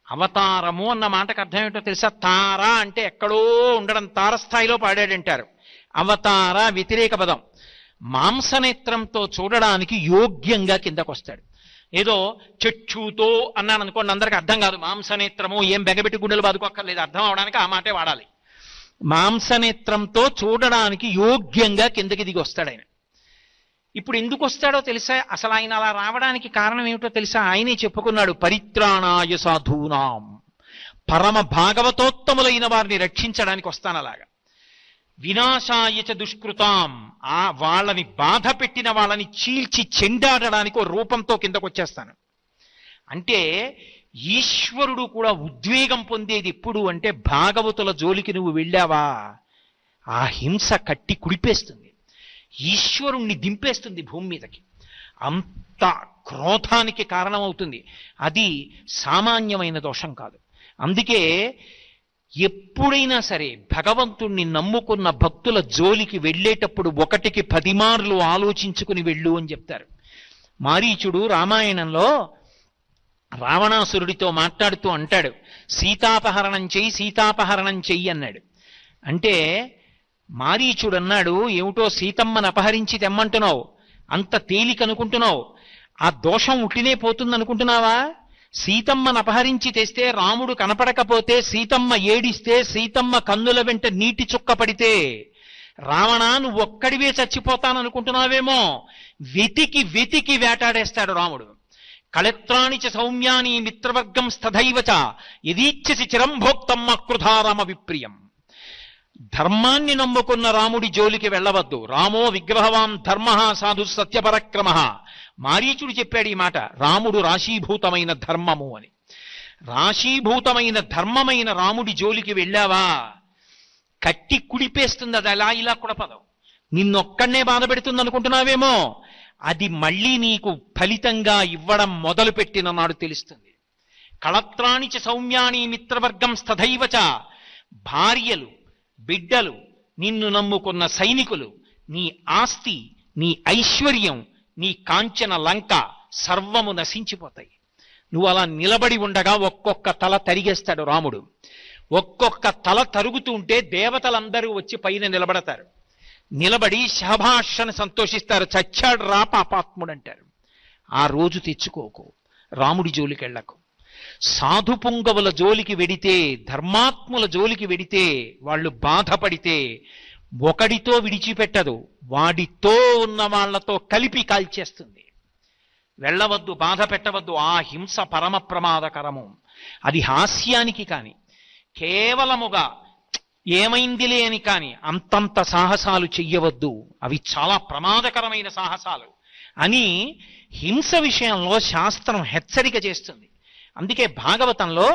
అవతారము అన్న మాటకు అర్థం ఏంటో తెలుసా? తార అంటే ఎక్కడో ఉండడం, తారస్థాయిలో పాడాడంటారు. అవతార వ్యతిరేక పదం. మాంసనేత్రంతో చూడడానికి యోగ్యంగా కిందకొస్తాడు. ఏదో చక్షుతో అన్నాను అనుకోండి, అందరికి అర్థం కాదు. మాంసనేత్రము ఏం బెగబెట్టి గుండెలు బాదుకోక్కర్లేదు, అర్థం అవడానికి ఆ మాటే వాడాలి. మాంసనేత్రంతో చూడడానికి యోగ్యంగా కిందకి దిగి వస్తాడు ఆయన. ఇప్పుడు ఎందుకు వస్తాడో తెలుసా? అసలు ఆయన అలా రావడానికి కారణం ఏమిటో తెలుసా? ఆయనే చెప్పుకున్నాడు, పరిత్రాణాయ సాధూనాం, పరమ భాగవతోత్తములైన వారిని రక్షించడానికి వస్తాను అలాగా. వినాశాయచ దుష్కృతాం, ఆ వాళ్ళని బాధ పెట్టిన వాళ్ళని చీల్చి చెండాడడానికి ఓ రూపంతో కిందకు వచ్చేస్తాను. అంటే ఈశ్వరుడు కూడా ఉద్వేగం పొందేది ఎప్పుడు అంటే భాగవతుల జోలికి నువ్వు వెళ్ళావా ఆ హింస కట్టి కుడిపేస్తుంది, ఈశ్వరుణ్ణి దింపేస్తుంది భూమి మీదకి. అంత క్రోధానికి కారణమవుతుంది. అది సామాన్యమైన దోషం కాదు. అందుకే ఎప్పుడైనా సరే భగవంతుణ్ణి నమ్ముకున్న భక్తుల జోలికి వెళ్ళేటప్పుడు 1కి 10 మార్లు ఆలోచించుకుని వెళ్ళు అని చెప్తారు. మారీచుడు రామాయణంలో రావణాసురుడితో మాట్లాడుతూ అంటాడు, సీతాపహరణం చెయ్యి, సీతాపహరణం చెయ్యి అన్నాడు. అంటే మారీచుడు అన్నాడు, ఏమిటో సీతమ్మను అపహరించి తెమ్మంటున్నావు, అంత తేలికనుకుంటున్నావు, ఆ దోషం ఉట్టినే పోతుందనుకుంటున్నావా? సీతమ్మను అపహరించి తెస్తే రాముడు కనపడకపోతే, సీతమ్మ ఏడిస్తే, సీతమ్మ కన్నుల వెంట నీటి చుక్క పడితే రావణ నువ్వు ఒక్కడివే చచ్చిపోతాననుకుంటున్నావేమో, వెతికి వెతికి వేటాడేస్తాడు రాముడు. కళత్రాణి చ సౌమ్యాని మిత్రవర్గం స్థైవచ యదీచ్ఛసి చిరం భోక్తం అకృధారామ విప్రియం. ధర్మాన్ని నమ్ముకున్న రాముడి జోలికి వెళ్ళవద్దు. రామో విగ్రహవాన్ ధర్మ సాధు సత్యపరక్రమ. మారీచుడు చెప్పాడు ఈ మాట, రాముడు రాశీభూతమైన ధర్మము అని. రాశీభూతమైన ధర్మమైన రాముడి జోలికి వెళ్ళావా, కట్టి కుడిపేస్తుంది. అది అలా ఇలా కుడపదం. నిన్నొక్కడనే బాధ పెడుతుంది అనుకుంటున్నావేమో, అది మళ్ళీ నీకు ఫలితంగా ఇవ్వడం మొదలుపెట్టిన నాడు తెలుస్తుంది. కళత్రాణి చ సౌమ్యాని మిత్రవర్గం స్థైవచ. భార్యలు, బిడ్డలు, నిన్ను నమ్ముకున్న సైనికులు, నీ ఆస్తి, నీ ఐశ్వర్యం, నీ కాంచన లంక సర్వము నశించిపోతాయి. నువ్వు అలా నిలబడి ఉండగా ఒక్కొక్క తల తరిగేస్తాడు రాముడు. ఒక్కొక్క తల తరుగుతూ ఉంటే దేవతలందరూ వచ్చి పైన నిలబడతారు. నిలబడి శభాషను సంతోషిస్తారు. చచ్చాడు రా పాపాత్ముడు అంటారు. ఆ రోజు తెచ్చుకోకు, రాముడి జోలికి వెళ్ళకు. సాధు పుంగవుల జోలికి వెడితే, ధర్మాత్ముల జోలికి వెడితే, వాళ్ళు బాధపడితే ఒకడితో విడిచిపెట్టదు, వాడితో ఉన్న వాళ్లతో కలిపి కాల్చేస్తుంది. వెళ్ళవద్దు, బాధ పెట్టవద్దు. ఆ హింస పరమ ప్రమాదకరము. అది హాస్యానికి కాని, కేవలముగా ఏమైందిలే అని కాని అంతంత సాహసాలు చెయ్యవద్దు. అవి చాలా ప్రమాదకరమైన సాహసాలు అని హింస విషయంలో శాస్త్రం హెచ్చరిక చేస్తుంది. అందుకే భాగవతంలో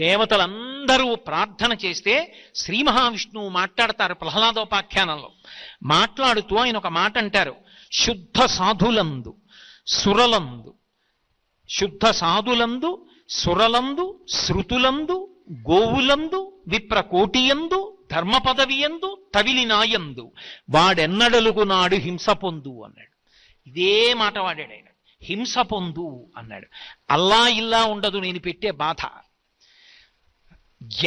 దేవతలందరూ ప్రార్థన చేస్తే శ్రీ మహావిష్ణువు మాట్లాడతారు. ప్రహ్లాదోపాఖ్యానంలో మాట్లాడుతూ ఆయన ఒక మాట అంటారు, శుద్ధ సాధులందు సురలందు, శుద్ధ సాధులందు సురలందు శృతులందు గోవులందు విప్రకోటియందు ధర్మ పదవియందు తవిలినాయందు వాడెన్నడలుగు నాడు హింస పొందు అన్నాడు. ఇదే మాట వాడాడు ఆయన, హింస పొందు అన్నాడు. అల్లా ఇల్లా ఉండదు నేను పెట్టే బాధ.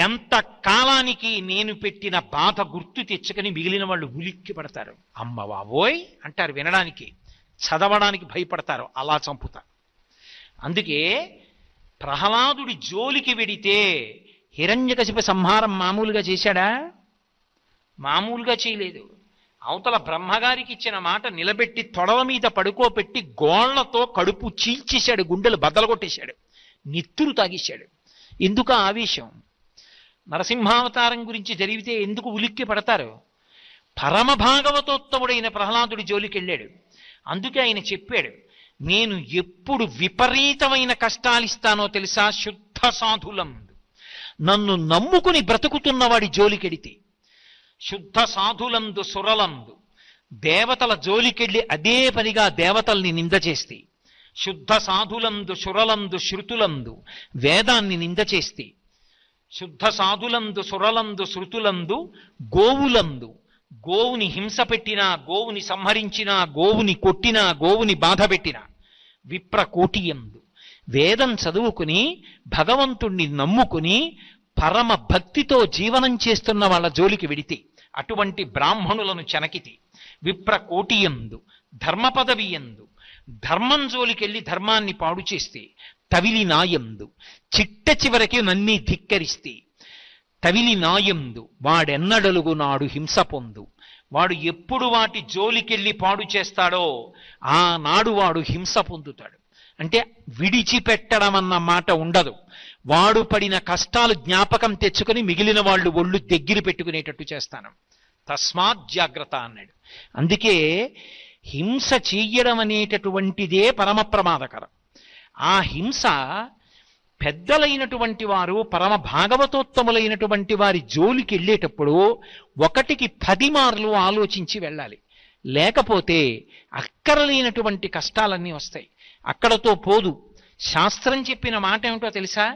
ఎంత కాలానికి నేను పెట్టిన బాధ గుర్తు తెచ్చుకొని మిగిలిన వాళ్ళు ఉలిక్కి పడతారు. అమ్మ బాబోయ్ అంటారు, వినడానికి చదవడానికి భయపడతారు, అలా చంపుతా. అందుకే ప్రహ్లాదుడి జోలికి వెడితే హిరణ్యకశిప సంహారం మామూలుగా చేశాడా? మామూలుగా చేయలేదు. అవతల బ్రహ్మగారికి ఇచ్చిన మాట నిలబెట్టి తొడల మీద పడుకోబెట్టి గోళ్లతో కడుపు చీల్చేశాడు, గుండెలు బద్దలగొట్టేశాడు, నిత్తురు తాగేశాడు. ఎందుకు ఆవేశం? నరసింహావతారం గురించి జరిగితే ఎందుకు ఉలిక్కి పడతారు? పరమ భాగవతోత్తముడైన ప్రహ్లాదుడి జోలికి వెళ్ళాడు. అందుకే ఆయన చెప్పాడు, నేను ఎప్పుడు విపరీతమైన కష్టాలిస్తానో తెలుసా? శుద్ధ సాధులందు, నన్ను నమ్ముకుని బ్రతుకుతున్నవాడి జోలికెడితే. శుద్ధ సాధులందు సురలందు, దేవతల జోలికెళ్ళి అదే పనిగా దేవతల్ని నింద చేస్తే. శుద్ధ సాధులందు సురలందు శృతులందు, వేదాన్ని నింద చేస్తే. శుద్ధ సాధులందు సురలందు శృతులందు గోవులందు, గోవుని హింస పెట్టినా, గోవుని సంహరించినా, గోవుని కొట్టినా, గోవుని బాధ పెట్టినా. విప్రకోటియందు, వేదం చదువుకుని భగవంతుణ్ణి నమ్ముకుని పరమ భక్తితో జీవనం చేస్తున్న వాళ్ళ జోలికి వెడితే, అటువంటి బ్రాహ్మణులను చెనకితి. విప్రకోటియందు, ధర్మ పదవియందు, ధర్మం జోలికెళ్ళి ధర్మాన్ని పాడు చేస్తే. తవిలి నాయందు, చిట్ట చివరికి నన్ని ధిక్కరిస్తే. తవిలి నాయందు, వాడెన్నడలుగు నాడు హింస పొందు. వాడు ఎప్పుడు వాటి జోలికెళ్ళి పాడు చేస్తాడో ఆనాడు వాడు హింస పొందుతాడు. అంటే విడిచిపెట్టడం అన్న మాట ఉండదు. వాడు పడిన కష్టాలు జ్ఞాపకం తెచ్చుకొని మిగిలిన వాళ్ళు ఒళ్ళు దగ్గర పెట్టుకునేటట్టు చేస్తాను. తస్మాత్ జాగ్రత్త అన్నాడు. అందుకే హింస చెయ్యడం అనేటటువంటిదే పరమ ప్రమాదకరం. ఆ హింస పెద్దలైనటువంటి వారు, పరమ భాగవతోత్తములైనటువంటి వారి జోలికి వెళ్ళేటప్పుడు 1కి 10 మార్లు ఆలోచించి వెళ్ళాలి. లేకపోతే అక్కరలేనటువంటి కష్టాలన్నీ వస్తాయి. అక్కడతో పోదు. శాస్త్రం చెప్పిన మాట ఏమిటో తెలుసా?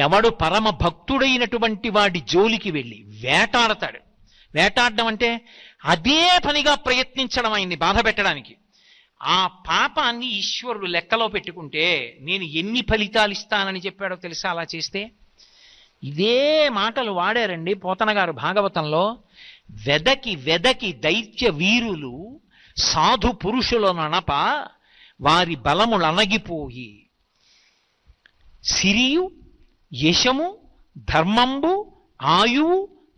ఎవడు పరమ భక్తుడైనటువంటి వాడి జోలికి వెళ్ళి వేటాడతాడు. వేటాడడం అంటే అదే పనిగా ప్రయత్నించడం, ఆయన్ని బాధ పెట్టడానికి. ఆ పాపాన్ని ఈశ్వరుడు లెక్కలో పెట్టుకుంటే నేను ఎన్ని ఫలితాలు ఇస్తానని చెప్పాడో తెలుసా అలా చేస్తే? ఇదే మాటలు వాడారండి పోతన గారు భాగవతంలో. వెదకి వెదకి దైత్య వీరులు సాధు పురుషులననప వారి బలములనగిపోయి, సిరియు యశము ధర్మంబు ఆయువు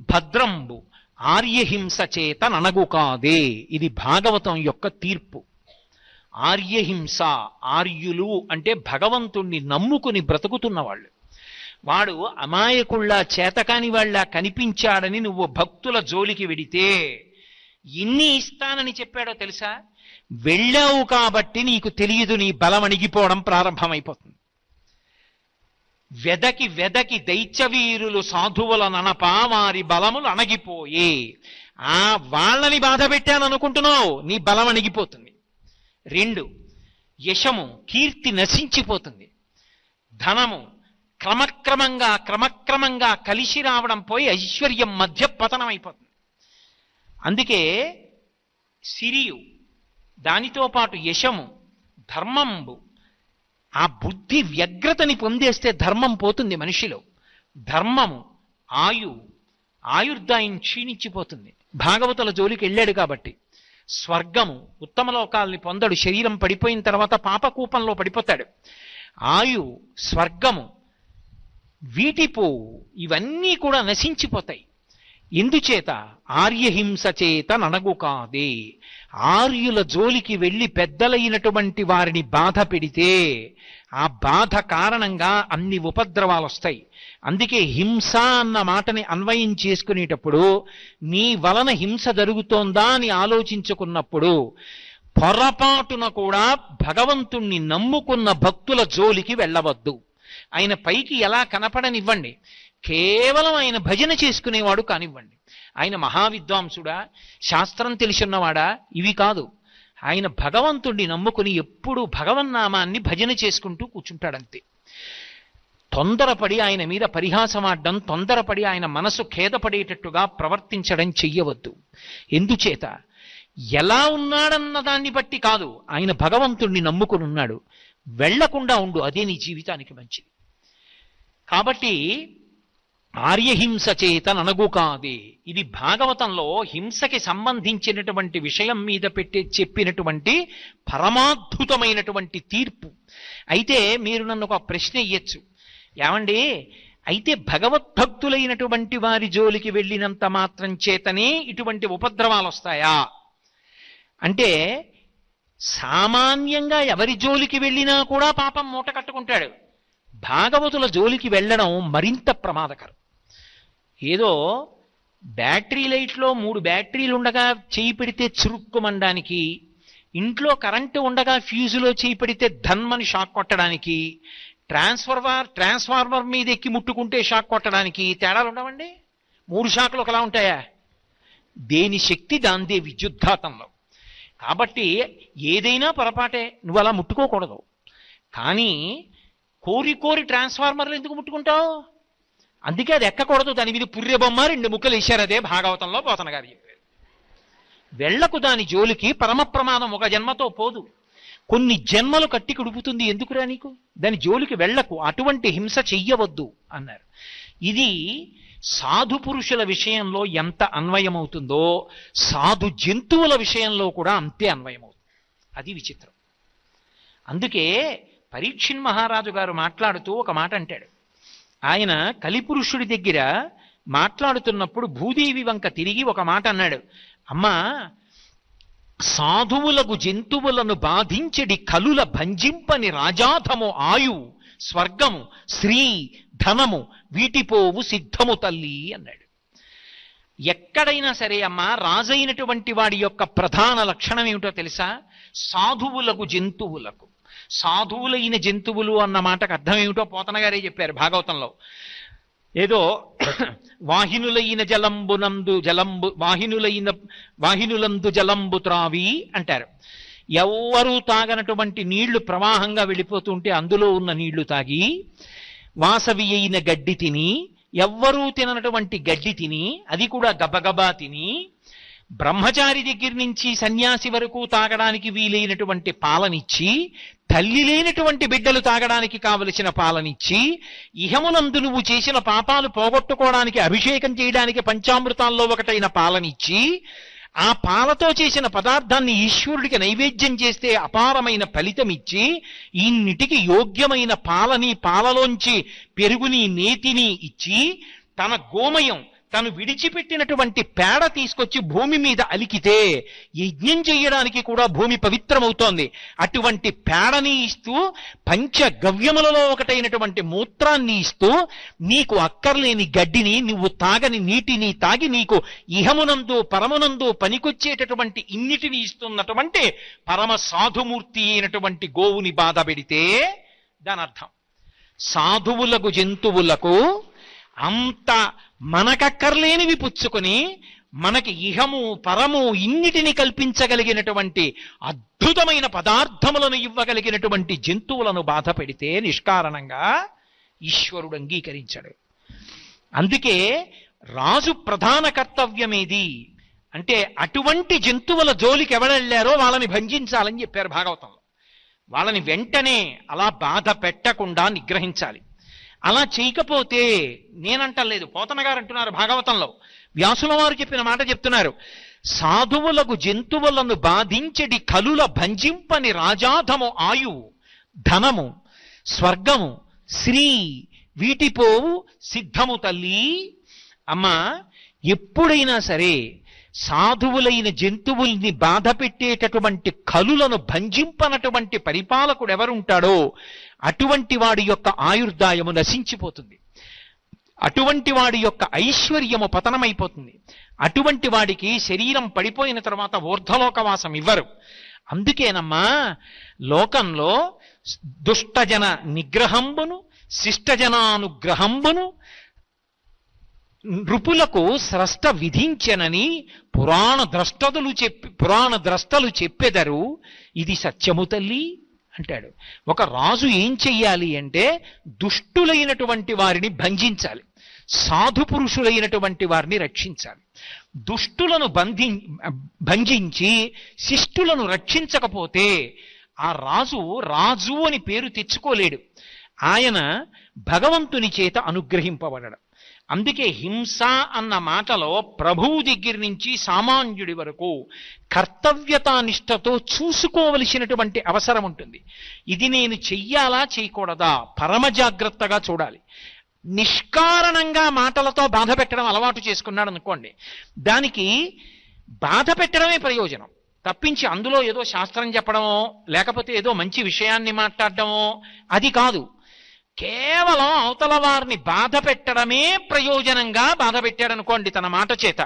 భద్రంబు ఆర్యహింస చేత ననగు కాదే. ఇది భాగవతం యొక్క తీర్పు. ఆర్యహింస, ఆర్యులు అంటే భగవంతుణ్ణి నమ్ముకుని బ్రతుకుతున్న వాళ్ళు. వాడు అమాయకుళ్ళ చేతకాని వాళ్ళ కనిపించాడని నువ్వు భక్తుల జోలికి వెడితే ఎన్ని ఇస్తానని చెప్పాడో తెలుసా? వెళ్ళావు కాబట్టి నీకు తెలియదు, నీ బలం అణిగిపోవడం ప్రారంభమైపోతుంది. వెదకి వెదకి దైత్యవీరులు సాధువుల ననప వారి బలములు అణగిపోయే. వాళ్ళని బాధ పెట్టాననుకుంటున్నావు, నీ బలం అణిగిపోతుంది. 2, యశము, కీర్తి నశించిపోతుంది. ధనము క్రమక్రమంగా కలిసి రావడం పోయి ఐశ్వర్యం మధ్య పతనం అయిపోతుంది. అందుకే సిరియు, దానితో పాటు యశము, ధర్మంబు, ఆ బుద్ధి వ్యగ్రతని పొందేస్తే ధర్మం పోతుంది మనిషిలో. ధర్మము, ఆయుర్దాయం క్షీణించిపోతుంది. భాగవతుల జోలికి వెళ్ళాడు కాబట్టి. స్వర్గము, ఉత్తమ లోకాల్ని పొందడు, శరీరం పడిపోయిన తర్వాత పాపకూపంలో పడిపోతాడు. స్వర్గము, వీటిపోవు, ఇవన్నీ కూడా నశించిపోతాయి. ఎందుచేత? ఆర్యహింస చేత ననగు కాదే. ఆర్యుల జోలికి వెళ్ళి పెద్దలైనటువంటి వారిని బాధ పెడితే ఆ బాధ కారణంగా అన్ని ఉపద్రవాలు వస్తాయి. అందుకే హింస అన్న మాటని అన్వయం చేసుకునేటప్పుడు నీ వలన హింస జరుగుతోందా అని ఆలోచించుకున్నప్పుడు పొరపాటున కూడా భగవంతుణ్ణి నమ్ముకున్న భక్తుల జోలికి వెళ్ళవద్దు. ఆయన పైకి ఎలా కనపడనివ్వండి, కేవలం ఆయన భజన చేసుకునేవాడు కానివ్వండి. ఆయన మహావిద్వాంసుడా, శాస్త్రం తెలిసిన్నవాడా, ఇవి కాదు. ఆయన భగవంతుణ్ణి నమ్ముకుని ఎప్పుడూ భగవన్నామాన్ని భజన చేసుకుంటూ కూర్చుంటాడంతే. తొందరపడి ఆయన మీద పరిహాసమాడడం, తొందరపడి ఆయన మనసు ఖేదపడేటట్టుగా ప్రవర్తించడం చెయ్యవద్దు. ఎందుచేత? ఎలా ఉన్నాడన్న దాన్ని బట్టి కాదు, ఆయన భగవంతుణ్ణి నమ్ముకుని ఉన్నాడు. వెళ్లకుండా ఉండు, అదే నీ జీవితానికి మంచిది. కాబట్టి ఆర్యహింస చేత ననగు కాదే. ఇది భాగవతంలో హింసకి సంబంధించినటువంటి విషయం మీద చెప్పినటువంటి పరమాద్భుతమైనటువంటి తీర్పు. అయితే మీరు నన్ను ఒక ప్రశ్న ఇయ్యచ్చు, ఏమండి అయితే భగవద్భక్తులైనటువంటి వారి జోలికి వెళ్ళినంత మాత్రం చేతనే ఇటువంటి ఉపద్రవాలు వస్తాయా అంటే, సామాన్యంగా ఎవరి జోలికి వెళ్ళినా కూడా పాపం మూట కట్టుకుంటాడు. భాగవతుల జోలికి వెళ్ళడం మరింత ప్రమాదకరం. ఏదో బ్యాటరీ లైట్లో 3 బ్యాటరీలు ఉండగా చేయి పెడితే చురుక్కుమనడానికి, ఇంట్లో కరెంటు ఉండగా ఫ్యూజులో చేయి పెడితే ధన్మని షాక్ కొట్టడానికి, ట్రాన్స్ఫార్మర్ మీద ఎక్కి ముట్టుకుంటే షాక్ కొట్టడానికి తేడాలు ఉండవండి. 3 షాకులు ఒకలా ఉంటాయా? దేని శక్తి దాందే విద్యుద్ఘాతంలో. కాబట్టి ఏదైనా పొరపాటే, నువ్వు అలా ముట్టుకోకూడదు. కానీ కోరి ట్రాన్స్ఫార్మర్లు ఎందుకు ముట్టుకుంటావు? అందుకే అది ఎక్కకూడదు. దాని మీద పుర్రె బొమ్మ 2 ముక్కలు వేశారు. అదే భాగవతంలో పోతన గారు చెప్పారు. వెళ్లకు దాని జోలికి, పరమ ప్రమాదం ఒక జన్మతో పోదు, కొన్ని జన్మలు కట్టి కుడుపుతుంది. ఎందుకురా నీకు? దాని జోలికి వెళ్లకు, అటువంటి హింస చెయ్యవద్దు అన్నారు. ఇది సాధు పురుషుల విషయంలో ఎంత అన్వయమవుతుందో సాధు జంతువుల విషయంలో కూడా అంతే అన్వయమవుతుంది. అది విచిత్రం. అందుకే పరీక్షిన్ మహారాజు గారు మాట్లాడుతూ ఒక మాట అంటాడు. ఆయన కలిపురుషుడి దగ్గర మాట్లాడుతున్నప్పుడు భూదేవి వంక తిరిగి ఒక మాట అన్నాడు. అమ్మా, సాధువులకు జంతువులను బాధించడి కలుల భంజింపని రాజాధము ఆయు స్వర్గము శ్రీ ధనము వీటిపోవు సిద్ధము తల్లి అన్నాడు. ఎక్కడైనా సరే అమ్మా, రాజైనటువంటి వాడి యొక్క ప్రధాన లక్షణం ఏమిటో తెలుసా? సాధువులకు జంతువులకు. సాధువులైన జంతువులు అన్న మాటకు అర్థం ఏమిటో పోతన గారే చెప్పారు భాగవతంలో. ఏదో వాహినులందు జలంబు త్రావి అంటారు. ఎవ్వరూ తాగనటువంటి నీళ్లు ప్రవాహంగా వెళ్ళిపోతుంటే అందులో ఉన్న నీళ్లు తాగి, వాసవి అయిన గడ్డి తిని, ఎవ్వరూ తిననటువంటి గడ్డి తిని, అది కూడా గబగబా తిని, బ్రహ్మచారి దగ్గర నుంచి సన్యాసి వరకు తాగడానికి వీలైనటువంటి పాలనిచ్చి, తల్లి లేనటువంటి బిడ్డలు తాగడానికి కావలసిన పాలనిచ్చి, ఇహమునందు నువ్వు చేసిన పాపాలు పోగొట్టుకోవడానికి అభిషేకం చేయడానికి పంచామృతాల్లో ఒకటైన పాలనిచ్చి, ఆ పాలతో చేసిన పదార్థాన్ని ఈశ్వరుడికి నైవేద్యం చేస్తే అపారమైన ఫలితం ఇచ్చి, ఇన్నిటికి యోగ్యమైన పాలని, పాలలోంచి పెరుగుని, నేతిని ఇచ్చి, తన గోమయం, తను విడిచిపెట్టినటువంటి పేడ తీసుకొచ్చి భూమి మీద అలికితే యజ్ఞం చెయ్యడానికి కూడా భూమి పవిత్రమవుతోంది. అటువంటి పేడని ఇస్తూ పంచగవ్యములలో ఒకటైనటువంటి మూత్రాన్ని ఇస్తూ నీకు అక్కర్లేని గడ్డిని, నువ్వు తాగని నీటిని తాగి నీకు ఇహమునందు పరమునందు పనికొచ్చేటటువంటి ఇన్నిటిని ఇస్తున్నటువంటి పరమ సాధుమూర్తి అయినటువంటి గోవుని బాధ పెడితే దాని అర్థం సాధువులకు జంతువులకు అంత మనకక్కర్లేనివి పుచ్చుకొని మనకి ఇహము పరము ఇన్నిటిని కల్పించగలిగినటువంటి అద్భుతమైన పదార్థములను ఇవ్వగలిగినటువంటి జంతువులను బాధ పెడితే నిష్కారణంగా ఈశ్వరుడు అంగీకరించాడు. అందుకే రాజు ప్రధాన కర్తవ్యమేది అంటే అటువంటి జంతువుల జోలికి ఎవరెళ్ళారో వాళ్ళని భంజించాలని చెప్పారు భాగవతంలో. వాళ్ళని వెంటనే అలా బాధ పెట్టకుండా నిగ్రహించాలి. అలా చేయకపోతే నేనంటలేదు, పోతన గారు అంటున్నారు భాగవతంలో, వ్యాసుల వారు చెప్పిన మాట చెప్తున్నారు. సాధువులకు జంతువులను బాధించడి కలుల భంజింపని రాజాధము ఆయువు ధనము స్వర్గము శ్రీ వీటిపోవు సిద్ధము తల్లి. అమ్మా, ఎప్పుడైనా సరే సాధువులైన జంతువుల్ని బాధ పెట్టేటటువంటి కలులను భంజింపనటువంటి పరిపాలకుడు ఎవరుంటాడో అటువంటి వాడి యొక్క ఆయుర్దాయము నశించిపోతుంది, అటువంటి వాడి యొక్క ఐశ్వర్యము పతనమైపోతుంది, అటువంటి వాడికి శరీరం పడిపోయిన తర్వాత ఊర్ధ్వలోకవాసం ఇవ్వరు. అందుకేనమ్మా లోకంలో దుష్టజన నిగ్రహంబును శిష్టజనానుగ్రహంబును నృపులకు స్రష్ట విధించెనని పురాణ ద్రష్టలు చెప్పెదరు. ఇది సత్యము తల్లి అంటాడు. ఒక రాజు ఏం చెయ్యాలి అంటే దుష్టులైనటువంటి వారిని భంజించాలి, సాధు పురుషులైనటువంటి వారిని రక్షించాలి. దుష్టులను భంజించి శిష్టులను రక్షించకపోతే ఆ రాజు అని పేరు తెచ్చుకోలేడు. ఆయన భగవంతుని చేత అనుగ్రహింపబడడం. అందుకే హింస అన్న మాటలో ప్రభువు దగ్గర నుంచి సామాన్యుడి వరకు కర్తవ్యతానిష్టతో చూసుకోవలసినటువంటి అవసరం ఉంటుంది. ఇది నేను చెయ్యాలా చేయకూడదా పరమ జాగ్రత్తగా చూడాలి. నిష్కారణంగా మాటలతో బాధ పెట్టడం అలవాటు చేసుకున్నాడు అనుకోండి, దానికి బాధ పెట్టడమే ప్రయోజనం తప్పించి అందులో ఏదో శాస్త్రం చెప్పడమో లేకపోతే ఏదో మంచి విషయాన్ని మాట్లాడటమో అది కాదు. కేవలం అవతల వారిని బాధ పెట్టడమే ప్రయోజనంగా బాధ పెట్టాడనుకోండి తన మాట చేత,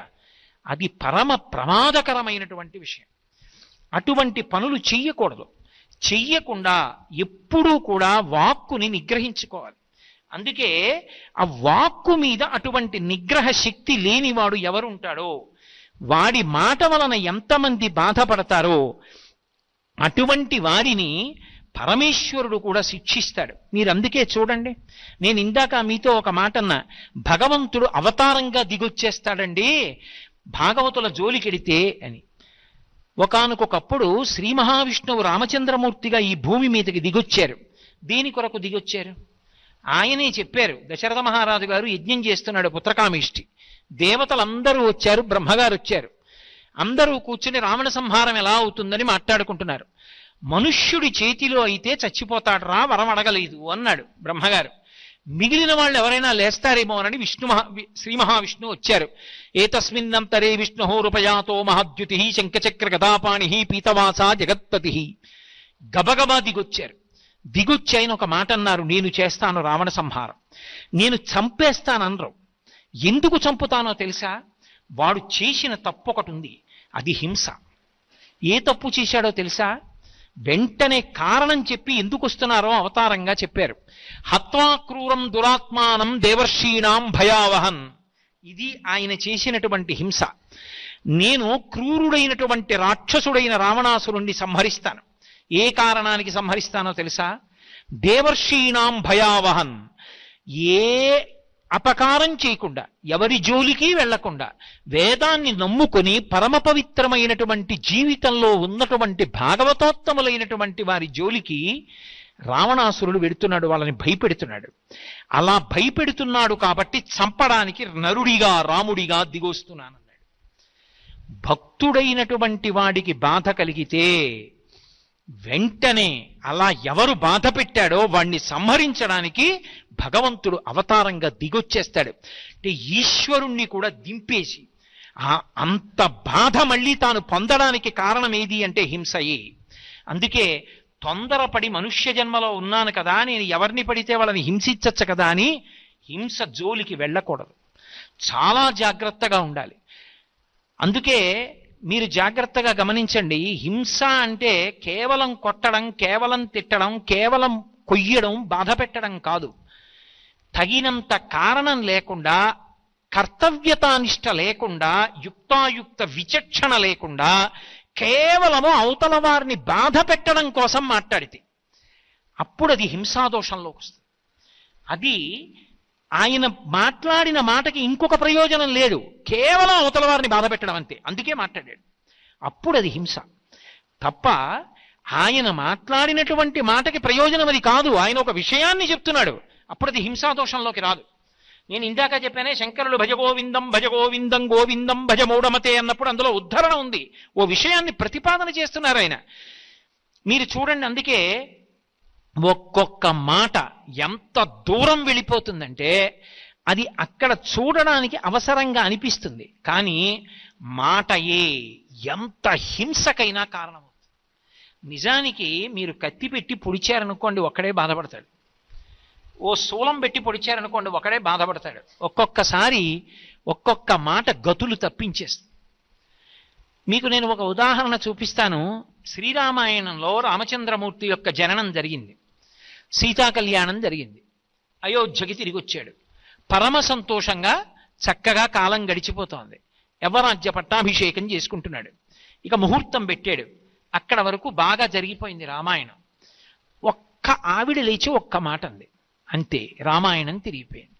అది పరమ ప్రమాదకరమైనటువంటి విషయం. అటువంటి పనులు చెయ్యకూడదు. చెయ్యకుండా ఎప్పుడూ కూడా వాక్కుని నిగ్రహించుకోవాలి. అందుకే ఆ వాక్కు మీద అటువంటి నిగ్రహ శక్తి లేనివాడు ఎవరుంటాడో వాడి మాట వలన ఎంతమంది బాధపడతారో అటువంటి వారిని పరమేశ్వరుడు కూడా శిక్షిస్తాడు. మీరు అందుకే చూడండి, నేను ఇందాక మీతో ఒక మాట అన్నా, భగవంతుడు అవతారంగా దిగొచ్చేస్తాడండి భాగవతుల జోలికెడితే అని. ఒకానొకప్పుడు శ్రీ మహావిష్ణువు రామచంద్రమూర్తిగా ఈ భూమి మీదకి దిగొచ్చారు. దేని కొరకు దిగొచ్చారు? ఆయనే చెప్పారు. దశరథ మహారాజు గారు యజ్ఞం చేస్తున్నాడు పుత్రకామేష్టి, దేవతలందరూ వచ్చారు, బ్రహ్మగారు వచ్చారు. అందరూ కూర్చుని రావణ సంహారం ఎలా అవుతుందని మాట్లాడుకుంటున్నారు. మనుష్యుడి చేతిలో అయితే చచ్చిపోతాడరా, వరం అడగలేదు అన్నాడు బ్రహ్మగారు. మిగిలిన వాళ్ళు ఎవరైనా లేస్తారేమోనని శ్రీ మహావిష్ణువు వచ్చారు. ఏతస్మిన్నంతరే విష్ణు రూపయాతో మహద్యుతి శంఖచక్ర గదాపాణి పీతవాస జగత్పతి. గబగబా దిగొచ్చారు. దిగొచ్చి ఆయన ఒక మాట అన్నారు, నేను చేస్తాను రావణ సంహారం, నేను చంపేస్తాననరు. ఎందుకు చంపుతానో తెలుసా? వాడు చేసిన తప్పు ఒకటి ఉంది, అది హింస. ఏ తప్పు చేశాడో తెలుసా? వెంటనే కారణం చెప్పి ఎందుకు వస్తున్నారో అవతారంగా చెప్పారు. హత్వా క్రూరం దురాత్మానం దేవర్షీణాం భయావహన్. ఇది ఆయన చేసినటువంటి హింస. నేను క్రూరుడైనటువంటి రాక్షసుడైన రావణాసురుణ్ణి సంహరిస్తాను. ఏ కారణానికి సంహరిస్తానో తెలుసా? దేవర్షీణాం భయావహన్. ఏ అపకారం చేయకుండా, ఎవరి జోలికి వెళ్లకుండా, వేదాన్ని నమ్ముకొని పరమ పవిత్రమైనటువంటి జీవితంలో ఉన్నటువంటి భాగవతోత్తములైనటువంటి వారి జోలికి రావణాసురుడు వెడుతున్నాడు, వాళ్ళని భయపెడుతున్నాడు. అలా భయపెడుతున్నాడు కాబట్టి చంపడానికి నరుడిగా రాముడిగా దిగొస్తున్నానన్నాడు. భక్తుడైనటువంటి వాడికి బాధ కలిగితే వెంటనే అలా ఎవరు బాధ పెట్టాడో వాణ్ణి సంహరించడానికి భగవంతుడు అవతారంగా దిగొచ్చేస్తాడు. అంటే ఈశ్వరుణ్ణి కూడా దింపేసి అంత బాధ మళ్ళీ తాను పొందడానికి కారణం ఏది అంటే హింసయే. అందుకే తొందరపడి మనుష్య జన్మలో ఉన్నాను కదా, నేను ఎవరిని పడితే వాళ్ళని హింసించచ్చు కదా అని హింస జోలికి వెళ్ళకూడదు. చాలా జాగ్రత్తగా ఉండాలి. అందుకే మీరు జాగ్రత్తగా గమనించండి, హింస అంటే కేవలం కొట్టడం, కేవలం తిట్టడం, కేవలం కొయ్యడం, బాధ పెట్టడం కాదు. తగినంత కారణం లేకుండా, కర్తవ్యతానిష్ట లేకుండా, యుక్తాయుక్త విచక్షణ లేకుండా కేవలము అవతల వారిని బాధ పెట్టడం కోసం మాట్లాడితే అప్పుడు అది హింసాదోషంలోకి వస్తుంది. అది ఆయన మాట్లాడిన మాటకి ఇంకొక ప్రయోజనం లేదు, కేవలం అవతల వారిని బాధ పెట్టడం అంతే, అందుకే మాట్లాడాడు. అప్పుడు అది హింస తప్ప ఆయన మాట్లాడినటువంటి మాటకి ప్రయోజనం అది కాదు. ఆయన ఒక విషయాన్ని చెప్తున్నాడు, అప్పుడు అది హింసాదోషంలోకి రాదు. నేను ఇందాక చెప్పానే, శంకరులు భజగోవిందం భజగోవిందం గోవిందం భజమూఢమతే అన్నప్పుడు అందులో ఉద్ధరణ ఉంది, ఓ విషయాన్ని ప్రతిపాదన చేస్తున్నారు ఆయన. మీరు చూడండి, అందుకే ఒక్కొక్క మాట ఎంత దూరం వెళ్ళిపోతుందంటే అది అక్కడ చూడడానికి అవసరంగా అనిపిస్తుంది, కానీ మాటయే ఎంత హింసకైనా కారణమవుతుంది. నిజానికి మీరు కత్తి పెట్టి పొడిచారనుకోండి, ఒక్కడే బాధపడతాడు. ఓ శూలం పెట్టి పొడిచారనుకోండి, ఒకడే బాధపడతాడు. ఒక్కొక్కసారి ఒక్కొక్క మాట గతులు తప్పించేస్తుంది. మీకు నేను ఒక ఉదాహరణ చూపిస్తాను. శ్రీరామాయణంలో రామచంద్రమూర్తి యొక్క జననం జరిగింది, సీతా కళ్యాణం జరిగింది, అయోధ్యకి తిరిగి వచ్చాడు. పరమ సంతోషంగా చక్కగా కాలం గడిచిపోతోంది. యవరాజ్య పట్టాభిషేకం చేసుకుంటున్నాడు. ఇక ముహూర్తం పెట్టాడు. అక్కడ వరకు బాగా జరిగిపోయింది రామాయణం. ఒక్క ఆవిడ లేచి ఒక్క మాట అంది, అంతే, రామాయణం తిరిగిపోయింది.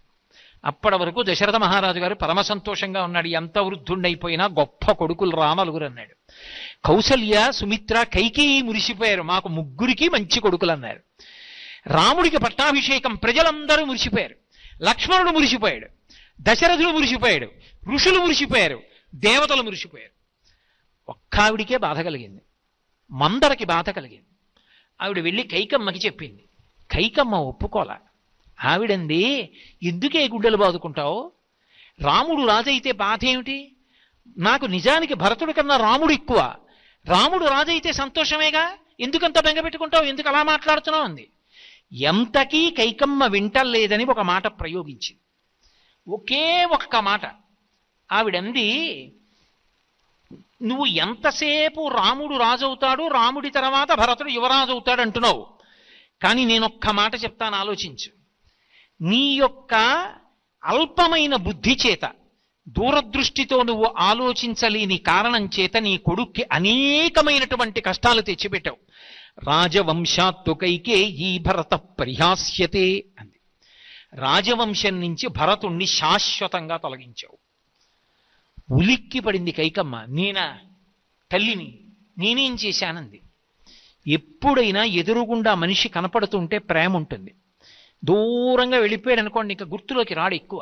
అప్పటి వరకు దశరథ మహారాజు గారు పరమ సంతోషంగా ఉన్నాడు. ఎంత వృద్ధుండైపోయినా గొప్ప కొడుకులు రానలుగురు అన్నాడు. కౌసల్య, సుమిత్ర, కైకేయి మురిసిపోయారు, మాకు ముగ్గురికి మంచి కొడుకులు అన్నారు. రాముడికి పట్టాభిషేకం, ప్రజలందరూ మురిసిపోయారు. లక్ష్మణుడు మురిసిపోయాడు, దశరథుడు మురిసిపోయాడు, ఋషులు మురిసిపోయారు, దేవతలు మురిసిపోయారు. ఒక్క ఆవిడికే బాధ కలిగింది, మందరకి బాధ కలిగింది. ఆవిడ వెళ్ళి కైకమ్మకి చెప్పింది. కైకమ్మ ఒప్పుకోలా. ఆవిడంది, ఎందుకే గుండెలు బాదుకుంటావు? రాముడు రాజైతే బాధ ఏమిటి? నాకు నిజానికి భరతుడి కన్నా రాముడు ఎక్కువ. రాముడు రాజైతే సంతోషమేగా, ఎందుకంత బెంగ పెట్టుకుంటావు, ఎందుకు అలా మాట్లాడుతున్నావు అంది. ఎంతకీ కైకమ్మ వింటలేదని ఒక మాట ప్రయోగించింది, ఒకే ఒక్క మాట. ఆవిడంది, నువ్వు ఎంతసేపు రాముడు రాజవుతాడు, రాముడి తర్వాత భరతుడు యువరాజు అవుతాడు అంటున్నావు, కానీ నేనొక్క మాట చెప్తాను, ఆలోచించు. నీ యొక్క అల్పమైన బుద్ధి చేత, దూరదృష్టితో నువ్వు ఆలోచించలేని కారణం చేత నీ కొడుక్కి అనేకమైనటువంటి కష్టాలు తెచ్చిపెట్టావు. రాజవంశాత్తు కైకేయీ భరత పరిహాస్యతే అంది. రాజవంశం నుంచి భరతుణ్ణి శాశ్వతంగా తొలగించావు. ఉలిక్కి పడింది కైకమ్మ. నేనా తల్లిని, నేనేం చేశానంది. ఎప్పుడైనా ఎదురుగుండా మనిషి కనపడుతుంటే ప్రేమ ఉంటుంది. దూరంగా వెళ్ళిపోయాడు అనుకోండి, ఇంకా గుర్తులోకి రాడు ఎక్కువ.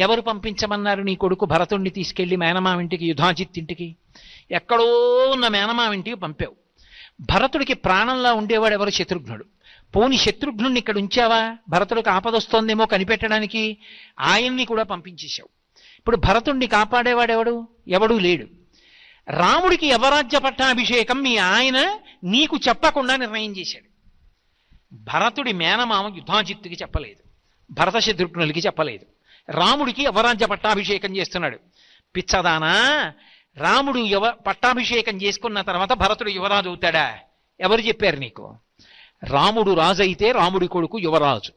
ఎవరు పంపించమన్నారు నీ కొడుకు భరతుణ్ణి తీసుకెళ్లి మేనమావింటికి, యుధాజిత్ ఇంటికి? ఎక్కడో ఉన్న మేనమావింటికి పంపావు. భరతుడికి ప్రాణంలా ఉండేవాడు ఎవరు? శత్రుఘ్నుడు. పోని శత్రుఘ్నుడిని ఇక్కడ ఉంచావా? భరతుడికి ఆపదొస్తోందేమో కనిపెట్టడానికి, ఆయన్ని కూడా పంపించేశావు. ఇప్పుడు భరతుణ్ణి కాపాడేవాడెవడు? ఎవడూ లేడు. రాముడికి యవరాజ్య పట్టాభిషేకం మీ ఆయన నీకు చెప్పకుండా నిర్ణయం చేశాడు. భరతుడి మేనమామ యుధాజిత్తుకి చెప్పలేదు, భరత శత్రుఘ్నులకి చెప్పలేదు. రాముడికి యవరాజ్య పట్టాభిషేకం చేస్తున్నాడు. పిచ్చదానా, రాముడు పట్టాభిషేకం చేసుకున్న తర్వాత భరతుడు యువరాజు అవుతాడా? ఎవరు చెప్పారు నీకు? రాముడు రాజైతే రాముడి కొడుకు యువరాజు,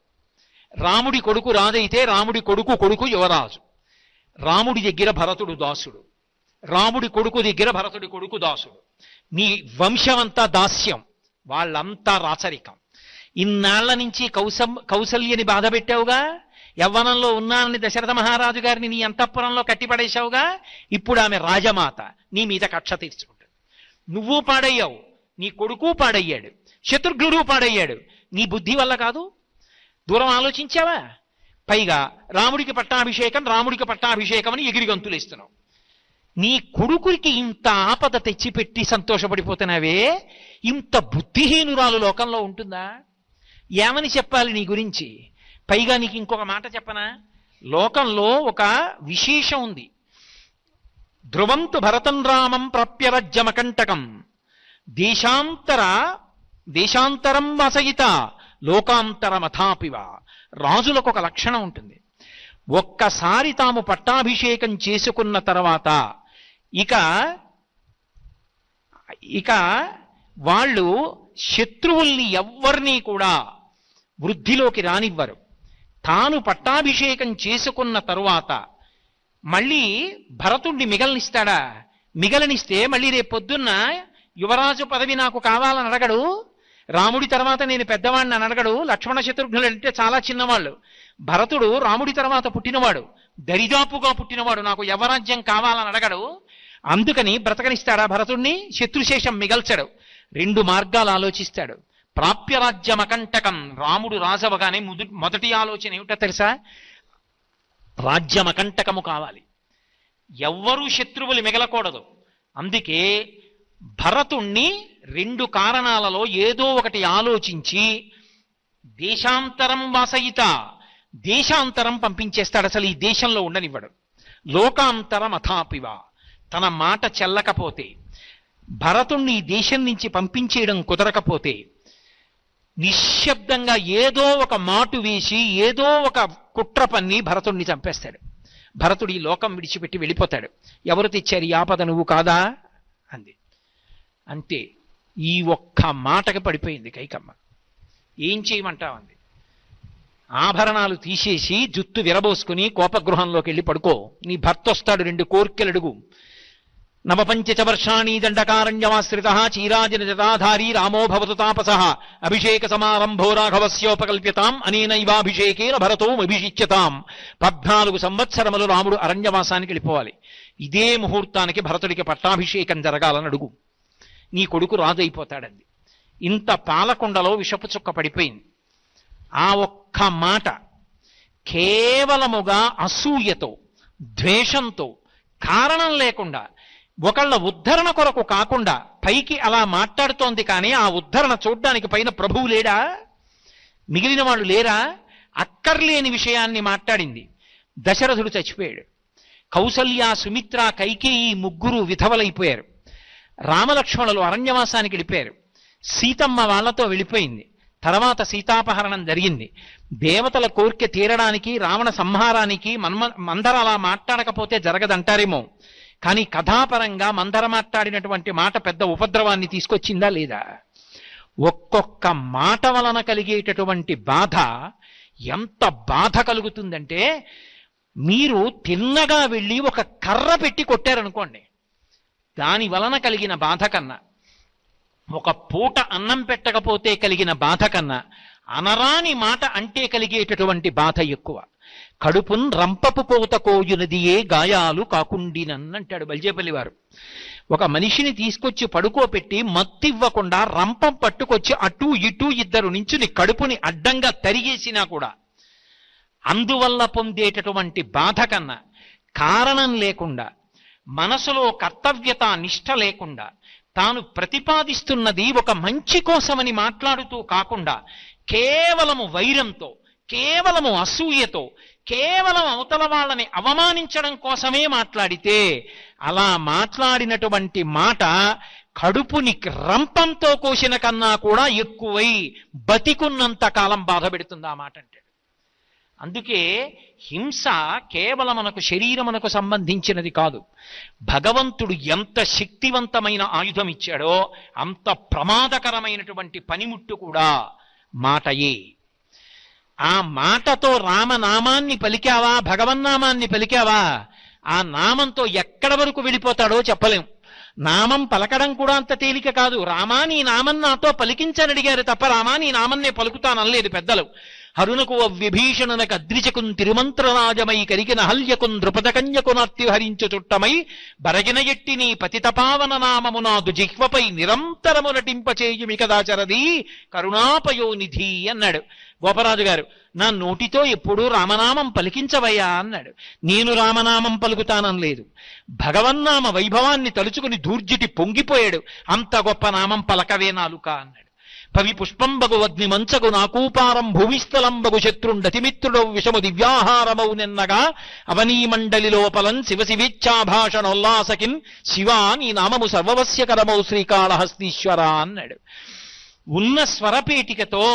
రాముడి కొడుకు రాజైతే రాముడి కొడుకు కొడుకు యువరాజు. రాముడి దగ్గర భరతుడు దాసుడు, రాముడి కొడుకు దగ్గర భరతుడి కొడుకు దాసుడు. నీ వంశమంతా దాస్యం, వాళ్ళంతా రాచరికం. ఇన్నాళ్ల నుంచి కౌసల్యని బాధ పెట్టావుగా, యవ్వనంలో ఉన్నానని దశరథ మహారాజు గారిని నీ అంతఃపురంలో కట్టిపడేశావుగా. ఇప్పుడు ఆమె రాజమాత, నీ మీద కక్ష తీర్చుకుంటుంది. నువ్వు పాడయ్యావు, నీ కొడుకు పాడయ్యాడు, శత్రుఘ్నుడు పాడయ్యాడు. నీ బుద్ధి వల్ల కాదు, దూరం ఆలోచించావా? పైగా రాముడికి పట్టాభిషేకం, రాముడికి పట్టాభిషేకం అని ఎగిరి గంతులేస్తున్నావు. నీ కొడుకురికి ఇంత ఆపద తెచ్చిపెట్టి సంతోషపడిపోతున్నావే, ఇంత బుద్ధిహీనురాలు లోకంలో ఉంటుందా? ఏమని చెప్పాలి నీ గురించి? పైగా నీకు ఇంకొక మాట చెప్పనా, లోకంలో ఒక విశేషం ఉంది. ధ్రువంతు భరతం రామం ప్రాప్యరజ్యమకంటకం దేశాంతరం వసయిత లోకాంతరమథాపివ. రాజులకు ఒక లక్షణం ఉంటుంది. ఒక్కసారి తాము పట్టాభిషేకం చేసుకున్న తర్వాత ఇక వాళ్ళు శత్రువుల్ని ఎవ్వరినీ కూడా వృద్ధిలోకి రానివ్వరు. తాను పట్టాభిషేకం చేసుకున్న తరువాత మళ్ళీ భరతుణ్ణి మిగలనిస్తాడా? మిగలనిస్తే మళ్ళీ రేపొద్దున్న యువరాజు పదవి నాకు కావాలని అడగడు. రాముడి తర్వాత నేను పెద్దవాడిని అని అడగడు. లక్ష్మణ శత్రుఘ్నులు అంటే చాలా చిన్నవాళ్ళు. భరతుడు రాముడి తర్వాత పుట్టినవాడు, దరిదాపుగా పుట్టినవాడు. నాకు యవరాజ్యం కావాలని అడగడు. అందుకని బ్రతకనిస్తాడా భరతుణ్ణి? శత్రుశేషం మిగల్చడు. 2 మార్గాలు ఆలోచిస్తాడు. ప్రాప్యరాజ్యమకంటకం, రాముడు రాజవగానే మొదటి ఆలోచన ఏమిటో తెలుసా? రాజ్యమకంటకము కావాలి, ఎవ్వరూ శత్రువులు మిగలకూడదు. అందుకే భరతుణ్ణి 2 కారణాలలో ఏదో ఒకటి ఆలోచించి దేశాంతరం వాసయిత, దేశాంతరం పంపించేస్తాడు. అసలు ఈ దేశంలో ఉండనివ్వడు. లోకాంతరం అథాపివ, తన మాట చెల్లకపోతే, భరతుణ్ణి ఈ దేశం నుంచి పంపించేయడం కుదరకపోతే నిశ్శబ్దంగా ఏదో ఒక మాటు వేసి ఏదో ఒక కుట్ర పన్ని భరతుణ్ణి చంపేస్తాడు. భరతుడు ఈ లోకం విడిచిపెట్టి వెళ్ళిపోతాడు. ఎవరు తెచ్చారు ఈ ఆపద, నువ్వు కాదా అంది. అంతే, ఈ ఒక్క మాటకి పడిపోయింది కైకమ్మ. ఏం చేయమంటావు అంది. ఆభరణాలు తీసేసి జుత్తు విరబోసుకుని కోపగృహంలోకి వెళ్ళి పడుకో, నీ భర్త వస్తాడు, 2 కోర్కెలు అడుగు. నవపంచ వర్షాణి దండకారణ్యమాశ్రిత చీరాజన జటాధారీ రామో భవతు తాపస అభిషేక సమారంభో రాఘవస్యోపకల్ప్యతాం అనేనైవాభిషేకేన భరతో అభిషిచ్యతాం. 14 సంవత్సరములు రాముడు అరణ్యవాసానికి వెళ్ళిపోవాలి. ఇదే ముహూర్తానికి భరతుడికి పట్టాభిషేకం జరగాలని అడుగు, నీ కొడుకు రాజు అయిపోతాడంది. ఇంత పాలకొండలో విషపు చుక్క పడిపోయింది. ఆ ఒక్క మాట కేవలముగా అసూయతో, ద్వేషంతో, కారణం లేకుండా, ఒకళ్ళ ఉద్ధరణ కొరకు కాకుండా పైకి అలా మాట్లాడుతోంది. కానీ ఆ ఉద్ధరణ చూడ్డానికి పైన ప్రభువు లేడా? మిగిలిన వాళ్ళు లేరా? అక్కర్లేని విషయాన్ని మాట్లాడింది. దశరథుడు చచ్చిపోయాడు. కౌసల్య, సుమిత్ర, కైకేయి 3 విధవలైపోయారు. రామలక్ష్మణులు అరణ్యవాసానికి వెళ్ళిపోయారు. సీతమ్మ వాళ్లతో వెళ్ళిపోయింది. తర్వాత సీతాపహరణం జరిగింది. దేవతల కోరిక తీరడానికి, రావణ సంహారానికి మందర అలా మాట్లాడకపోతే జరగదంటారేమో. కానీ కథాపరంగా మందర మాట్లాడినటువంటి మాట పెద్ద ఉపద్రవాన్ని తీసుకొచ్చిందా లేదా? ఒక్కొక్క మాట వలన కలిగేటటువంటి బాధ ఎంత బాధ కలుగుతుందంటే, మీరు తిన్నగా వెళ్ళి ఒక కర్ర పెట్టి కొట్టారనుకోండి, దాని వలన కలిగిన బాధ కన్నా, ఒక పూట అన్నం పెట్టకపోతే కలిగిన బాధ కన్నా, అనరాని మాట అంటే కలిగేటటువంటి బాధ ఎక్కువ. కడుపున్ రంపపు పోత కోయునదియే గాయాలు కాకుండినంటాడు బల్జేపల్లి వారు. ఒక మనిషిని తీసుకొచ్చి పడుకోపెట్టి మత్తివ్వకుండా రంపం పట్టుకొచ్చి అటూ ఇటూ 2 నించుని కడుపుని అడ్డంగా తరిగేసినా కూడా అందువల్ల పొందేటటువంటి బాధ కన్నా, కారణం లేకుండా, మనసులో కర్తవ్యత నిష్ఠ లేకుండా, తాను ప్రతిపాదిస్తున్నది ఒక మంచి కోసమని మాట్లాడుతూ కాకుండా కేవలము వైరంతో, కేవలము అసూయతో, కేవలం అవతల వాళ్ళని అవమానించడం కోసమే మాట్లాడితే, అలా మాట్లాడినటువంటి మాట కడుపుని రంపంతో కోసిన కన్నా కూడా ఎక్కువై బతికున్నంత కాలం బాధ పెడుతుంది ఆ మాట అంటే. అందుకే హింస కేవలం మనకు శరీరమునకు సంబంధించినది కాదు. భగవంతుడు ఎంత శక్తివంతమైన ఆయుధం ఇచ్చాడో అంత ప్రమాదకరమైనటువంటి పనిముట్టు కూడా మాటయే. ఆ మాటతో రామనామాన్ని పలికావా, భగవన్నామాన్ని పలికావా, ఆ నామంతో ఎక్కడి వరకు వెళ్ళిపోతాడో చెప్పలేం. నామం పలకడం కూడా అంత తేలిక కాదు. రామా నీ నామం నాతో పలికించని అడిగారు తప్ప రామా నీ నామన్నే పలుకుతాననలేదు పెద్దలు. హరునకు విభీషణునకు అద్రిచకున్ తిరుమంత్రరాజమై కరిగిన హల్యకున్ ద్రుపదకన్యకునార్తి హరించు చుట్టమై బరగిన ఎట్టి నీ పతితపావన నామము నాదు జిహ్వపై నిరంతరము నటింపచేయుమి కదాచరది కరుణాపయోనిధి అన్నాడు గోపరాజు గారు. నా నోటితో ఎప్పుడూ రామనామం పలికించవయ్యా అన్నాడు. నేను రామనామం పలుకుతాననలేదు. భగవన్నామ వైభవాన్ని తలుచుకుని దూర్జిటి పొంగిపోయాడు. అంత గొప్ప నామం పలకవే నాలుక అన్నాడు. పవి పుష్పంబగు అగ్ని మంచగు నాకూపారం భూమిస్థలంబగు శత్రుండతిమిత్రుడౌ విషము దివ్యాహారమౌ నిన్నగా అవనీ మండలి లోపలం శివ శివేచ్ఛాభాషణోల్లాసకిన్ శివా నీ నామము సర్వవస్యకరమౌ శ్రీకాళహస్తీశ్వర అన్నాడు. ఉన్న స్వరపేటికతో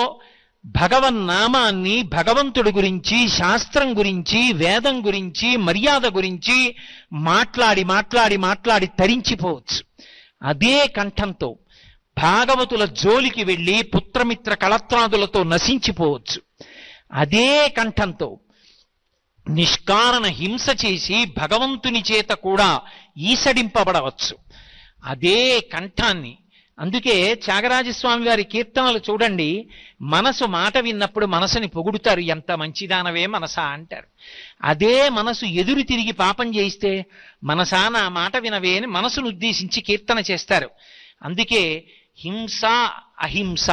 భగవన్నామాన్ని, భగవంతుడి గురించి, శాస్త్రం గురించి, వేదం గురించి, మర్యాద గురించి మాట్లాడి మాట్లాడి మాట్లాడి తరించిపోవచ్చు. అదే కంఠంతో భాగవతుల జోలికి వెళ్ళి పుత్రమిత్ర కళత్రాదులతో నశించిపోవచ్చు. అదే కంఠంతో నిష్కారణ హింస చేసి భగవంతుని చేత కూడా ఈసడింపబడవచ్చు. అదే కంఠాన్ని, అందుకే త్యాగరాజస్వామి వారి కీర్తనలు చూడండి, మనసు మాట విన్నప్పుడు మనసుని పొగుడుతారు, ఎంత మంచిదానవే మనసా అంటారు. అదే మనసు ఎదురు తిరిగి పాపం చేయిస్తే మనసా నా మాట వినవే అని మనసును ఉద్దేశించి కీర్తన చేస్తారు. అందుకే హింస అహింస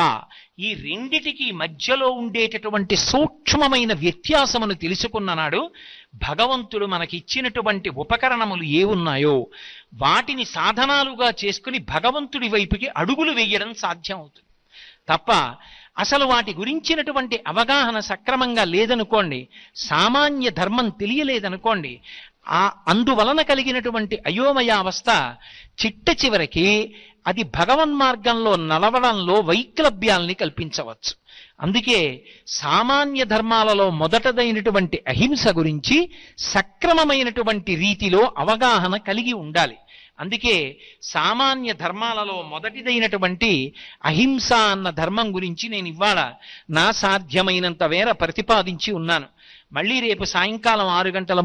ఈ రెండిటికి మధ్యలో ఉండేటటువంటి సూక్ష్మమైన వ్యత్యాసమును తెలుసుకున్న నాడు భగవంతుడు మనకిచ్చినటువంటి ఉపకరణములు ఏ ఉన్నాయో వాటిని సాధనాలుగా చేసుకుని భగవంతుడి వైపుకి అడుగులు వేయడం సాధ్యం అవుతుంది తప్ప అసలు వాటి గురించినటువంటి అవగాహన సక్రమంగా లేదనుకోండి, సామాన్య ధర్మం తెలియలేదనుకోండి, అందువలన కలిగినటువంటి అయోమయావస్థ చిట్ట చివరికి అది భగవన్మార్గంలో నడవడంలో వైక్లభ్యాల్ని కల్పించవచ్చు. అందుకే సామాన్య ధర్మాలలో మొదటదైనటువంటి అహింస గురించి సక్రమమైనటువంటి రీతిలో అవగాహన కలిగి ఉండాలి. అందుకే సామాన్య ధర్మాలలో మొదటిదైనటువంటి అహింస అన్న ధర్మం గురించి నేను ఇవాళ నా సాధ్యమైనంత మేర ప్రతిపాదించి ఉన్నాను. మళ్ళీ రేపు సాయంకాలం 6 గంటల